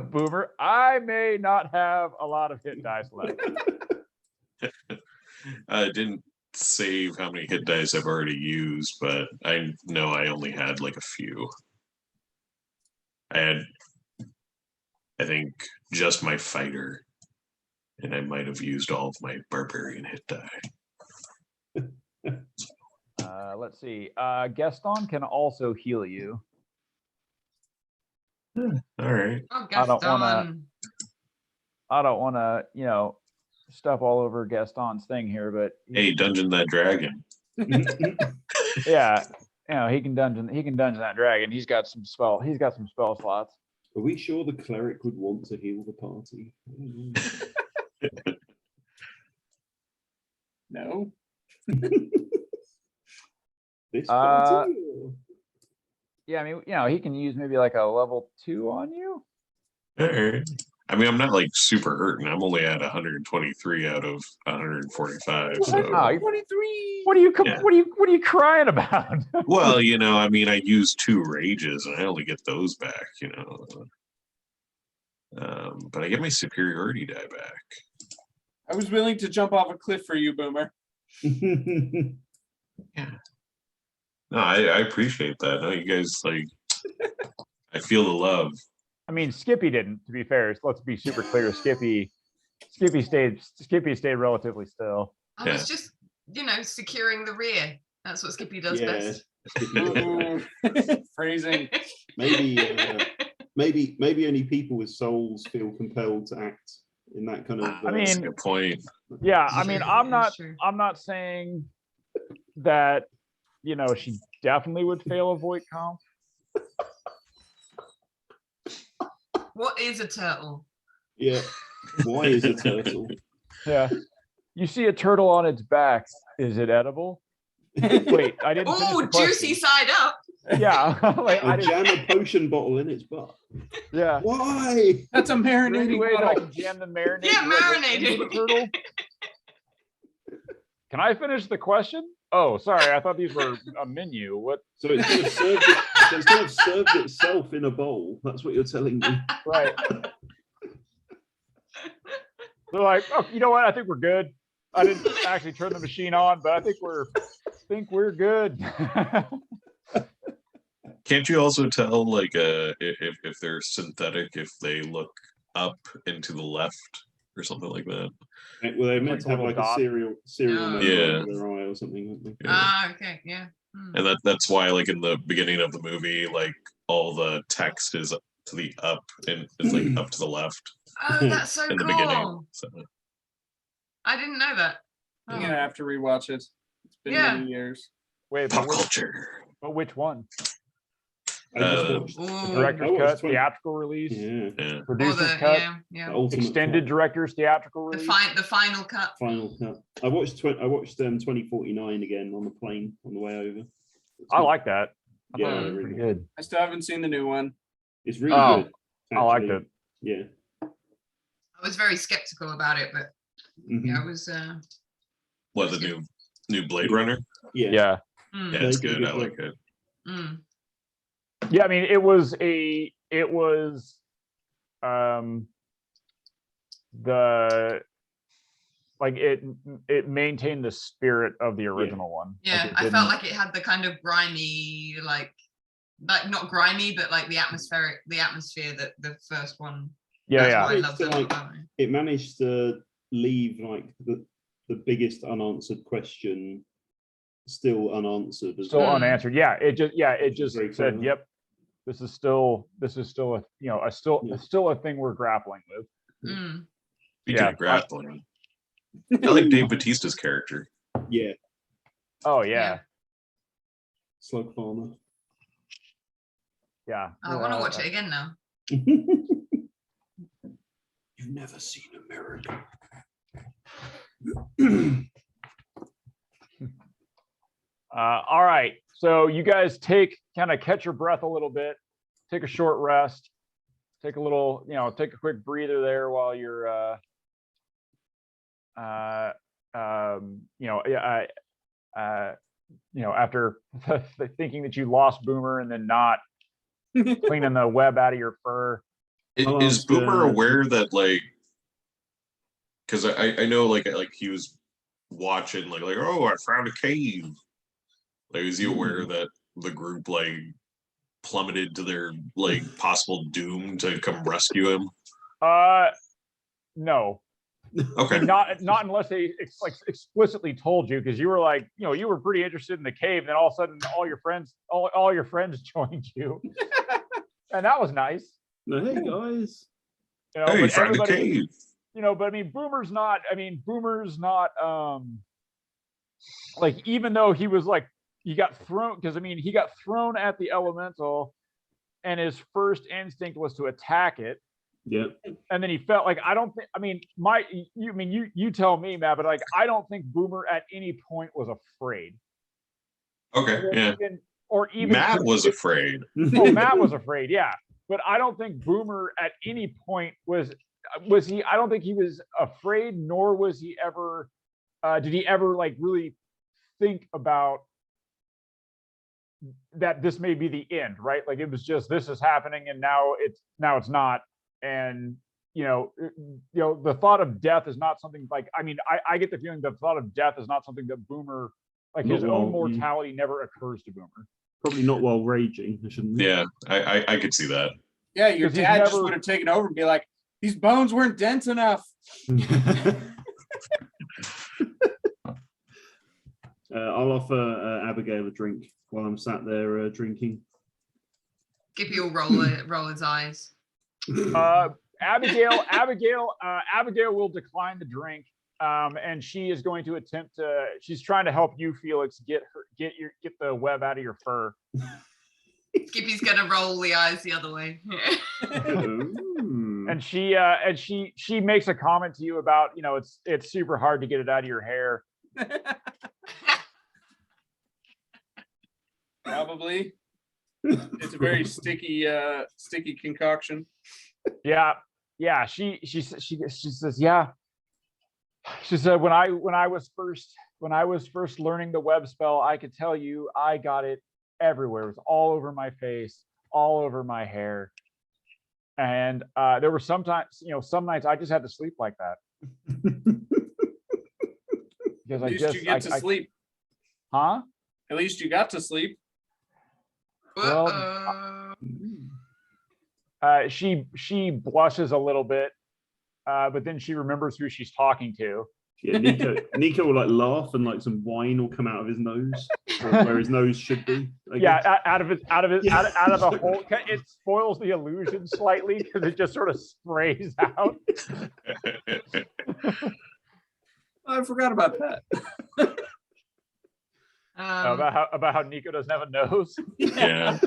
Boomer, I may not have a lot of hit dice left. I didn't save how many hit dice I've already used, but I know I only had like a few. I had, I think, just my fighter, and I might have used all of my barbarian hit die. Let's see. Gaston can also heal you. All right. Oh, I don't wanna- Gaston. I don't want to, stuff all over Gaston's thing here, but Hey, Dungeon that Dragon. yeah, he can dungeon that dragon. He's got some spell slots. Are we sure the cleric would want to heal the party? I don't know. No. This Uh, party? Or- Yeah, I mean, he can use maybe like a level 2 on you. All right. I mean, I'm not like super hurting. I'm only at 123 out of 145. So. Oh, you- 23. What are you Yeah. what are you crying about? Well, I mean, I used 2 rages and I only get those back, but I get my superiority die back. I was willing to jump off a cliff for you, Boomer. No, I appreciate that. No, you guys I feel the love. I mean, Skippy didn't, to be fair. Let's be super clear. Skippy stayed relatively still. I was just, securing the rear. That's what Skippy does Yeah. best. Ooh. Phrasing. Maybe only people with souls feel compelled to act in that kind of. I mean, That's a good point. Yeah, I mean, Sure. I'm not saying that, she definitely would fail a Voight comp. What is a turtle? Yeah. Why is a turtle? Yeah. You see a turtle on its back. Is it edible? Wait, I didn't. finish Oh, the question. juicy side up. Yeah. Like, I I didn't, jam a potion bottle in its butt. yeah. Why? That's a Is there any marinating way that I bottle. can jam the marinade? Yeah, directly into marinating. the turtle? Can I finish the question? Oh, sorry. I thought these were a menu. What? So it's kind of served. So it's kind of served itself in a bowl. That's what you're telling me. Right. They're like, oh, you know what? I think we're good. I didn't actually turn the machine on, but I think we're good. Can't you also tell like if they're synthetic if they look up and to the left or something like that? Well, they're meant to have like a dot. serial Oh. number Yeah. under their eye or something. Aren't they? Ah, okay, yeah. And that's why like in the beginning of the movie, like all the text is to the up and it's like up to the left Oh, that's so in the cool. beginning. So I didn't know that. I'm Oh. gonna have to rewatch it. It's been Yeah. many years. Wait, pop culture. but which one? I just Uh, watched The Ooh. director's Oh, it's cut, 20 theatrical release, yeah, Yeah. Or producer's the cut, yeah, yeah. the ultimate extended cut, director's theatrical release. The final cut. final cut. I watched 2049 again on the plane on the way over. I like that. I Yeah, thought it was really pretty good. good. I still haven't seen the new one. It's really Oh, good. I liked actually. it. Yeah. I was very skeptical about it, but Mhm. yeah, it was. What the new Blade Runner? Yeah. Yeah. Mm, Yeah, it's They did a good. I good like job. it. mm. Yeah, I mean, it was the like it maintained the spirit of the original one. Yeah, it I felt didn't- like it had the kind of grimy, like not grimy, but like the atmosphere that the first one. yeah, That's yeah. what I It's loved a lot like- about it. It managed to leave like the biggest unanswered question still unanswered. as Still well. unanswered. Yeah, it Which is just very said, clever. "Yep, this is still a Yeah. still a thing we're grappling with." Mm. Speaking Yeah, of grappling, I like Dave Bautista's character. Yeah. Oh yeah, Slug Farmer. yeah. I want to watch it again now. You've never seen America. All right, so you guys kind of catch your breath a little bit, take a short rest, take a quick breather there while you're, after thinking that you lost Boomer and then not cleaning the web out of your fur. I'll Is ask, Boomer aware that like? Because I know like he was watching like oh, I found a cave. Like is he aware that the group like plummeted to their like possible doom to come rescue him? No, Okay. not unless they explicitly told you, because you were like, you were pretty interested in the cave, and then all of a sudden all your friends joined you, and that was nice. No, hey guys. Hey, but found a everybody, cave. but I mean, Boomer's not like, even though he was like, he got thrown, because I mean, he got thrown at the elemental, and his first instinct was to attack it. Yeah. And then he felt like, I don't think, I mean, you tell me, Matt, but like, I don't think Boomer at any point was afraid. Okay. Yeah. Or even Matt was afraid. Oh, Matt was afraid, yeah. But I don't think Boomer at any point was he, I don't think he was afraid, nor was he ever, did he ever like really think about that this may be the end, right? Like it was just, this is happening and now it's not. And the thought of death is not something like, I mean, I get the feeling the thought of death is not something that Boomer, like his own mortality never occurs to Boomer. Probably not while raging. I shouldn't. Yeah, I could see that. Yeah, your 'Cause he's dad just never- would have taken over and be like, these bones weren't dense enough. I'll offer Abigail a drink while I'm sat there drinking. Gippy will roll his eyes. Abigail will decline the drink, and she is going to attempt to. She's trying to help you, Felix, get the web out of your fur. Gippy's gonna roll the eyes the other way. Ooh. And she makes a comment to you about, it's super hard to get it out of your hair. Probably. It's a very sticky concoction. Yeah. She says, yeah. She said, when I was first first learning the web spell, I could tell you I got it everywhere. It was all over my face, all over my hair. And there were sometimes, some nights I just had to sleep like that. Because At least you get to sleep. Huh? At least you got to sleep. Well, Uh-oh. she blushes a little bit, but then she remembers who she's talking to. Yeah, Nico will like laugh and like some wine will come out of his nose, or where his nose should be. I guess. Out of the hole. It spoils the illusion slightly because it just sort of sprays out. I forgot about that. About how Nico doesn't have a nose. Yeah.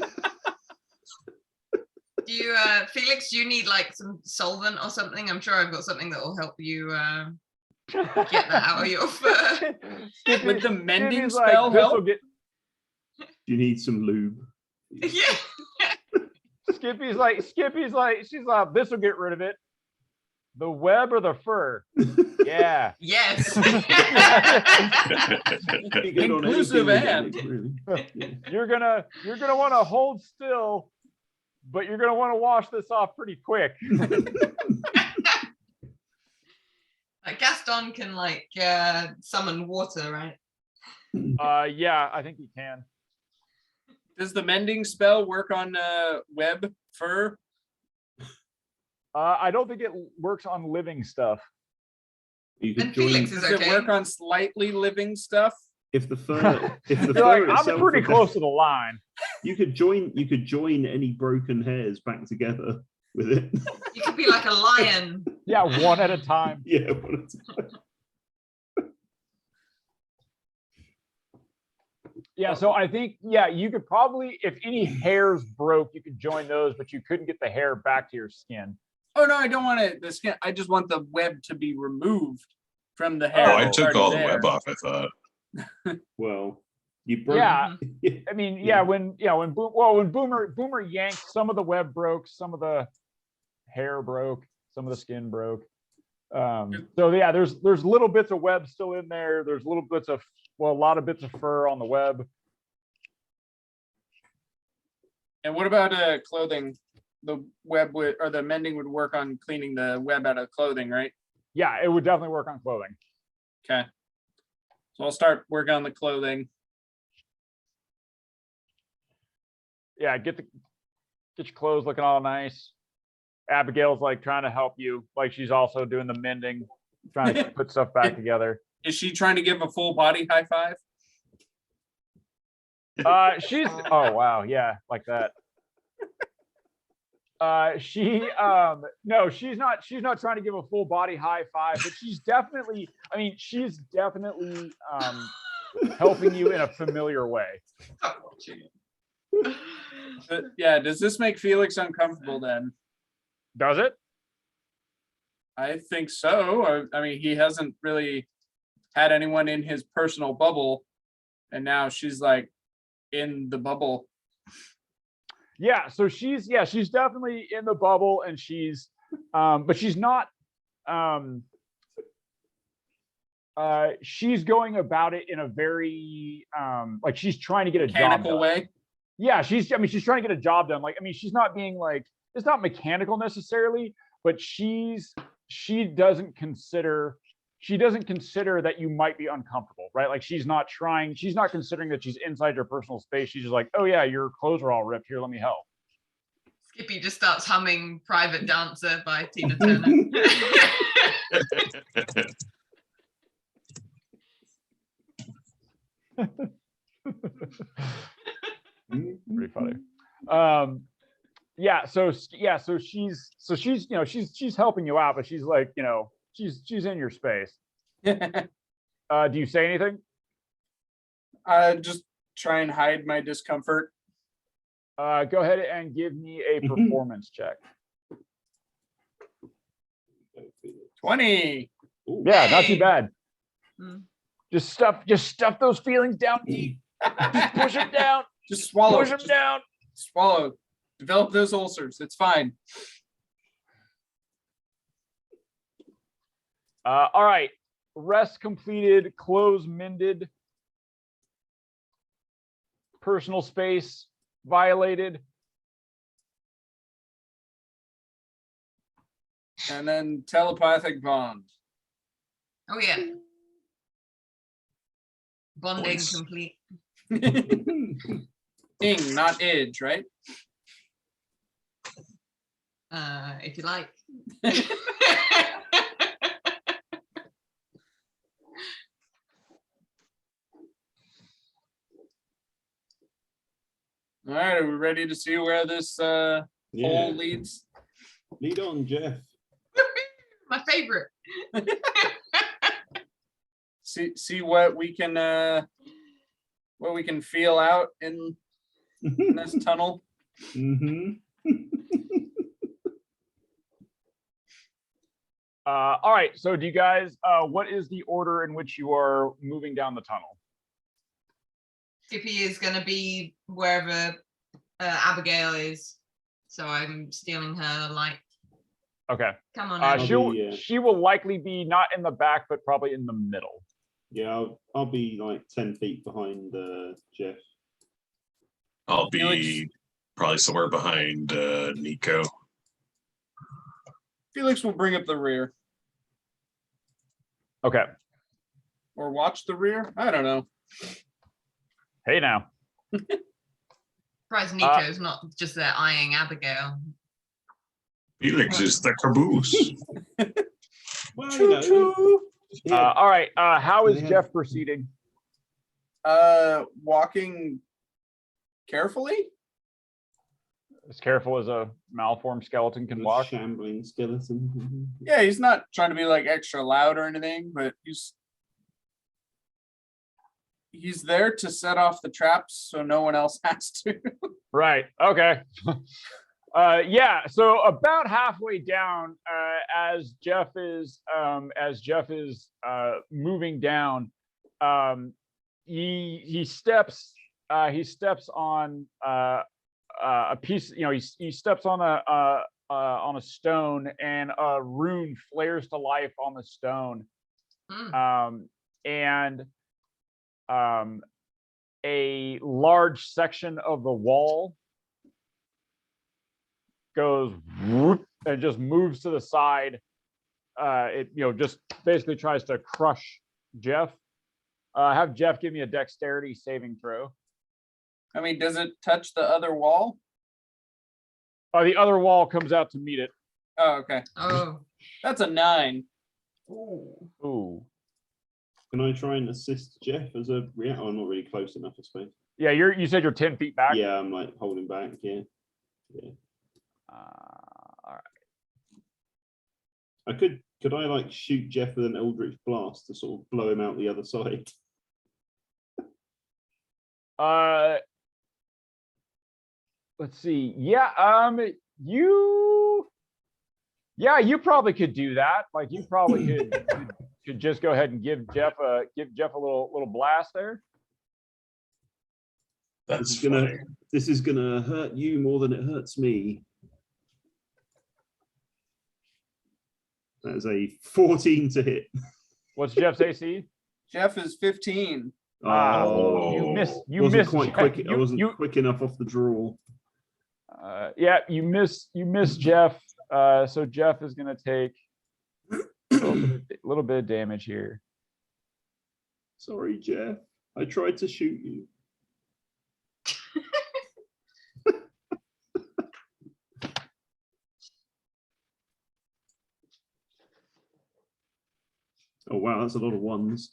Do you, Felix? Do you need like some solvent or something? I'm sure I've got something that will help you get that out of your fur. Would the mending Skippy's spell "This'll help? get-" You need some lube. Yeah. Skippy's like, she's like, "This will get rid of it." The web or the fur? Yeah. Yes. Inclusive and. Really. Yeah. You're gonna want to hold still, but you're gonna want to wash this off pretty quick. Like Gaston can like summon water, right? Yeah, I think he can. Does the mending spell work on web fur? I don't think it works on living stuff. You could And join Felix is Does it okay. work on slightly living stuff? if the fur. If the You're fur like, I'm itself pretty was- close to the line. You could join any broken hairs back together with it. You could be like a lion. Yeah, one at a time. Yeah. One at a time. Yeah, so I think, you could probably, if any hairs broke, you could join those, but you couldn't get the hair back to your skin. Oh no, I don't want it. The skin. I just want the web to be removed from the hair. Oh, I that's took already all the there. web off, I thought. Well, you broke. Yeah. Mhm. I mean, Yeah. when Boomer yanked, some of the web broke, some of the hair broke, some of the skin broke. So yeah, there's little bits of web still in there. There's little bits of, a lot of bits of fur on the web. And what about clothing? The web would, or the mending would work on cleaning the web out of clothing, right? Yeah, it would definitely work on clothing. Okay. So I'll start working on the clothing. Yeah, get your clothes looking all nice. Abigail's like trying to help you, like she's also doing the mending, trying to put stuff back together. Is she trying to give a full body high five? Oh wow, yeah, like that. No, she's not trying to give a full body high five, but she's definitely helping you in a familiar way. Stop watching it. Yeah, does this make Felix uncomfortable then? Does it? I think so. I mean, he hasn't really had anyone in his personal bubble, and now she's like in the bubble. Yeah, so she's definitely in the bubble, and she's but she's not she's going about it in a very like she's trying to get a job Mechanical done. way. Yeah, she's trying to get a job done. Like, I mean, she's not being like, it's not mechanical necessarily, but she doesn't consider that you might be uncomfortable, right? Like she's not considering that she's inside your personal space. She's just like, oh yeah, your clothes are all ripped. Here, let me help. Skippy just starts humming Private Dancer by Tina Turner. Pretty funny. So she's helping you out, but she's like, she's in your space. Do you say anything? Just try and hide my discomfort. Go ahead and give me a performance check. 20. Yeah, not too bad. Mm. Just stuff those feelings down deep. Just push them down. Just swallow. Push them down. Swallow. Develop those ulcers. It's fine. All right. rest completed, clothes mended, personal space violated. And then telepathic bond. Oh yeah. Bonding Voice. complete. Ing, not edge, right? If you like. All right, are we ready to see where this hole Yeah. leads? Lead on, Jeff. My favorite. See what we can feel out in this tunnel. Mm-hmm. All right, so do you guys, what is the order in which you are moving down the tunnel? Skippy is gonna be wherever Abigail is, so I'm stealing her light. Okay. Come on, I'll Abby. be, She will likely be not in the back, but probably in the middle. Yeah, I'll be like 10 feet behind Jeff. I'll Felix. be probably somewhere behind Nico. Felix will bring up the rear Okay. or watch the rear. I don't know. Hey now. Surprised Nico's not just there eyeing Abigail. Felix is the caboose. Well, Choo choo. yeah, All right. How is Yeah. Jeff proceeding? Walking carefully. As careful as a malformed skeleton can a walk. shambling skeleton. Yeah, he's not trying to be like extra loud or anything, but he's there to set off the traps so no one else has to. Right. Okay. Yeah. So about halfway down, as Jeff is moving down, he steps on a piece. You know, he steps on a stone, and a rune flares to life on the stone, and a large section of the wall goes whoop, and just moves to the side. It just basically tries to crush Jeff. Have Jeff give me a dexterity saving throw. I mean, does it touch the other wall? The other wall comes out to meet it. Oh, okay. Oh. That's a 9. Ooh. Can I try and assist Jeff as a reactor? I'm not really close enough, I suppose. Yeah, you said you're 10 feet back. Yeah, I'm like holding back. Yeah. All right. Could I like shoot Jeff with an Eldritch blast to sort of blow him out the other side? Let's see. Yeah, you probably could do that. Like you probably could just go ahead and give Jeff a little blast there. That's This is gonna hurt you more than it hurts me. That is a 14 to hit. What's Jeff's AC? Jeff is 15. Oh, You missed. You wasn't missed. quite Jeff. quick. I wasn't quick enough off the draw. Yeah, you miss Jeff. So Jeff is gonna take a little bit of damage here. Sorry, Jeff. I tried to shoot you. Oh wow, that's a lot of ones.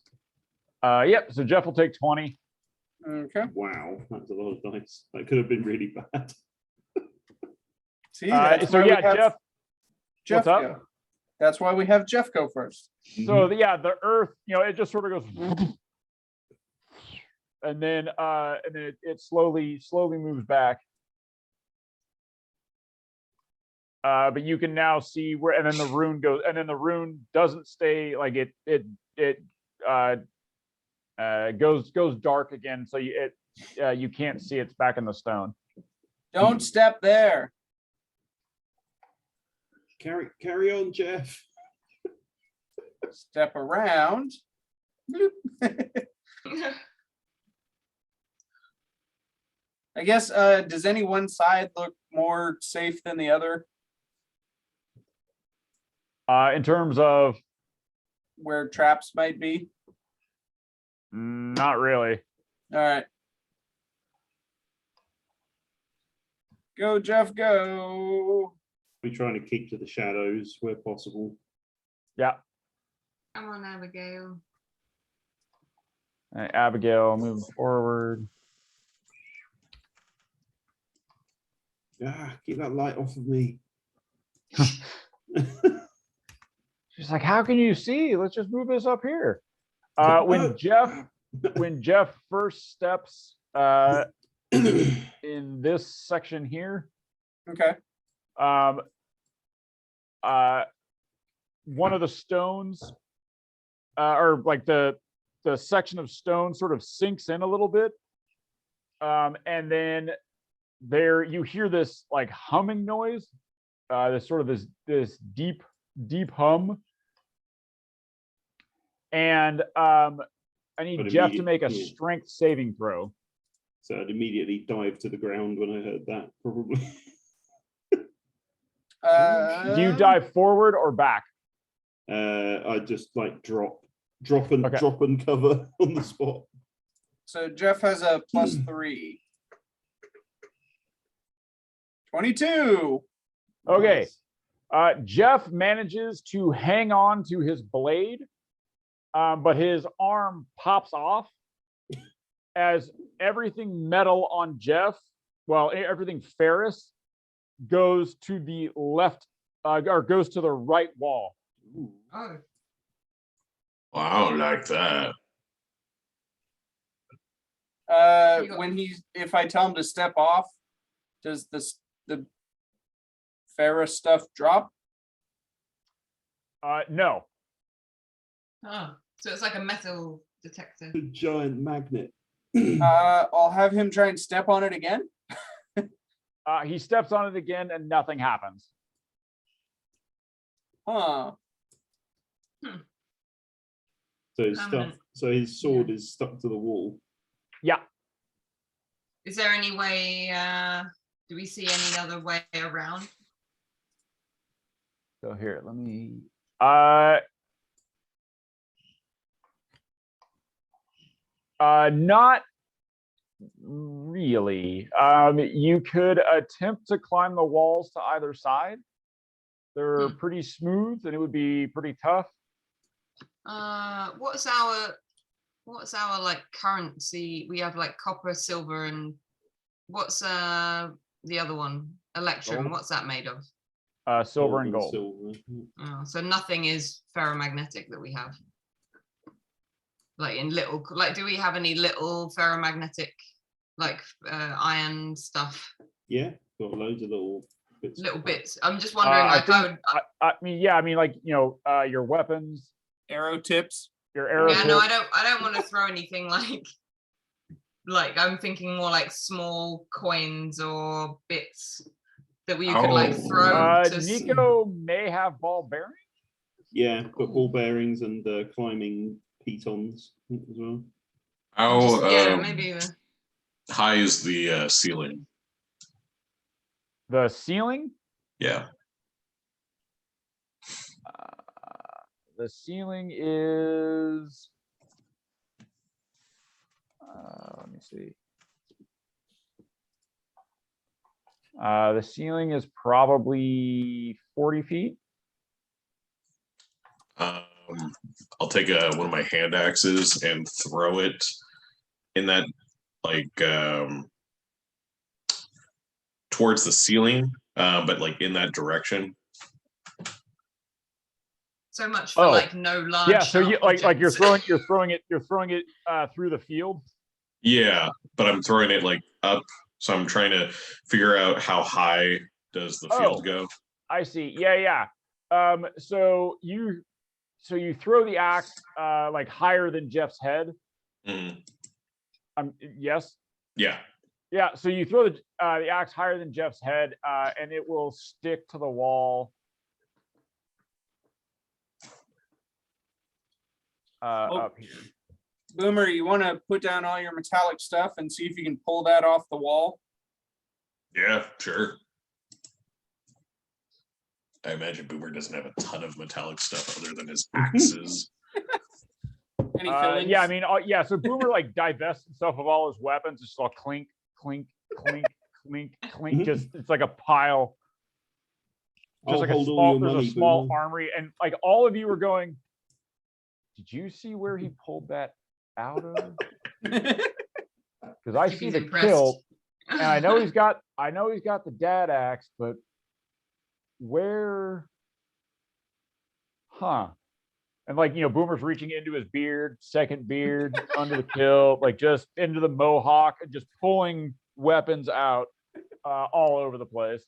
Yep. So Jeff will take 20. Okay. Wow, that's a lot of dice. That could have been really bad. See, that's So why we yeah, have Jeff. What's up? go. That's why we have Jeff go first. So the earth, it just sort of goes, and then it slowly moves back. But you can now see where, and then the rune goes, and then the rune doesn't stay like it goes dark again, so you can't see it's back in the stone. Don't step there. Carry on, Jeff. Step around. Bloop. I guess, does any one side look more safe than the other In terms of, where traps might be? not really. All right. Go, Jeff, go. We're trying to keep to the shadows where possible. Yeah. Come on, Abigail. Abigail moving forward. Keep that light off of me. She's like, how can you see? Let's just move this up here. When Jeff first steps in this section here, Okay. one of the stones, or like the section of stone sort of sinks in a little bit. And then there you hear this like humming noise, this sort of this deep hum. And I need But Jeff to make a immediately- strength saving throw. So I'd immediately dive to the ground when I heard that, probably. Do you dive forward or back? I just like drop Okay. and cover on the spot. So Jeff has a +3. 22. Okay. Jeff manages to hang on to his blade, but his arm pops off as everything metal on Jeff, well, everything ferrous, goes to the left, or goes to the right wall. Ooh. Oh, Well, I don't like that. If I tell him to step off, does the ferrous stuff drop? No. oh, so it's like a metal detector. A giant magnet. I'll have him try and step on it again. He steps on it again and nothing happens. Huh. So his Permanent. stuff. So his sword is stuck to the wall. Yeah. Is there any way, do we see any other way around? So here, let me. Not really. You could attempt to climb the walls to either side. They're pretty smooth, and it would be pretty tough. What's our like currency? We have like copper, silver, and what's the other one? Electrum. Gold. What's that made of? Silver and gold. Silver. Oh, so nothing is ferromagnetic that we have. Like in little, like, do we have any little ferromagnetic, like iron stuff? Yeah, got loads of little bits. Little bits. I'm just wondering, I like, I think- would. I mean, yeah, I mean, like, you know, your weapons, Arrow tips. your arrow Yeah, no, tips. I don't want to throw anything like I'm thinking more like small coins or bits that we could like Oh. throw. To Nico may have ball bearing. Yeah, got ball bearings and climbing pitons as well. How yeah, maybe. high is the ceiling? The ceiling. Yeah. The ceiling is. Let me see. The ceiling is probably 40 feet. I'll take one of my hand axes and throw it in that, like, towards the ceiling, but like in that direction. So much for Oh, like no large. Yeah, so you sharp like you're objects. throwing it through the field. Yeah, but I'm throwing it like up, so I'm trying to figure out how high does the field Oh. go. I see. Yeah. So you throw the axe like higher than Jeff's head. Mhm. Yes. Yeah. Yeah. So you throw the axe higher than Jeff's head, and it will stick to the wall. up here. Boomer, you want to put down all your metallic stuff and see if you can pull that off the wall? Yeah, sure. I imagine Boomer doesn't have a ton of metallic stuff other than his axes. Any fillings? Yeah, I mean, yeah. So Boomer like divests himself of all his weapons. It's all clink, clink, clink, clink, clink. Just it's like a pile. Just like a small. There's a small armory, and like all of you are going. Did you see where he pulled that out of? Because I see the kill, and I know he's got the dad axe, but where? Huh? And like, Boomer's reaching into his beard, second beard, under the kill, like just into the mohawk, and just pulling weapons out all over the place.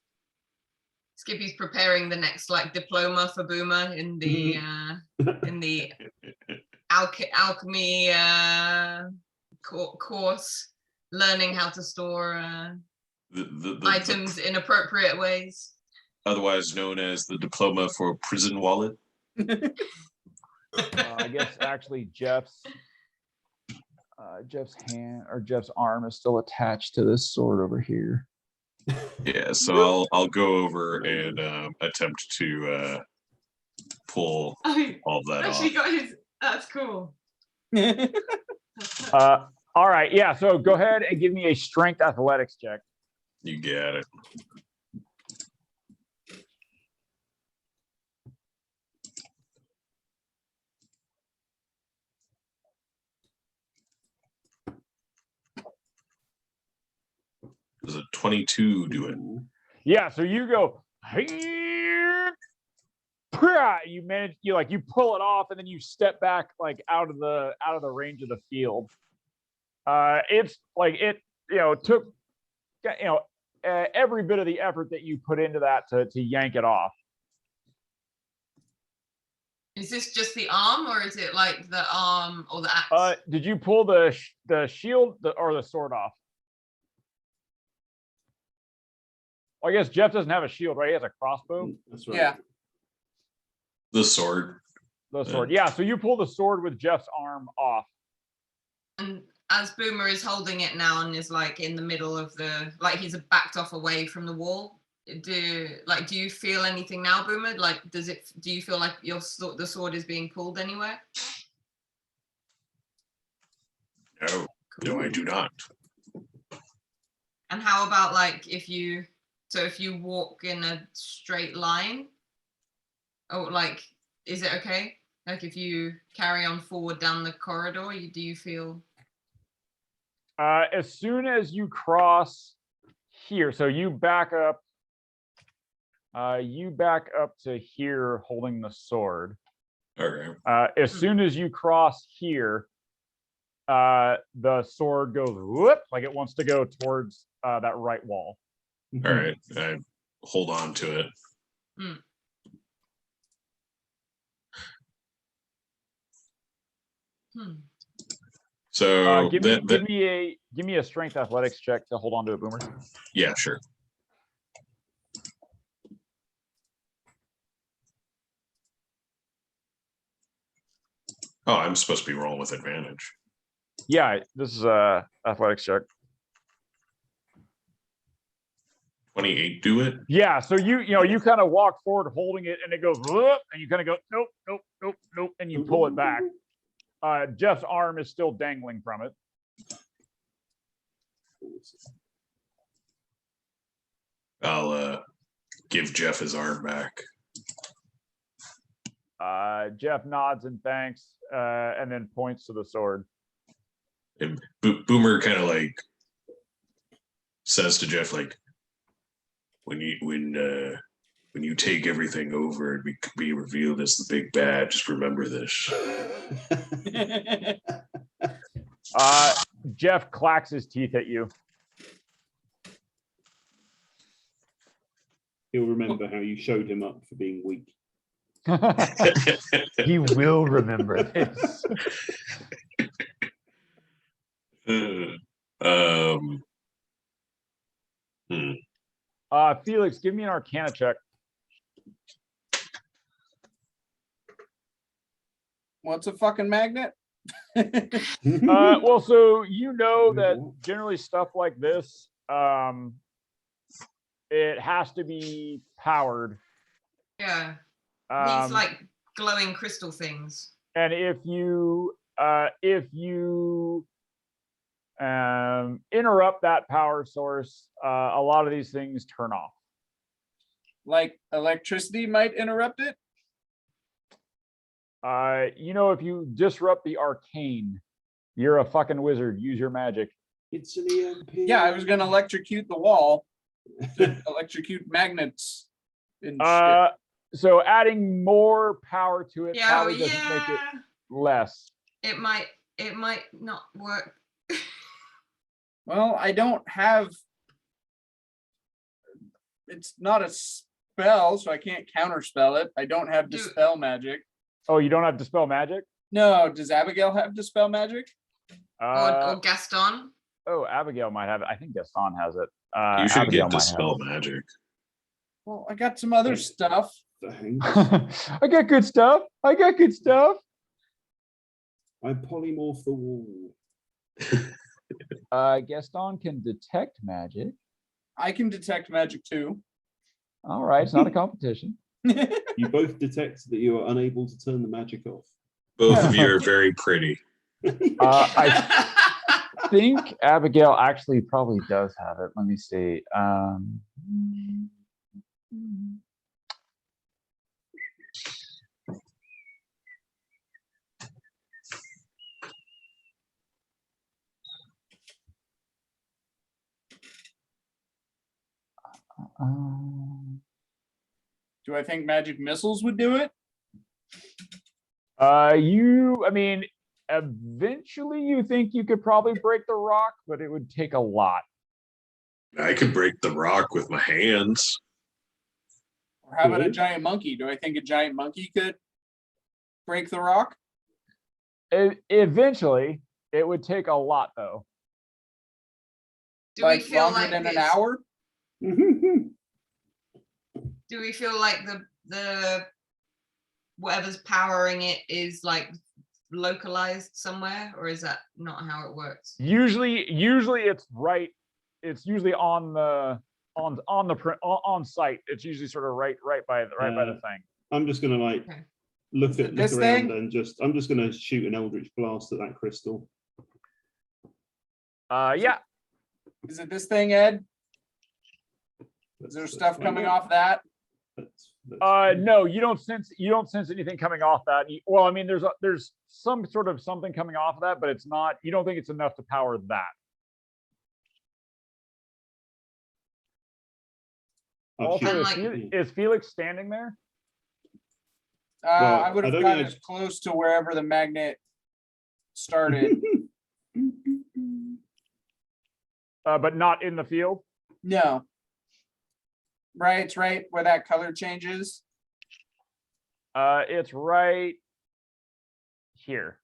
Skippy's preparing the next like diploma for Boomer in the alchemy course, learning how to store items in appropriate ways. Otherwise known as the diploma for prison wallet. I guess actually Jeff's hand or Jeff's arm is still attached to this sword over here. Yeah, so I'll go over and attempt to pull all that actually off. got his. That's cool. All right, yeah. So go ahead and give me a strength athletics check. You got it. Does a 22 do it? Yeah, so you go, you manage, you pull it off, and then you step back like out of the range of the field. It's like it took every bit of the effort that you put into that to yank it off. Is this just the arm, or is it like the arm or the axe? Did you pull the shield or the sword off? Well, I guess Jeff doesn't have a shield, right? He has a crossbow. That's right. Yeah. The sword. The sword. Yeah, so you pull the sword with Jeff's arm off. And as Boomer is holding it now and is like in the middle of like he's backed off away from the wall. Do you feel anything now, Boomer? Like, do you feel like the sword is being pulled anywhere? No, I do not. And how about like if you walk in a straight line? Oh, like, is it okay? Like if you carry on forward down the corridor, do you feel? As soon as you cross here, so you back up. You back up to here holding the sword. All right. As soon as you cross here, the sword goes whoop, like it wants to go towards that right wall. All right. I hold on to it. Mm. So give me a strength athletics check to hold on to it, Boomer. Yeah, sure. Oh, I'm supposed to be rolling with advantage. Yeah, this is a athletics check. 28 do it? Yeah, so you kind of walk forward holding it, and it goes whoop, and you kind of go nope, nope, nope, nope, and you pull it back. Jeff's arm is still dangling from it. I'll give Jeff his arm back. Jeff nods and thanks, and then points to the sword. And Boomer kind of like says to Jeff, like, when you take everything over and be revealed as the big bad, just remember this. Jeff clacks his teeth at you. He'll remember how you showed him up for being weak. He will remember this. Felix, give me an Arcana check. What's a fucking magnet? Well, so you know that What? generally stuff like this, it has to be powered. Yeah. These Um, like glowing crystal things. and if you interrupt that power source, a lot of these things turn off. Like electricity might interrupt it? You know, if you disrupt the arcane, you're a fucking wizard. Use your magic. It's an EMP. Yeah, I was gonna electrocute the wall to electrocute magnets and shit. So adding more power to it Yeah, probably doesn't make it less. It might not work. Well, I don't have. It's not a spell, so I can't counterspell it. I don't have Do- dispel magic. Oh, you don't have dispel magic? No, does Abigail have dispel magic? Or Gaston. Oh, Abigail might have it. I think Gaston has it. You should Abigail get might dispel magic. Well, I got some other stuff. Thanks. have it. I got good stuff. I got good stuff. I polymorph the wall. Gaston can detect magic. I can detect magic too. All right, it's not a competition. You both detect that you are unable to turn the magic off. Both of you are very pretty. I think Abigail actually probably does have it. Let me see. Do I think magic missiles would do it? I mean, eventually you think you could probably break the rock, but it would take a lot. I could break the rock with my hands. Or how about a Good. giant monkey? Do I think a giant monkey could break the rock? Eventually, it would take a lot, though. Do we Like feel longer like than an it's- hour? Do we feel like the whatever's powering it is like localized somewhere, or is that not how it works? Usually it's right. It's usually on site. It's usually sort of right by the thing. I'm just gonna like Okay. look Is it look this around thing? and I'm just gonna shoot an eldritch blast at that crystal. Yeah. Is it this thing, Ed? Is there stuff coming off that? No, you don't sense anything coming off that. Well, I mean, there's some sort of something coming off of that, but it's not. You don't think it's enough to power that. I'll Also, shoot- like- is Felix standing there? Well, I would I have don't gotten know. as close to wherever the magnet started. But not in the field. No. Right, it's right where that color changes. It's right here.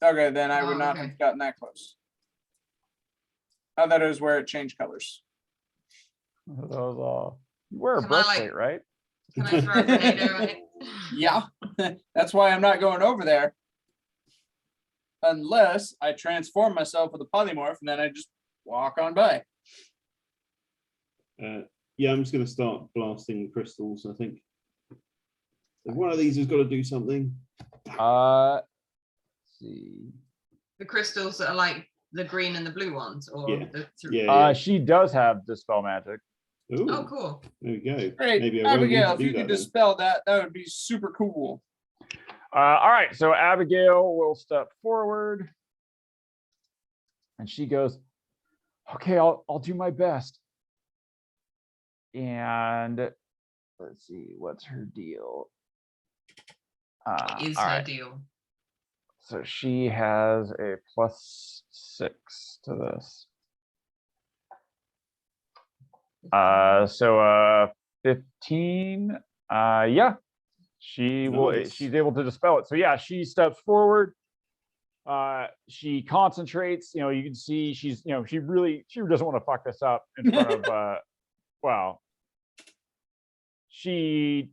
Okay, then I would Oh, not okay. have gotten that close. I thought it was where it changed colors. Those, you wear a Can I, like- breastplate, right? Can I throw a grenade at it? Yeah, that's why I'm not going over there. Unless I transform myself with a polymorph and then I just walk on by. Yeah, I'm just gonna start blasting crystals. I think one of these has got to do something. Let's see. The crystals that are like the green and the blue ones, or Yeah. the Yeah. She does have dispel magic. Ooh, Oh, cool. there we go. Great, Maybe I won't need Abigail, to if do you could that then. dispel that, that would be super cool. All right, so Abigail will step forward, and she goes, "Okay, I'll do my best." And let's see, what's her deal? What is all her right. deal? So she has a +6 to this. So 15. Yeah, Nice. she's able to dispel it. So yeah, she steps forward. She concentrates. You know, you can see she's, you know, she doesn't want to fuck this up in front of well, she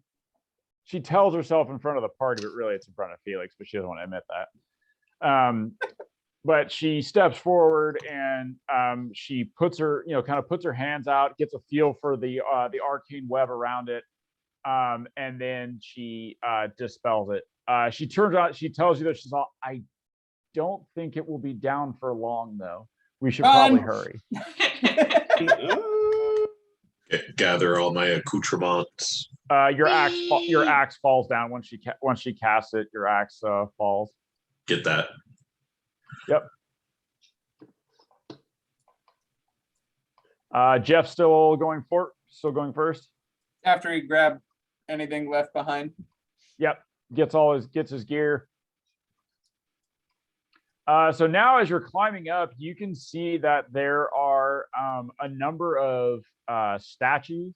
she tells herself in front of the party, but really it's in front of Felix, but she doesn't want to admit that. But she steps forward and she puts her, kind of puts her hands out, gets a feel for the arcane web around it, and then she dispels it. She turns out, she tells you that she's all, I don't think it will be down for long though. We should probably hurry. Gather all my accoutrements. Your axe falls down once she casts it. Your axe falls. Get that. Yep. Jeff's still going first. After he grabbed anything left behind. Yep. Gets his gear. So now as you're climbing up, you can see that there are a number of statues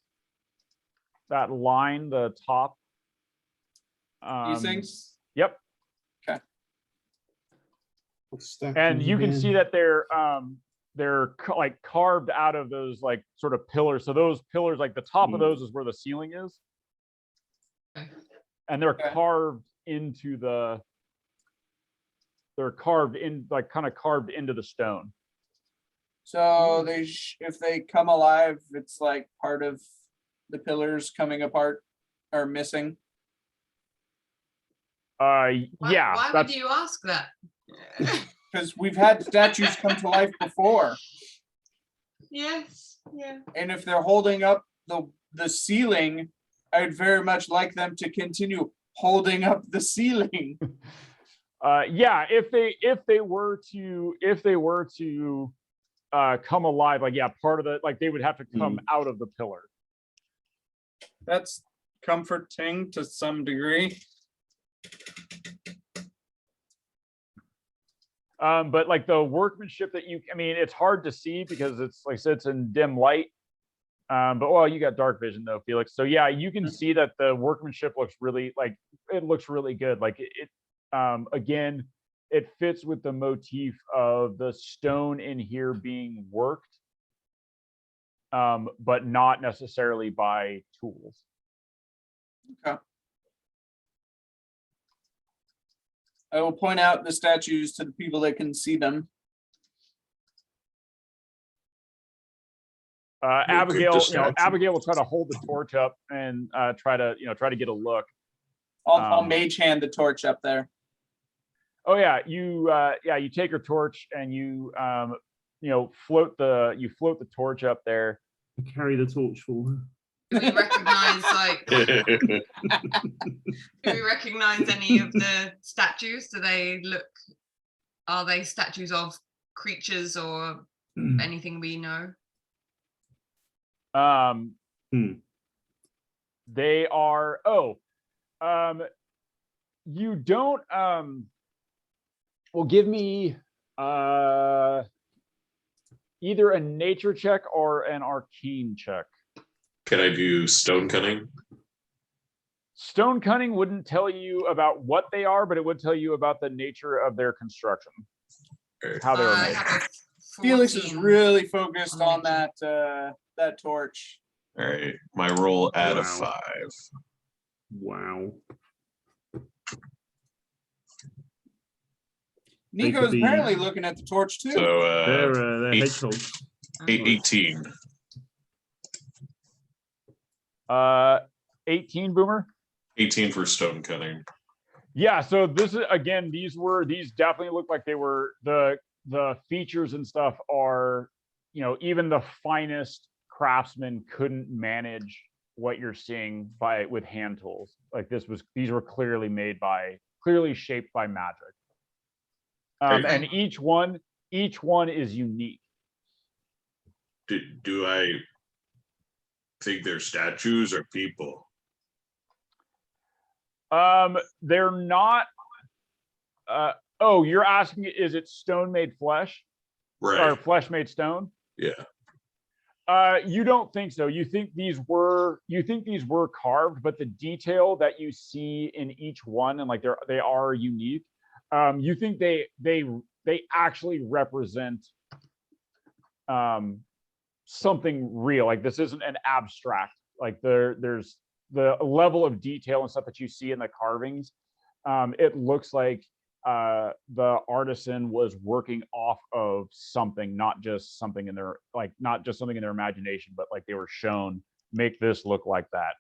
that line the top. These things? Yep. Okay. And you can see that they're like carved out of those like sort of pillars. So those pillars, like the top of those is where the ceiling is. And they're carved into the, they're carved in, like kind of carved into the stone. So if they come alive, it's like part of the pillars coming apart or missing. Yeah. Why would you ask that? Because we've had statues come to life before. Yes. Yeah. And if they're holding up the ceiling, I'd very much like them to continue holding up the ceiling. Yeah, if they were to come alive, like part of the, like they would have to come out of the pillar. That's comforting to some degree. But like the workmanship that it's hard to see because it's like I said, it's in dim light. But well, you got dark vision though, Felix. So yeah, you can see that the workmanship looks really good. Like it again, it fits with the motif of the stone in here being worked, but not necessarily by tools. Okay. I will point out the statues to the people that can see them. Abigail will try to hold the torch up and try to get a look. I'll mage hand the torch up there. Oh yeah, you take her torch and you float the torch up there. Carry the torch for her. Do we recognize any of the statues? Are they statues of creatures or anything we know? They are, you don't, well, give me either a nature check or an arcane check. Can I do stone cunning? Stone cunning wouldn't tell you about what they are, but it would tell you about the nature of their construction, how they were made. Felix is really focused on that torch. All right, my roll out of 5. Wow. Nico's apparently looking at the torch too. So they're hedgehogs. 18. 18, Boomer. 18 for stone cutting. Yeah, so this is again, these definitely look like they were the features and stuff are, even the finest craftsmen couldn't manage what you're seeing with hand tools. Like these were clearly shaped by magic. And each one is unique. Do I think they're statues or people? They're not. You're asking, is it stone made flesh? Right. Or flesh made stone? Yeah. You don't think so. You think these were carved, but the detail that you see in each one, and like they are unique. You think they actually represent something real. Like this isn't an abstract. Like there's the level of detail and stuff that you see in the carvings, it looks like the artisan was working off of something, not just something in their imagination, but like they were shown, make this look like that.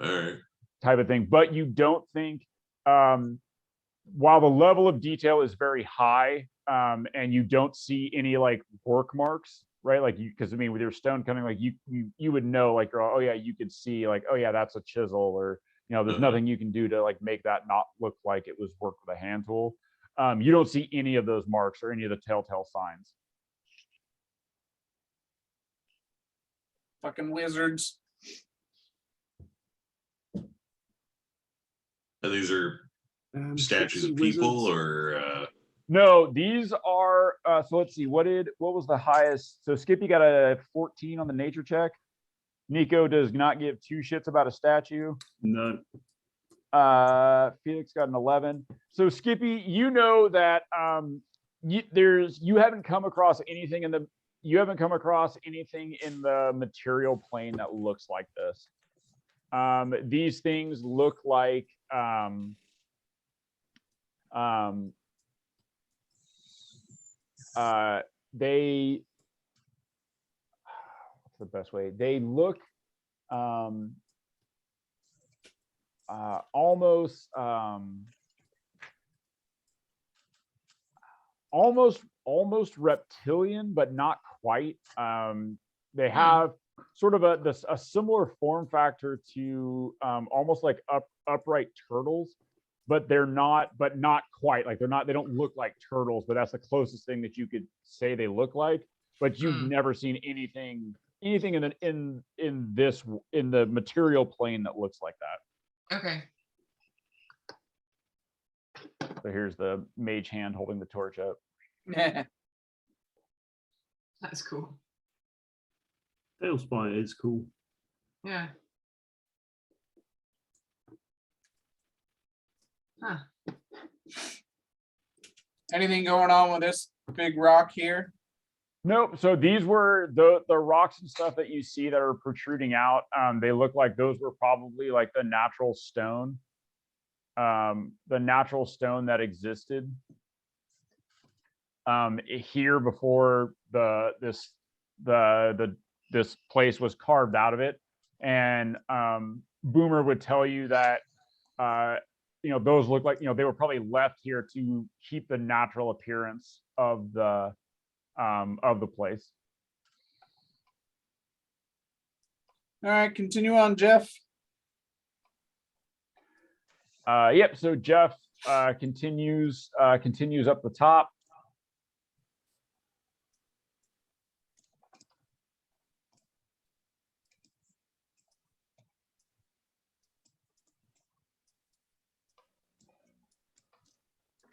All right. Type of thing. But you don't think, while the level of detail is very high, and you don't see any like work marks, right? Like because I mean, with your stone coming, like you would know, like, oh yeah, you could see like, oh yeah, that's a chisel, or there's nothing you can do to like make that not look like it was worked with a hand tool. You don't see any of those marks or any of the telltale signs. Fucking wizards. And these are statues of wizards. people, or No, these are so let's see, what was the highest? So Skippy got a 14 on the nature check. Nico does not give two shits about a statue. No. Felix got an 11. So Skippy, you know that you haven't come across anything in the material plane that looks like this. These things look like they, what's the best way? They look almost reptilian, but not quite. They have sort of a similar form factor to almost like upright turtles, but not quite. Like they don't look like turtles, but that's the closest thing that you could say they look like. But you've never seen anything in the material plane that looks like that. Okay. So here's the mage hand holding the torch up. That's cool. Tail Spire is cool. Yeah. Huh. Anything going on with this big rock here? Nope. So these were the rocks and stuff that you see that are protruding out. They look like those were probably like the natural stone that existed here before this place was carved out of it. And Boomer would tell you that those look like they were probably left here to keep the natural appearance of the place. All right, continue on, Jeff. Yep. So Jeff continues up the top.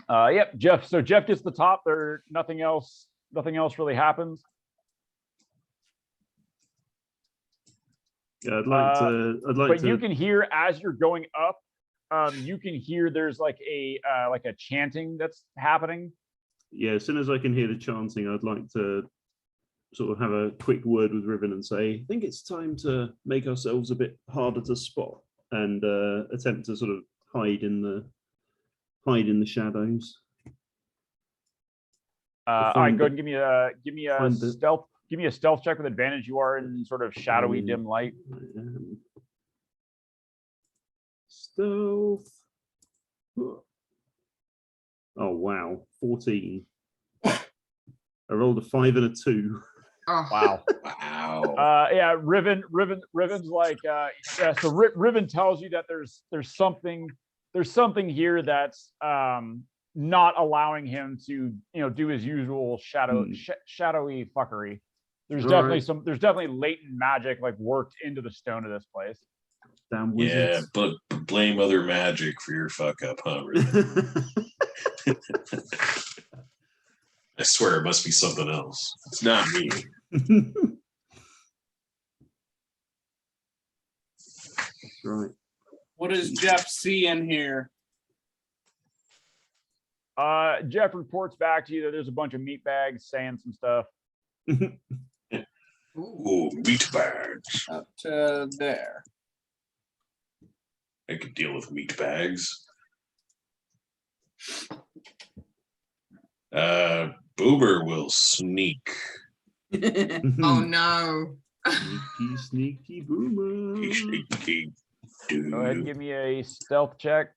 Yep, Jeff. So Jeff gets the top. There, nothing else really happens. Yeah, I'd like but to. You can hear as you're going up. You can hear there's like a chanting that's happening. Yeah, as soon as I can hear the chanting, I'd like to sort of have a quick word with Riven and say, I think it's time to make ourselves a bit harder to spot and attempt to sort of hide in the shadows. All right, go ahead and give me a stealth. Give me a stealth check with advantage. You are in sort of shadowy, dim light. Stealth. Oh wow, 14. I rolled a 5 and a 2. Oh. Wow. wow. Yeah, Riven's like yeah. So Riven tells you that there's something here that's not allowing him to do his usual shadowy fuckery. There's definitely latent magic like worked into the stone of this place. Damn wizards. Yeah, but blame other magic for your fuck up, huh, Riven? I swear it must be something else. It's not me. Right. What does Jeff see in here? Jeff reports back to you that there's a bunch of meat bags saying some stuff. Ooh, meat bags. Up to there. I could deal with meat bags. Boober will sneak. Oh no. Sneaky, sneaky boomer. Sneaky. Go ahead and give me a stealth check.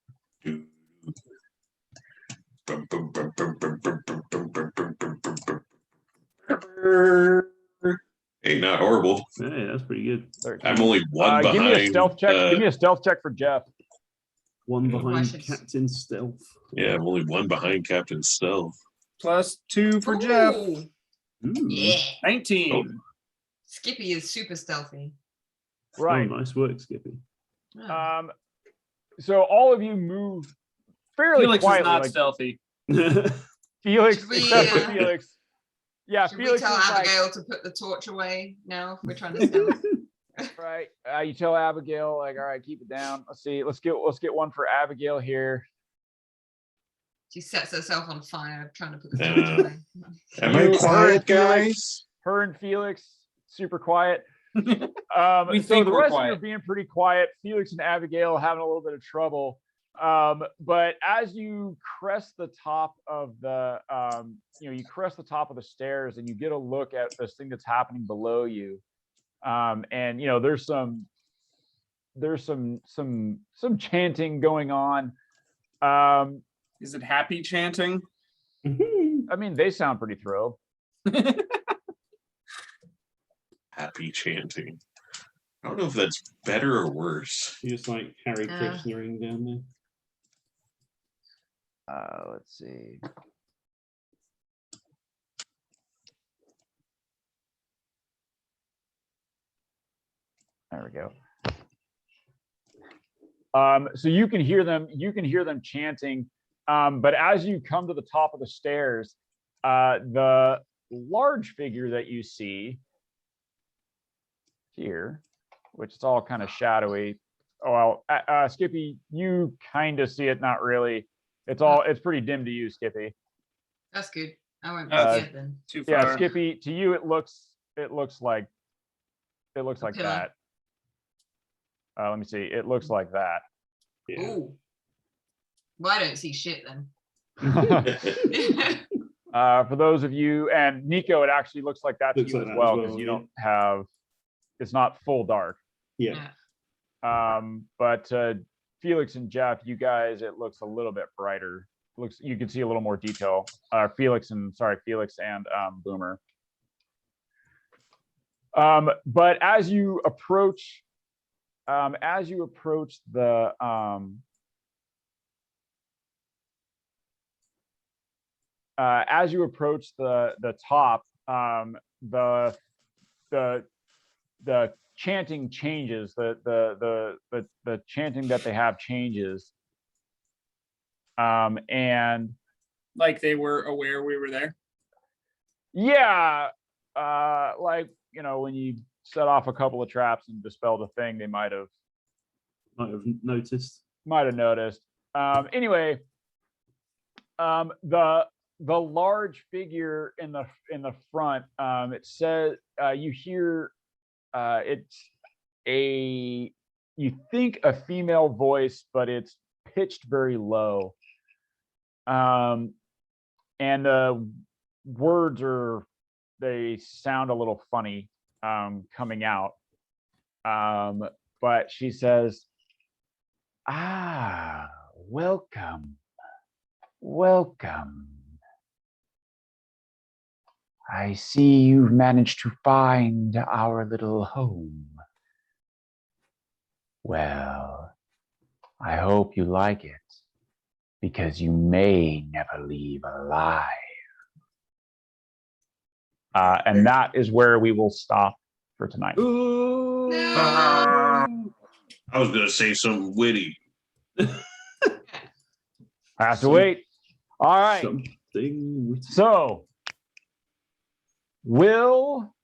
Hey, not horrible. Hey, that's pretty good. 13. I'm only one behind. Give me a stealth check. Give me a stealth check for Jeff. One Oh, behind should- Captain Stealth. Yeah, I'm only one behind Captain Stealth. +2 for Jeff. Ooh, Ooh. yeah. 19. Skippy is super stealthy. Right. Oh, nice work, Skippy. Oh. So all of you move fairly Felix is quietly. not like stealthy. Felix, Should we, except for uh, Felix. Yeah, Should we Felix tell is like, Abigail to put the torch away now if we're trying to stealth? right. You tell Abigail, like, all right, keep it down. Let's see. Let's get one for Abigail here. She sets herself on fire trying to put the Uh, torch away. Am I You quiet, heard Felix. guys? Her and Felix, super quiet. We So think the we're rest of you are quiet. being pretty quiet. Felix and Abigail having a little bit of trouble. But as you crest the top of the, you crest the top of the stairs and you get a look at this thing that's happening below you. And there's some chanting going on. Is it happy chanting? I mean, they sound pretty thrilled. Happy chanting. I don't know if that's better or worse. Just like Harry Yeah. Krishnering down there. Let's see. There we go. So you can hear them chanting. But as you come to the top of the stairs, the large figure that you see here, which is all kind of shadowy. Oh, well, Skippy, you kind of see it, not really. It's pretty dim to you, Skippy. That's good. I won't be Uh, scared then. Too Yeah, far. Skippy, to you it looks like pillar. that. Let me see. It looks like that. Yeah. Ooh. Well, I don't see shit then. For those of you, and Nico, it actually looks like that to Looks you like as that as well well, because you yeah. don't have. It's not full dark. Yeah. Yeah. But Felix and Jeff, you guys, it looks a little bit brighter. You can see a little more detail. Felix and Boomer. But as you approach the top, the chanting changes. The chanting that they have changes. And Like they were aware we were there. yeah, like when you set off a couple of traps and dispelled a thing, they might have noticed. noticed. Anyway, the large figure in the front, it says you hear you think a female voice, but it's pitched very low. And the words they sound a little funny coming out. But she says, welcome. I see you've managed to find our little home. Well, I hope you like it, because you may never leave alive. And that is where we will stop for tonight. Ooh. I was gonna say something witty. I have to wait. All right. Something with So, will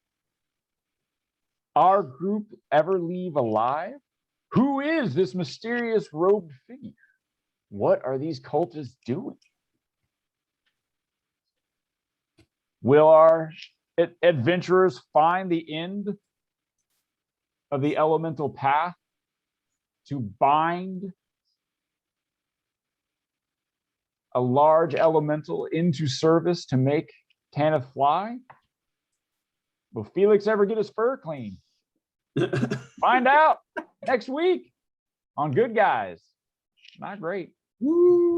our group ever leave alive? Who is this mysterious robed figure? What are these cultists doing? Will our Adventurers find the end of the elemental path to bind a large elemental into service to make Tanith fly? Will Felix ever get his fur clean? Find out next week on Good Guys. Not great. Woo.